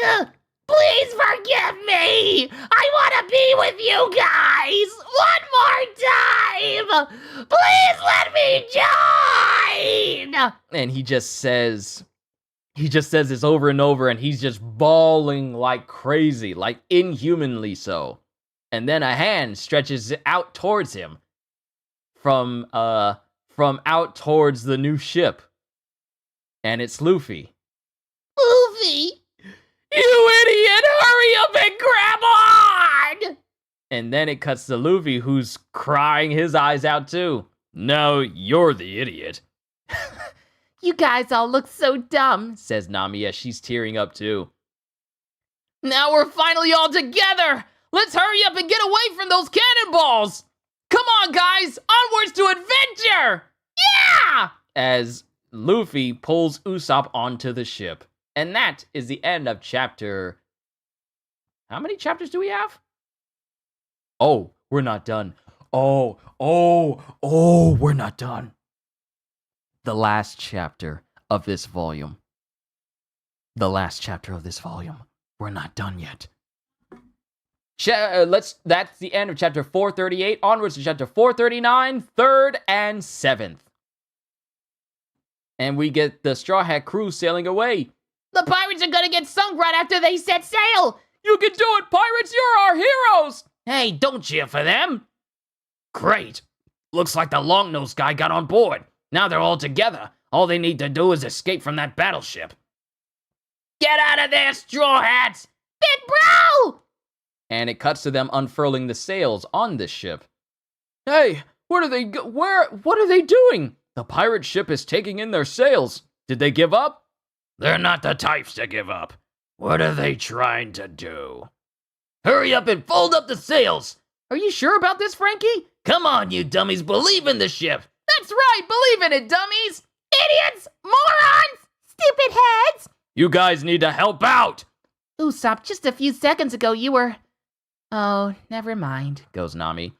Please forgive me. I want to be with you guys one more time. Please let me join. And he just says this over and over, and he's just bawling like crazy, like inhumanly so. And then a hand stretches out towards him from out towards the new ship. And it's Luffy. Luffy! You idiot! Hurry up and grab on! And then it cuts to Luffy, who's crying his eyes out too. Now you're the idiot. You guys all look so dumb. Says Nami as she's tearing up too. Now we're finally all together! Let's hurry up and get away from those cannonballs! Come on, guys! Onwards to adventure! Yeah! As Luffy pulls Usopp onto the ship. And that is the end of chapter... How many chapters do we have? Oh, we're not done. Oh, we're not done. The last chapter of this volume. The last chapter of this volume. We're not done yet. That's the end of chapter 438. Onwards to chapter 439, 3rd and 7th. And we get the Straw Hat crew sailing away. The pirates are gonna get sunk right after they set sail! You can do it, pirates! You're our heroes! Hey, don't cheer for them! Great! Looks like the long-nosed guy got on board. Now they're all together. All they need to do is escape from that battleship. Get out of there, Straw Hats! Big bro! And it cuts to them unfurling the sails on this ship. Hey, what are they doing? The pirate ship is taking in their sails. Did they give up? They're not the types to give up. What are they trying to do? Hurry up and fold up the sails! Are you sure about this, Frankie? Come on, you dummies, believe in the ship! That's right, believe in it, dummies! Idiots! Morons! Stupid heads! You guys need to help out! Usopp, just a few seconds ago you were... Oh, never mind, Goes Nami.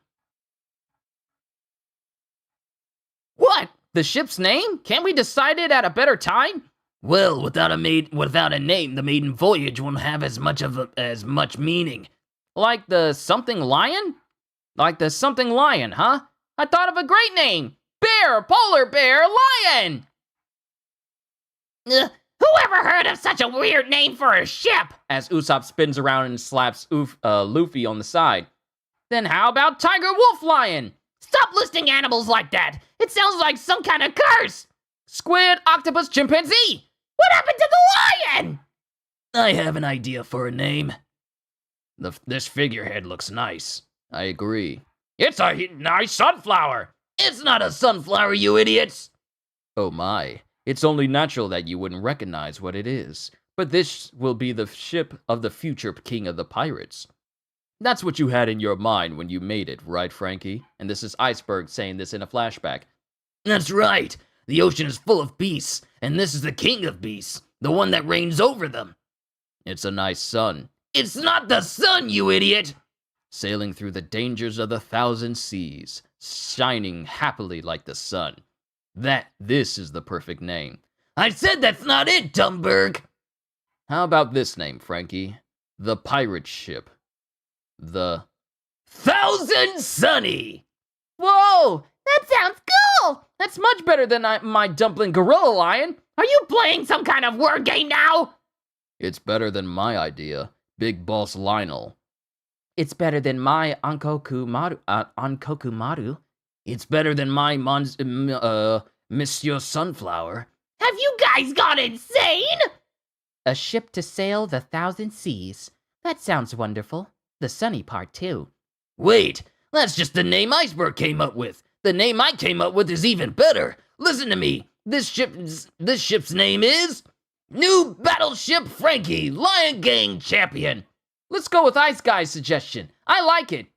What? The ship's name? Can't we decide it at a better time? Well, without a name, the maiden voyage won't have as much meaning. Like the something lion? Like the something lion, huh? I thought of a great name! Bear, polar bear, lion! Whoever heard of such a weird name for a ship? As Usopp spins around and slaps Luffy on the side. Then how about tiger, wolf, lion? Stop listing animals like that! It sounds like some kind of curse! Squid, octopus, chimpanzee! What happened to the lion? I have an idea for a name. This figurehead looks nice. I agree. It's a nice sunflower. It's not a sunflower, you idiots! Oh my, it's only natural that you wouldn't recognize what it is. But this will be the ship of the future king of the pirates. That's what you had in your mind when you made it, right, Frankie? And this is Iceberg saying this in a flashback. That's right. The ocean is full of beasts, and this is the king of beasts, the one that reigns over them. It's a nice sun, It's not the sun, you idiot! sailing through the dangers of the 1,000 seas, shining happily like the sun. This is the perfect name. I said that's not it, Dumberg! How about this name, Frankie? The pirate ship. The 1,000 Sunny! Whoa! That sounds cool! That's much better than my dumpling gorilla lion. Are you playing some kind of word game now? It's better than my idea, Big Boss Lionel. It's better than my Ankoku Maru. It's better than my Monsieur Sunflower. Have you guys gone insane? A ship to sail the 1,000 seas. That sounds wonderful. The sunny part, too. Wait, that's just the name Iceberg came up with. The name I came up with is even better. Listen to me. This ship's name is New Battleship Frankie, Lion Gang Champion. Let's go with Ice Guy's suggestion. I like it.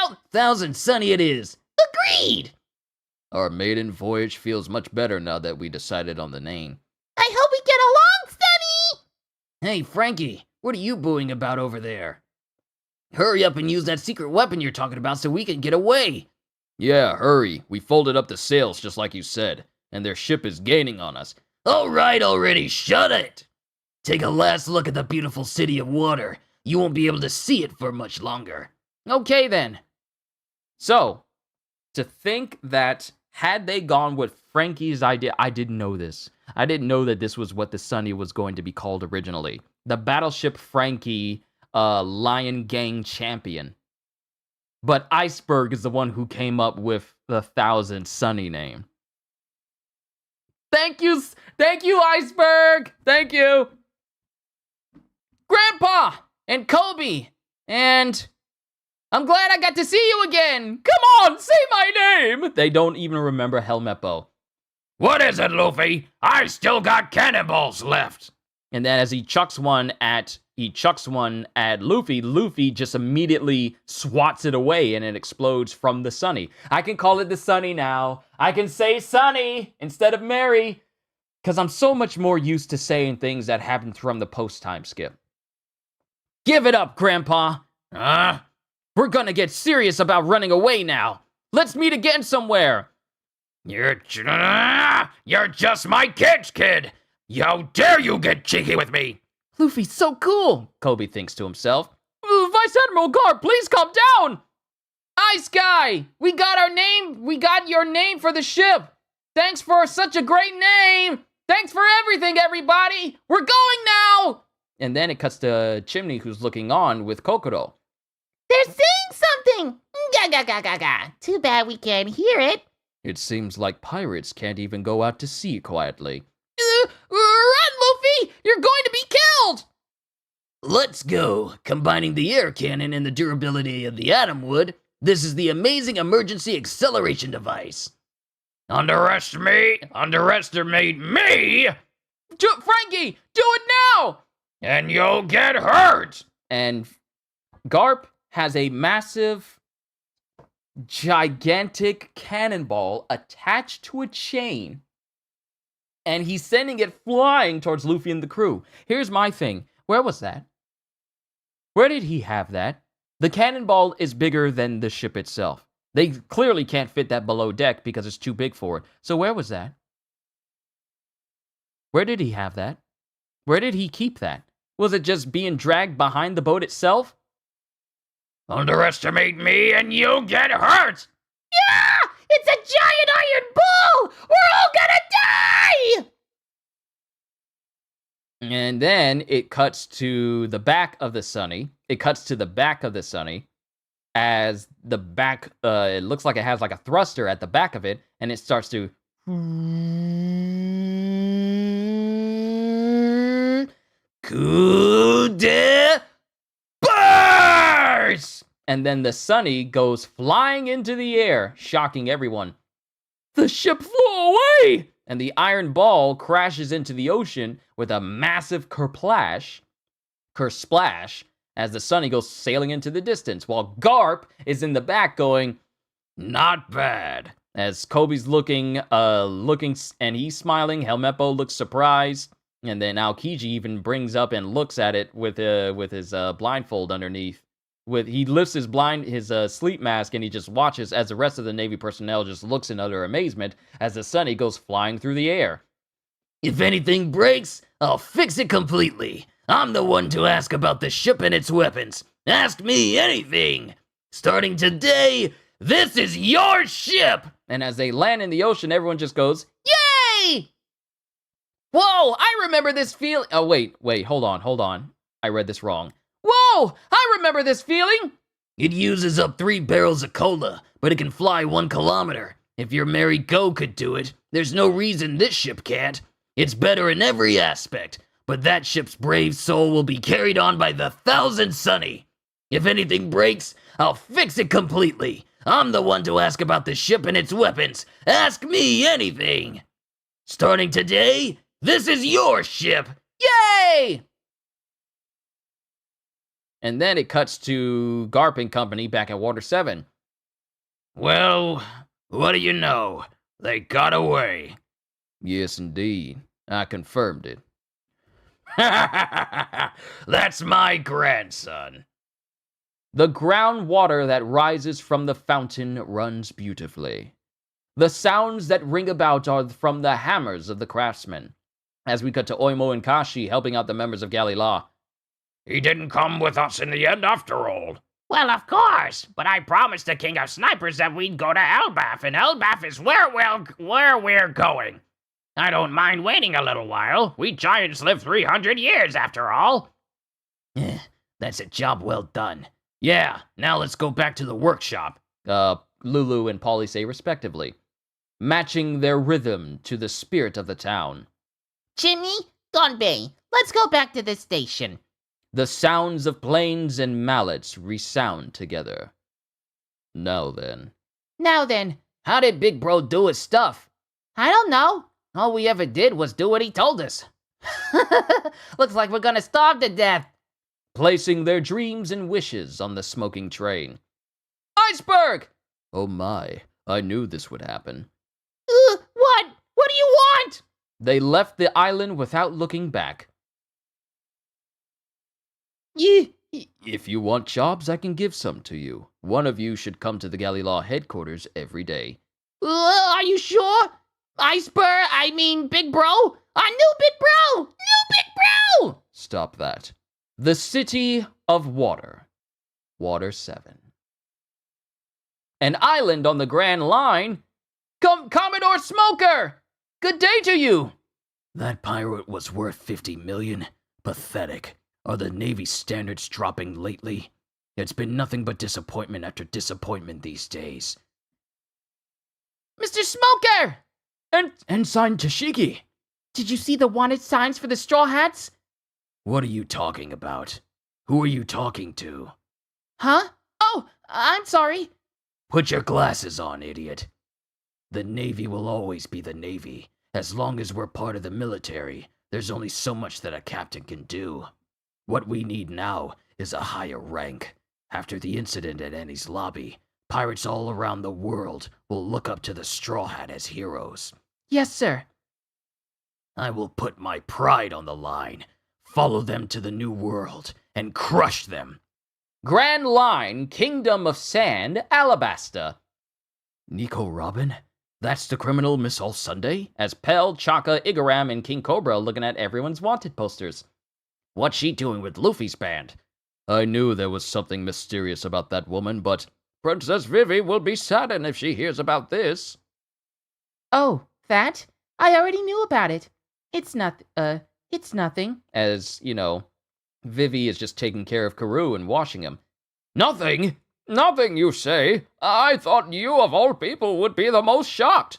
1,000 Sunny it is. Agreed. Our maiden voyage feels much better now that we decided on the name. I hope we get along, Sunny! Hey, Frankie, what are you booing about over there? Hurry up and use that secret weapon you're talking about so we can get away. Yeah, hurry. We folded up the sails just like you said, and their ship is gaining on us. All right already, shut it. Take a last look at the beautiful city of water. You won't be able to see it for much longer. Okay, then. So, to think that had they gone with Frankie's idea, I didn't know this. I didn't know that this was what the Sunny was going to be called originally. The Battleship Frankie Lion Gang Champion. But Iceberg is the one who came up with the 1,000 Sunny name. Thank you, Iceberg! Thank you! Grandpa! And Kobe! And I'm glad I got to see you again! Come on, say my name! They don't even remember Helmeppo. What is it, Luffy? I still got cannonballs left. And then as he chucks one at Luffy, Luffy just immediately swats it away and it explodes from the Sunny. I can call it the Sunny now. I can say Sunny instead of Mary, because I'm so much more used to saying things that happened from the post-time skip. Give it up, Grandpa. We're gonna get serious about running away now. Let's meet again somewhere. You're just my kid. How dare you get cheeky with me? Luffy's so cool, Kobe thinks to himself. Vice Admiral Garp, please calm down. Ice Guy, we got your name for the ship. Thanks for such a great name. Thanks for everything, everybody. We're going now. And then it cuts to Chimney, who's looking on with Kokoro. They're saying something! Ga. Too bad we can't hear it. It seems like pirates can't even go out to sea quietly. Run, Luffy! You're going to be killed! Let's go. Combining the air cannon and the durability of the atom wood, this is the amazing emergency acceleration device. Underestimate me, Frankie, do it now! and you'll get hurt. And Garp has a massive, gigantic cannonball attached to a chain. And he's sending it flying towards Luffy and the crew. Here's my thing. Where was that? Where did he have that? The cannonball is bigger than the ship itself. They clearly can't fit that below deck because it's too big for it. So where was that? Where did he have that? Where did he keep that? Was it just being dragged behind the boat itself? Underestimate me and you'll get hurt. Yeah! It's a giant iron ball! We're all gonna die! And then it cuts to the back of the Sunny. As the back, it looks like it has like a thruster at the back of it, and it starts to... Coup de burst! And then the Sunny goes flying into the air, shocking everyone. The ship flew away! And the iron ball crashes into the ocean with a massive kersplash, as the Sunny goes sailing into the distance, while Garp is in the back going, not bad. As Kobe's looking, and he's smiling, Helmeppo looks surprised, and then Aokiji even brings up and looks at it with his blindfold underneath. He lifts his sleep mask, and he just watches as the rest of the Navy personnel just looks in utter amazement as the Sunny goes flying through the air. If anything breaks, I'll fix it completely. I'm the one to ask about the ship and its weapons. Ask me anything. Starting today, this is your ship! And as they land in the ocean, everyone just goes, yay! Whoa, I remember this feeling. Oh, wait, hold on. I read this wrong. Whoa, I remember this feeling. It uses up 3 barrels of cola, but it can fly 1 kilometer. If your Mary Go could do it, there's no reason this ship can't. It's better in every aspect, but that ship's brave soul will be carried on by the 1,000 Sunny. If anything breaks, I'll fix it completely. I'm the one to ask about the ship and its weapons. Ask me anything. Starting today, this is your ship. Yay! And then it cuts to Garp and company back at Water 7. Well, what do you know? They got away. Yes, indeed. I confirmed it. That's my grandson. The groundwater that rises from the fountain runs beautifully. The sounds that ring about are from the hammers of the craftsmen. As we cut to Oimo and Kashi helping out the members of Galila. He didn't come with us in the end after all. Well, of course, but I promised the King of Snipers that we'd go to Elbaf, and Elbaf is where we're going. I don't mind waiting a little while. We giants live 300 years after all. That's a job well done. Yeah, now let's go back to the workshop. Lulu and Polly say respectively, matching their rhythm to the spirit of the town. Chimney, Gonbei, let's go back to the station. The sounds of planes and mallets resound together. Now then, how did Big Bro do his stuff? I don't know. All we ever did was do what he told us. Looks like we're gonna starve to death. Placing their dreams and wishes on the smoking train. Iceberg! Oh my, I knew this would happen. What? What do you want? They left the island without looking back. If you want jobs, I can give some to you. One of you should come to the Galila headquarters every day. Are you sure? Big Bro? A new Big Bro! New Big Bro! Stop that. The City of Water. Water 7. An island on the Grand Line? Commodore Smoker! Good day to you! That pirate was worth 50 million. Pathetic. Are the Navy standards dropping lately? It's been nothing but disappointment after disappointment these days. Mr. Smoker! Ensign Tashiki! Did you see the wanted signs for the Straw Hats? What are you talking about? Who are you talking to? Huh? Oh, I'm sorry. Put your glasses on, idiot. The Navy will always be the Navy. As long as we're part of the military, there's only so much that a captain can do. What we need now is a higher rank. After the incident at Annie's lobby, pirates all around the world will look up to the Straw Hat as heroes. Yes, sir. I will put my pride on the line, follow them to the New World, and crush them. Grand Line, Kingdom of Sand, Alabasta. Nico Robin? That's the criminal Miss All Sunday? As Pell, Chaka, Igaram, and King Cobra looking at everyone's wanted posters. What's she doing with Luffy's band? I knew there was something mysterious about that woman, but Princess Vivi will be saddened if she hears about this. Oh, that? I already knew about it. It's nothing. As, Vivi is just taking care of Karoo and washing him. Nothing? Nothing, you say? I thought you, of all people, would be the most shocked.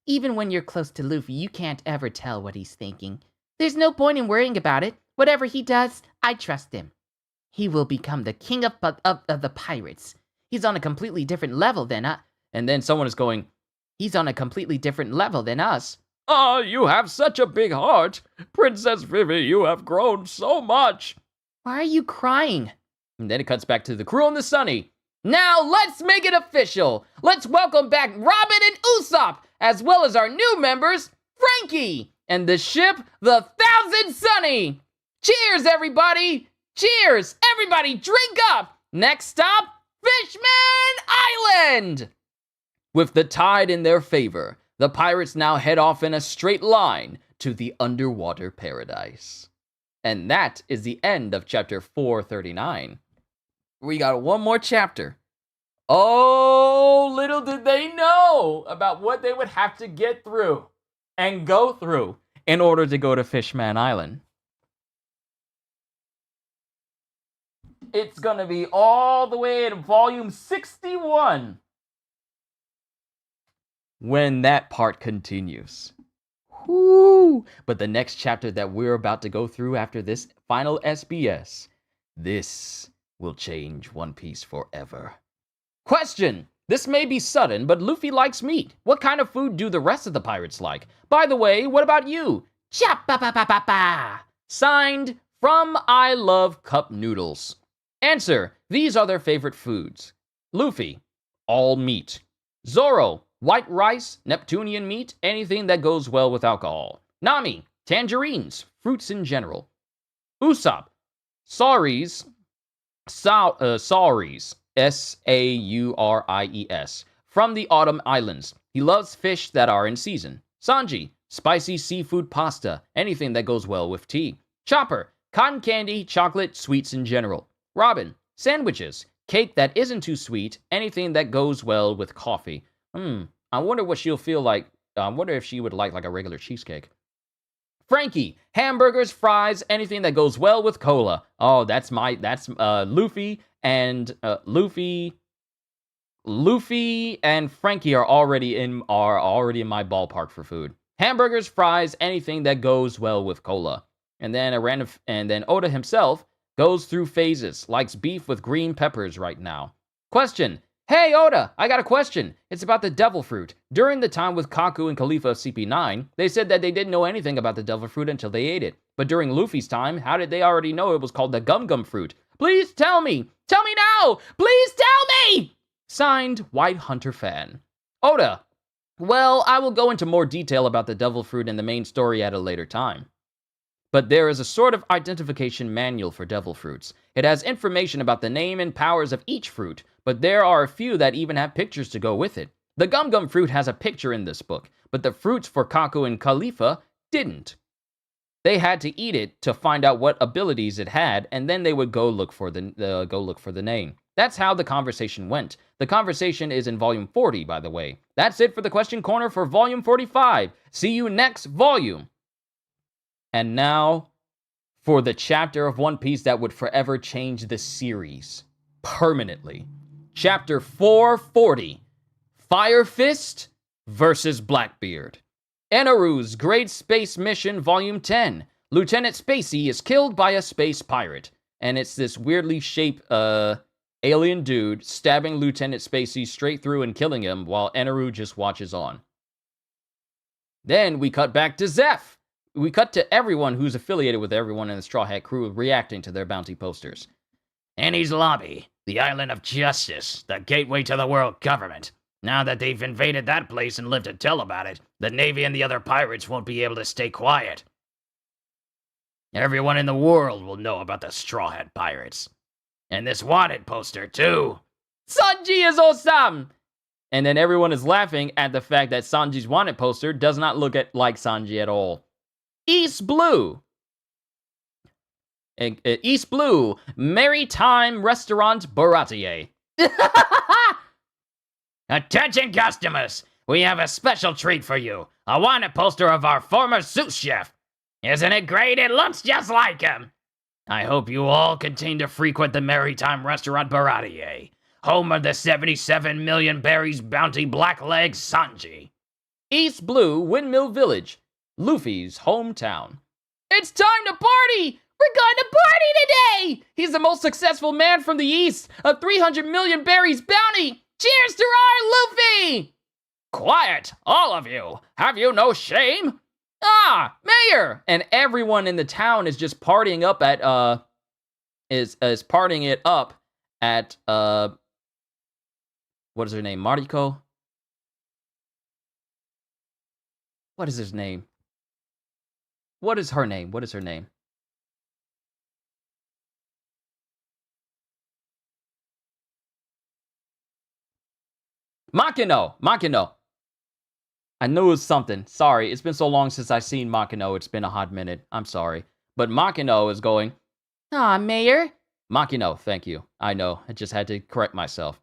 Even when you're close to Luffy, you can't ever tell what he's thinking. There's no point in worrying about it. Whatever he does, I trust him. He will become the king of the pirates. He's on a completely different level than us. And then someone is going, He's on a completely different level than us. "Oh, you have such a big heart. Princess Vivi, you have grown so much." Why are you crying? And then it cuts back to the crew on the Sunny. "Now let's make it official. Let's welcome back Robin and Usopp, as well as our new members, Frankie, and the ship, the Thousand Sunny. Cheers, everybody! Cheers! Everybody drink up! Next stop, Fishman Island!" With the tide in their favor, the pirates now head off in a straight line to the underwater paradise. And that is the end of chapter 439. We got one more chapter. Oh, little did they know about what they would have to get through and go through in order to go to Fishman Island. It's going to be all the way in volume 61 when that part continues. Whoo! But the next chapter that we're about to go through after this final SBS, this will change One Piece forever. Question! This may be sudden, but Luffy likes meat. What kind of food do the rest of the pirates like? By the way, what about you? Cha-pa-pa-pa-pa-pa! Signed, from I Love Cup Noodles. Answer, these are their favorite foods. Luffy, all meat. Zoro, white rice, Neptunian meat, anything that goes well with alcohol. Nami, tangerines, fruits in general. Usopp, sauries, sauries, S-A-U-R-I-E-S, from the Autumn Islands. He loves fish that are in season. Sanji, spicy seafood pasta, anything that goes well with tea. Chopper, cotton candy, chocolate, sweets in general. Robin, sandwiches, cake that isn't too sweet, anything that goes well with coffee. I wonder what she'll feel like. I wonder if she would like a regular cheesecake. Frankie, hamburgers, fries, anything that goes well with cola. Oh, that's Luffy and Luffy and Frankie are already in my ballpark for food. Hamburgers, fries, anything that goes well with cola. And then Oda himself goes through phases, likes beef with green peppers right now. Question. Hey, Oda, I got a question. It's about the devil fruit. During the time with Kaku and Khalifa of CP9, they said that they didn't know anything about the devil fruit until they ate it. But during Luffy's time, how did they already know it was called the Gum Gum fruit? Please tell me. Tell me now. Please tell me. Signed, White Hunter Fan. Oda. Well, I will go into more detail about the devil fruit in the main story at a later time. But there is a sort of identification manual for devil fruits. It has information about the name and powers of each fruit, but there are a few that even have pictures to go with it. The Gum Gum fruit has a picture in this book, but the fruits for Kaku and Khalifa didn't. They had to eat it to find out what abilities it had, and then they would go look for the name. That's how the conversation went. The conversation is in volume 40, by the way. That's it for the question corner for volume 45. See you next volume. And now, for the chapter of One Piece that would forever change the series. Permanently. Chapter 440. Fire Fist versus Blackbeard. Enaru's Great Space Mission Volume 10. Lieutenant Spacey is killed by a space pirate. And it's this weirdly shaped, alien dude stabbing Lieutenant Spacey straight through and killing him while Enaru just watches on. Then we cut back to Zeph. We cut to everyone who's affiliated with everyone in the Straw Hat crew reacting to their bounty posters. Annie's Lobby, the island of justice, the gateway to the world government. Now that they've invaded that place and lived to tell about it, the Navy and the other pirates won't be able to stay quiet. Everyone in the world will know about the Straw Hat Pirates. And this wanted poster, too. Sanji is awesome! And then everyone is laughing at the fact that Sanji's wanted poster does not look like Sanji at all. East Blue. East Blue, Maritime Restaurant Baratier. Attention customers, we have a special treat for you. A wanted poster of our former sous chef. Isn't it great? It looks just like him. I hope you all continue to frequent the Maritime Restaurant Baratier, home of the 77 million berries bounty blackleg Sanji. East Blue, Windmill Village, Luffy's hometown. It's time to party! We're going to party today! He's the most successful man from the East, a 300 million berries bounty! Cheers to our Luffy! Quiet, all of you! Have you no shame? Ah, Mayor! And everyone in the town is just partying up at, is partying it up at, what is her name? Mariko? What is his name? What is her name? What is her name? Makino. I knew it was something. Sorry, it's been so long since I've seen Makino. It's been a hot minute. I'm sorry. But Makino is going, Aw, Mayor. Makino, thank you. I know. I just had to correct myself.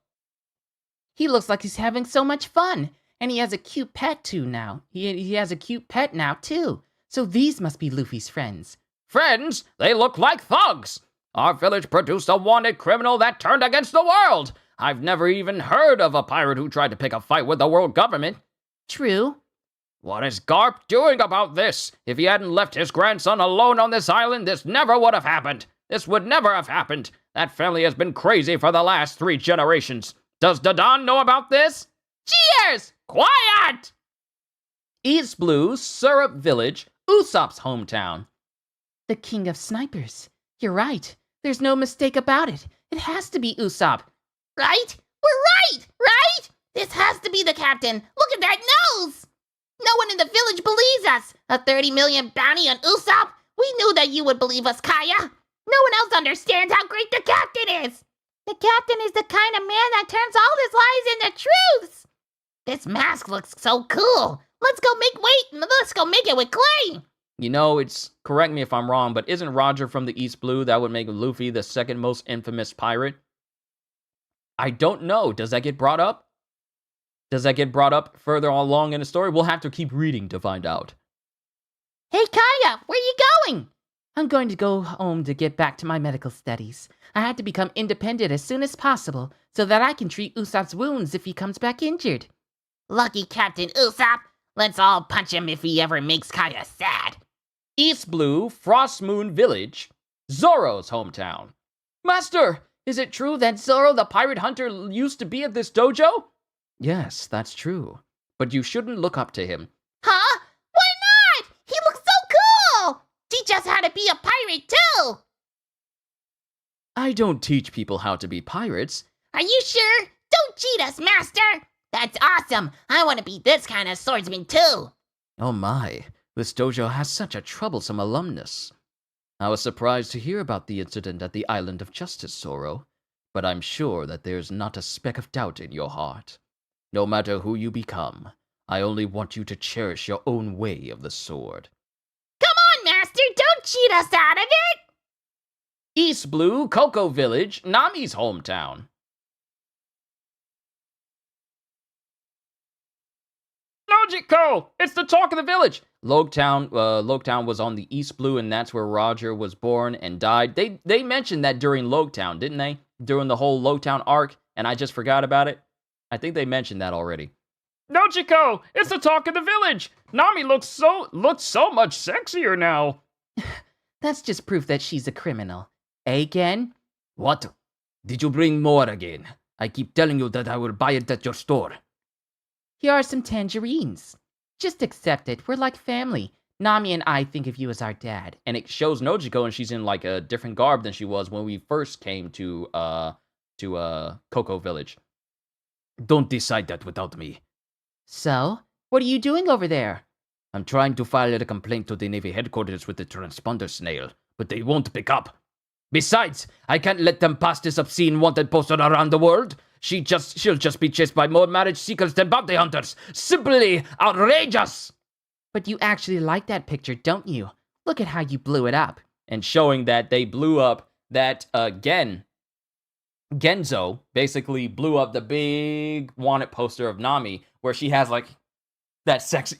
He looks like he's having so much fun. And he has a cute pet too now. He has a cute pet now too. So these must be Luffy's friends. Friends, they look like thugs. Our village produced a wanted criminal that turned against the world. I've never even heard of a pirate who tried to pick a fight with the world government. True. What is Garp doing about this? If he hadn't left his grandson alone on this island, this never would have happened. This would never have happened. That family has been crazy for the last 3 generations. Does Dadan know about this? Cheers! Quiet! East Blue, Syrup Village, Usopp's hometown. The king of snipers. You're right. There's no mistake about it. It has to be Usopp. Right? We're right? This has to be the captain. Look at that nose! No one in the village believes us. A 30 million bounty on Usopp? We knew that you would believe us, Kaya. No one else understands how great the captain is. The captain is the kind of man that turns all his lies into truths. This mask looks so cool. Let's go make it with clay. You know, correct me if I'm wrong, but isn't Roger from the East Blue? That would make Luffy the second most infamous pirate. I don't know. Does that get brought up? Does that get brought up further along in the story? We'll have to keep reading to find out. Hey, Kaya, where you going? I'm going to go home to get back to my medical studies. I had to become independent as soon as possible so that I can treat Usopp's wounds if he comes back injured. Lucky Captain Usopp. Let's all punch him if he ever makes Kaya sad. East Blue, Frost Moon Village, Zoro's hometown. Master, is it true that Zoro the pirate hunter used to be at this dojo? Yes, that's true. But you shouldn't look up to him. Huh? Why not? He looks so cool! Teach us how to be a pirate, too! I don't teach people how to be pirates. Are you sure? Don't cheat us, Master! That's awesome! I want to be this kind of swordsman, too! Oh my, this dojo has such a troublesome alumnus. I was surprised to hear about the incident at the Island of Justice, Zoro, but I'm sure that there's not a speck of doubt in your heart. No matter who you become, I only want you to cherish your own way of the sword. Come on, Master! Don't cheat us out of it! East Blue, Cocoa Village, Nami's hometown. Logico! It's the talk of the village! Loketown was on the East Blue, and that's where Roger was born and died. They mentioned that during Loketown, didn't they? During the whole Loketown arc, and I just forgot about it. I think they mentioned that already. Nojiko! It's the talk of the village! Nami looks so much sexier now. That's just proof that she's a criminal. Eh, Gen? What? Did you bring more again? I keep telling you that I will buy it at your store. Here are some tangerines. Just accept it. We're like family. Nami and I think of you as our dad. And it shows Nojiko, and she's in like a different garb than she was when we first came to Cocoa Village. Don't decide that without me. So, what are you doing over there? I'm trying to file a complaint to the Navy headquarters with the transponder snail, but they won't pick up. Besides, I can't let them pass this obscene wanted poster around the world. She'll just be chased by more marriage seekers than bounty hunters. Simply outrageous! But you actually like that picture, don't you? Look at how you blew it up. And showing that they blew up that Genzo basically blew up the big wanted poster of Nami, where she has like that sexy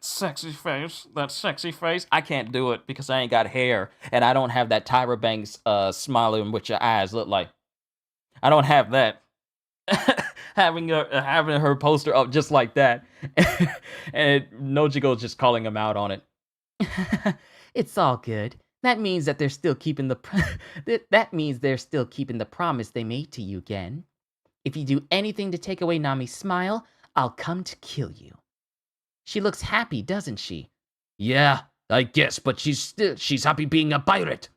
sexy face. I can't do it because I ain't got hair, and I don't have that Tyra Banks smiling with your eyes look like. I don't have that. having her poster up just like that, and Nojiko's just calling him out on it. It's all good. That means that they're still keeping that means they're still keeping the promise they made to you, Gen. If you do anything to take away Nami's smile, I'll come to kill you. She looks happy, doesn't she? Yeah, I guess, but she's happy being a pirate.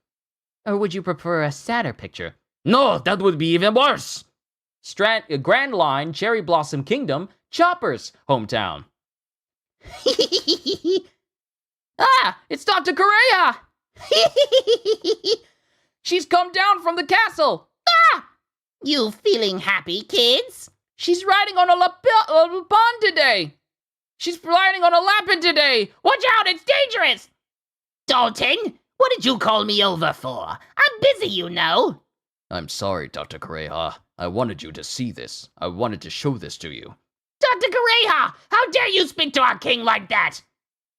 Or would you prefer a sadder picture? No, that would be even worse. Grand Line, Cherry Blossom Kingdom, Chopper's hometown. Ah, it's Dr. Correa! She's come down from the castle. Ah! You feeling happy, kids? She's riding on a pond today. She's riding on a lapin today. Watch out, it's dangerous! Dalton, what did you call me over for? I'm busy, you know. I'm sorry, Dr. Correa. I wanted you to see this. I wanted to show this to you. Dr. Correa, how dare you speak to our king like that?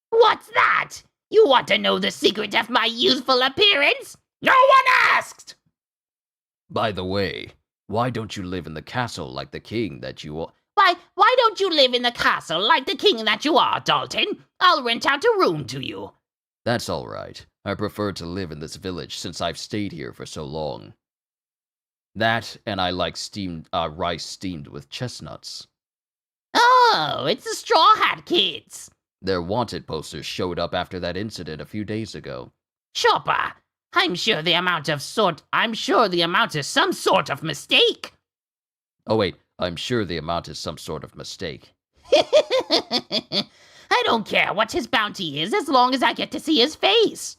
What's that? You want to know the secret of my youthful appearance? No one asked! By the way, why don't you live in the castle like the king that you are? Why don't you live in the castle like the king that you are, Dalton? I'll rent out a room to you. That's all right. I prefer to live in this village since I've stayed here for so long. That, and I like rice steamed with chestnuts. Oh, it's the Straw Hat Kids. Their wanted posters showed up after that incident a few days ago. Chopper, I'm sure the amount is some sort of mistake. Oh wait, I'm sure the amount is some sort of mistake. I don't care what his bounty is as long as I get to see his face.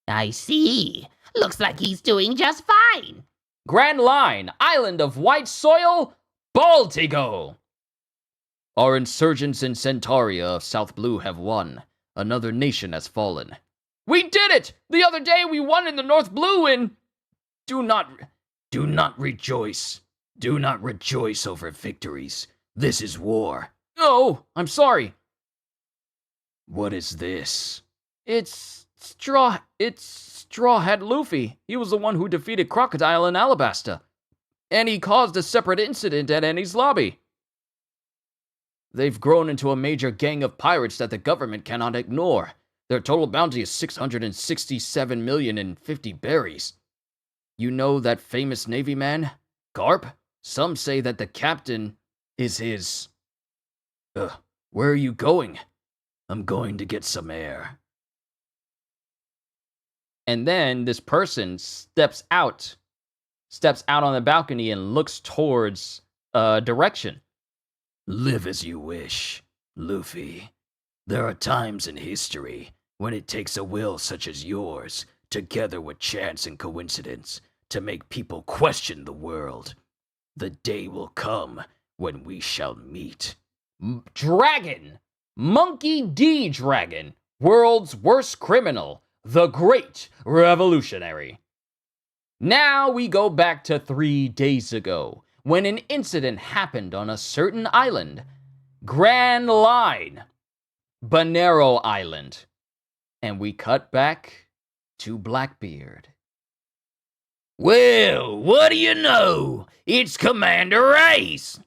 I see. Looks like he's doing just fine. Grand Line, Island of White Soil, Baltigo. Our insurgents in Centauria of South Blue have won. Another nation has fallen. We did it! The other day we won in the North Blue and... Do not rejoice. Do not rejoice over victories. This is war. Oh, I'm sorry. What is this? It's Straw Hat Luffy. He was the one who defeated Crocodile in Alabasta. And he caused a separate incident at Annie's lobby. They've grown into a major gang of pirates that the government cannot ignore. Their total bounty is 667,050 berries. You know that famous Navy man, Garp? Some say that the captain is his... where are you going? I'm going to get some air. And then this person steps out on the balcony and looks towards a direction. Live as you wish, Luffy. There are times in history when it takes a will such as yours, together with chance and coincidence, to make people question the world. The day will come when we shall meet. Dragon! Monkey D. Dragon, world's worst criminal, the Great Revolutionary. Now we go back to 3 days ago, when an incident happened on a certain island, Grand Line, Bonero Island. And we cut back to Blackbeard. Well, what do you know? It's Commander Ace!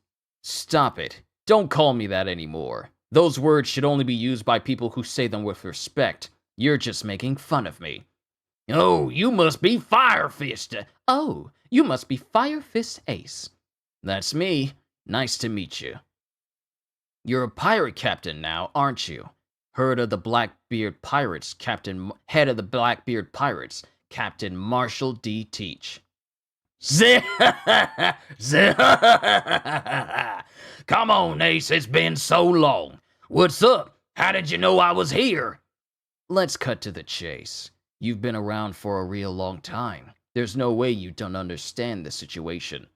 Stop it. Don't call me that anymore. Those words should only be used by people who say them with respect. You're just making fun of me. Oh, you must be Fire Fist. Oh, you must be Fire Fist Ace. That's me. Nice to meet you. You're a pirate captain now, aren't you? Head of the Blackbeard Pirates, Captain Marshall D. Teach. Come on, Ace, it's been so long. What's up? How did you know I was here? Let's cut to the chase. You've been around for a real long time. There's no way you don't understand the situation.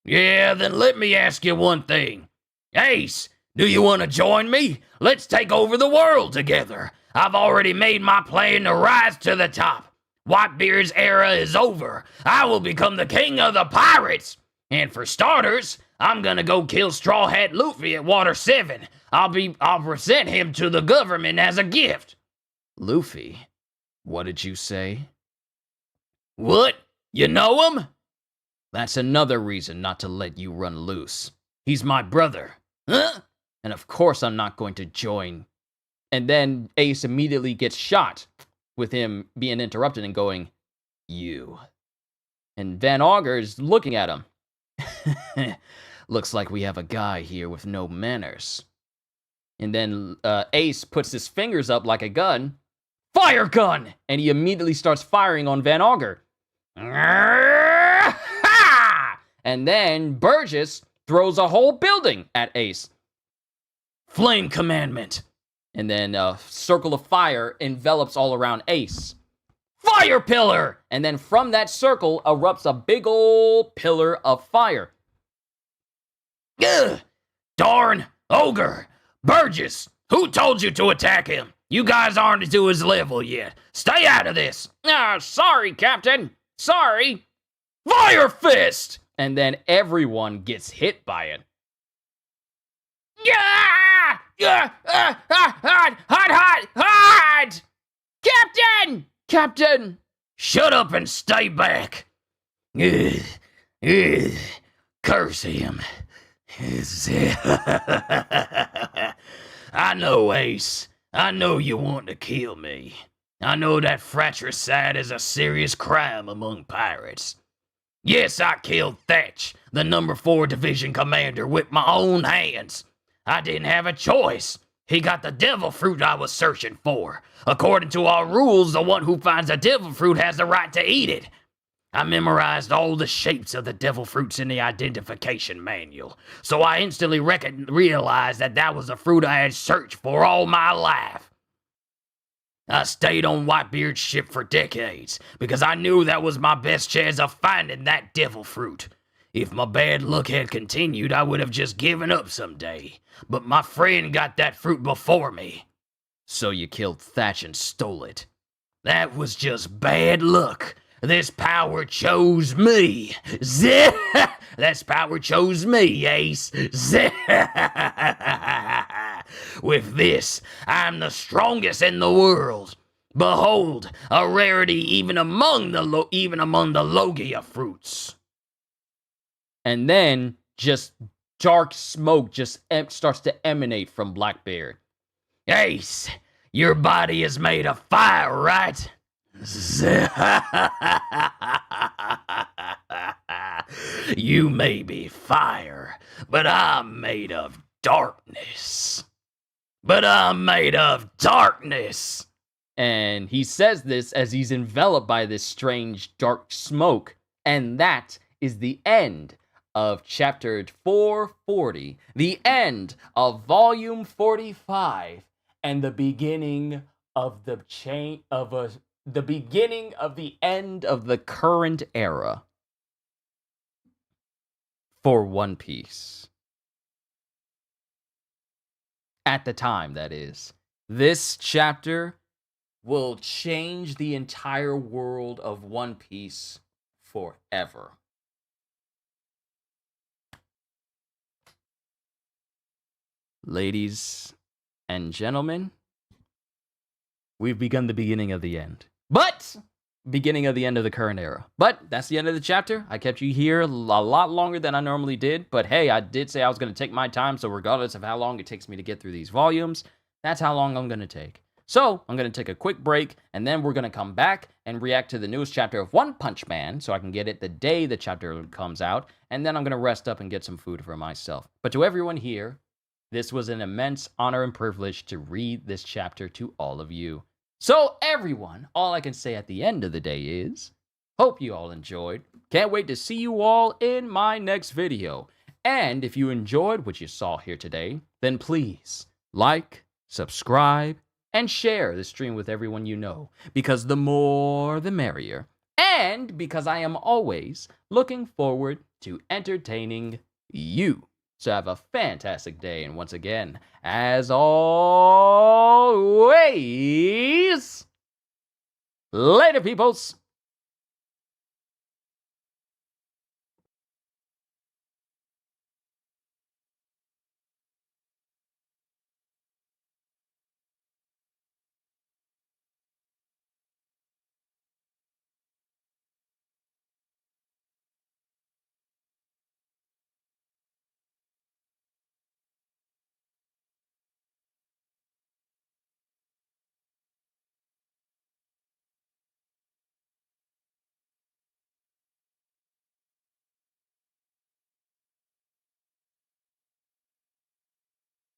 Yeah, then let me ask you one thing. Ace, do you want to join me? Let's take over the world together. I've already made my plan to rise to the top. Whitebeard's era is over. I will become the king of the pirates. And for starters, I'm gonna go kill Straw Hat Luffy at Water 7. I'll present him to the government as a gift. Luffy? What did you say? What? You know him? That's another reason not to let you run loose. He's my brother. Huh? And of course I'm not going to join. And then Ace immediately gets shot. with him being interrupted and going, "You." And Van Augur is looking at him. "Looks like we have a guy here with no manners." And then Ace puts his fingers up like a gun. "Fire gun!" And he immediately starts firing on Van Augur. And then Burgess throws a whole building at Ace. "Flame commandment." And then a circle of fire envelops all around Ace. "Fire pillar!" And then from that circle erupts a big old pillar of fire. Ugh! Darn! Ogre! Burgess! Who told you to attack him? You guys aren't to his level yet. Stay out of this! Sorry, Captain. Sorry. Fire fist! And then everyone gets hit by it. Yeah! Hot! Captain! Captain! Shut up and stay back! Curse him. I know, Ace. I know you want to kill me. I know that fratricide is a serious crime among pirates. Yes, I killed Thatch, the number 4 division commander, with my own hands. I didn't have a choice. He got the devil fruit I was searching for. According to our rules, the one who finds the devil fruit has the right to eat it. I memorized all the shapes of the devil fruits in the identification manual, so I instantly realized that was the fruit I had searched for all my life. I stayed on Whitebeard's ship for decades, because I knew that was my best chance of finding that devil fruit. If my bad luck had continued, I would have just given up someday. But my friend got that fruit before me. So you killed Thatch and stole it. That was just bad luck. This power chose me. This power chose me, Ace. With this, I'm the strongest in the world. Behold, a rarity even among the Logia fruits. And then just dark smoke just starts to emanate from Blackbeard. Ace, your body is made of fire, right? You may be fire, but I'm made of darkness. And he says this as he's enveloped by this strange dark smoke. And that is the end of chapter 440, the end of volume 45, and the beginning of the beginning of the end of the current era for One Piece. At the time, that is. This chapter will change the entire world of One Piece forever. Ladies and gentlemen, we've begun the beginning of the end. But beginning of the end of the current era. But that's the end of the chapter. I kept you here a lot longer than I normally did. But hey, I did say I was going to take my time. So regardless of how long it takes me to get through these volumes, that's how long I'm going to take. So I'm going to take a quick break. And then we're going to come back and react to the newest chapter of One Punch Man. So I can get it the day the chapter comes out. And then I'm going to rest up and get some food for myself. But to everyone here, this was an immense honor and privilege to read this chapter to all of you. So everyone, all I can say at the end of the day is, hope you all enjoyed. Can't wait to see you all in my next video. And if you enjoyed what you saw here today, then please like, subscribe, and share the stream with everyone you know. Because the more, the merrier. And because I am always looking forward to entertaining you. So have a fantastic day, and once again, as always, later, peoples!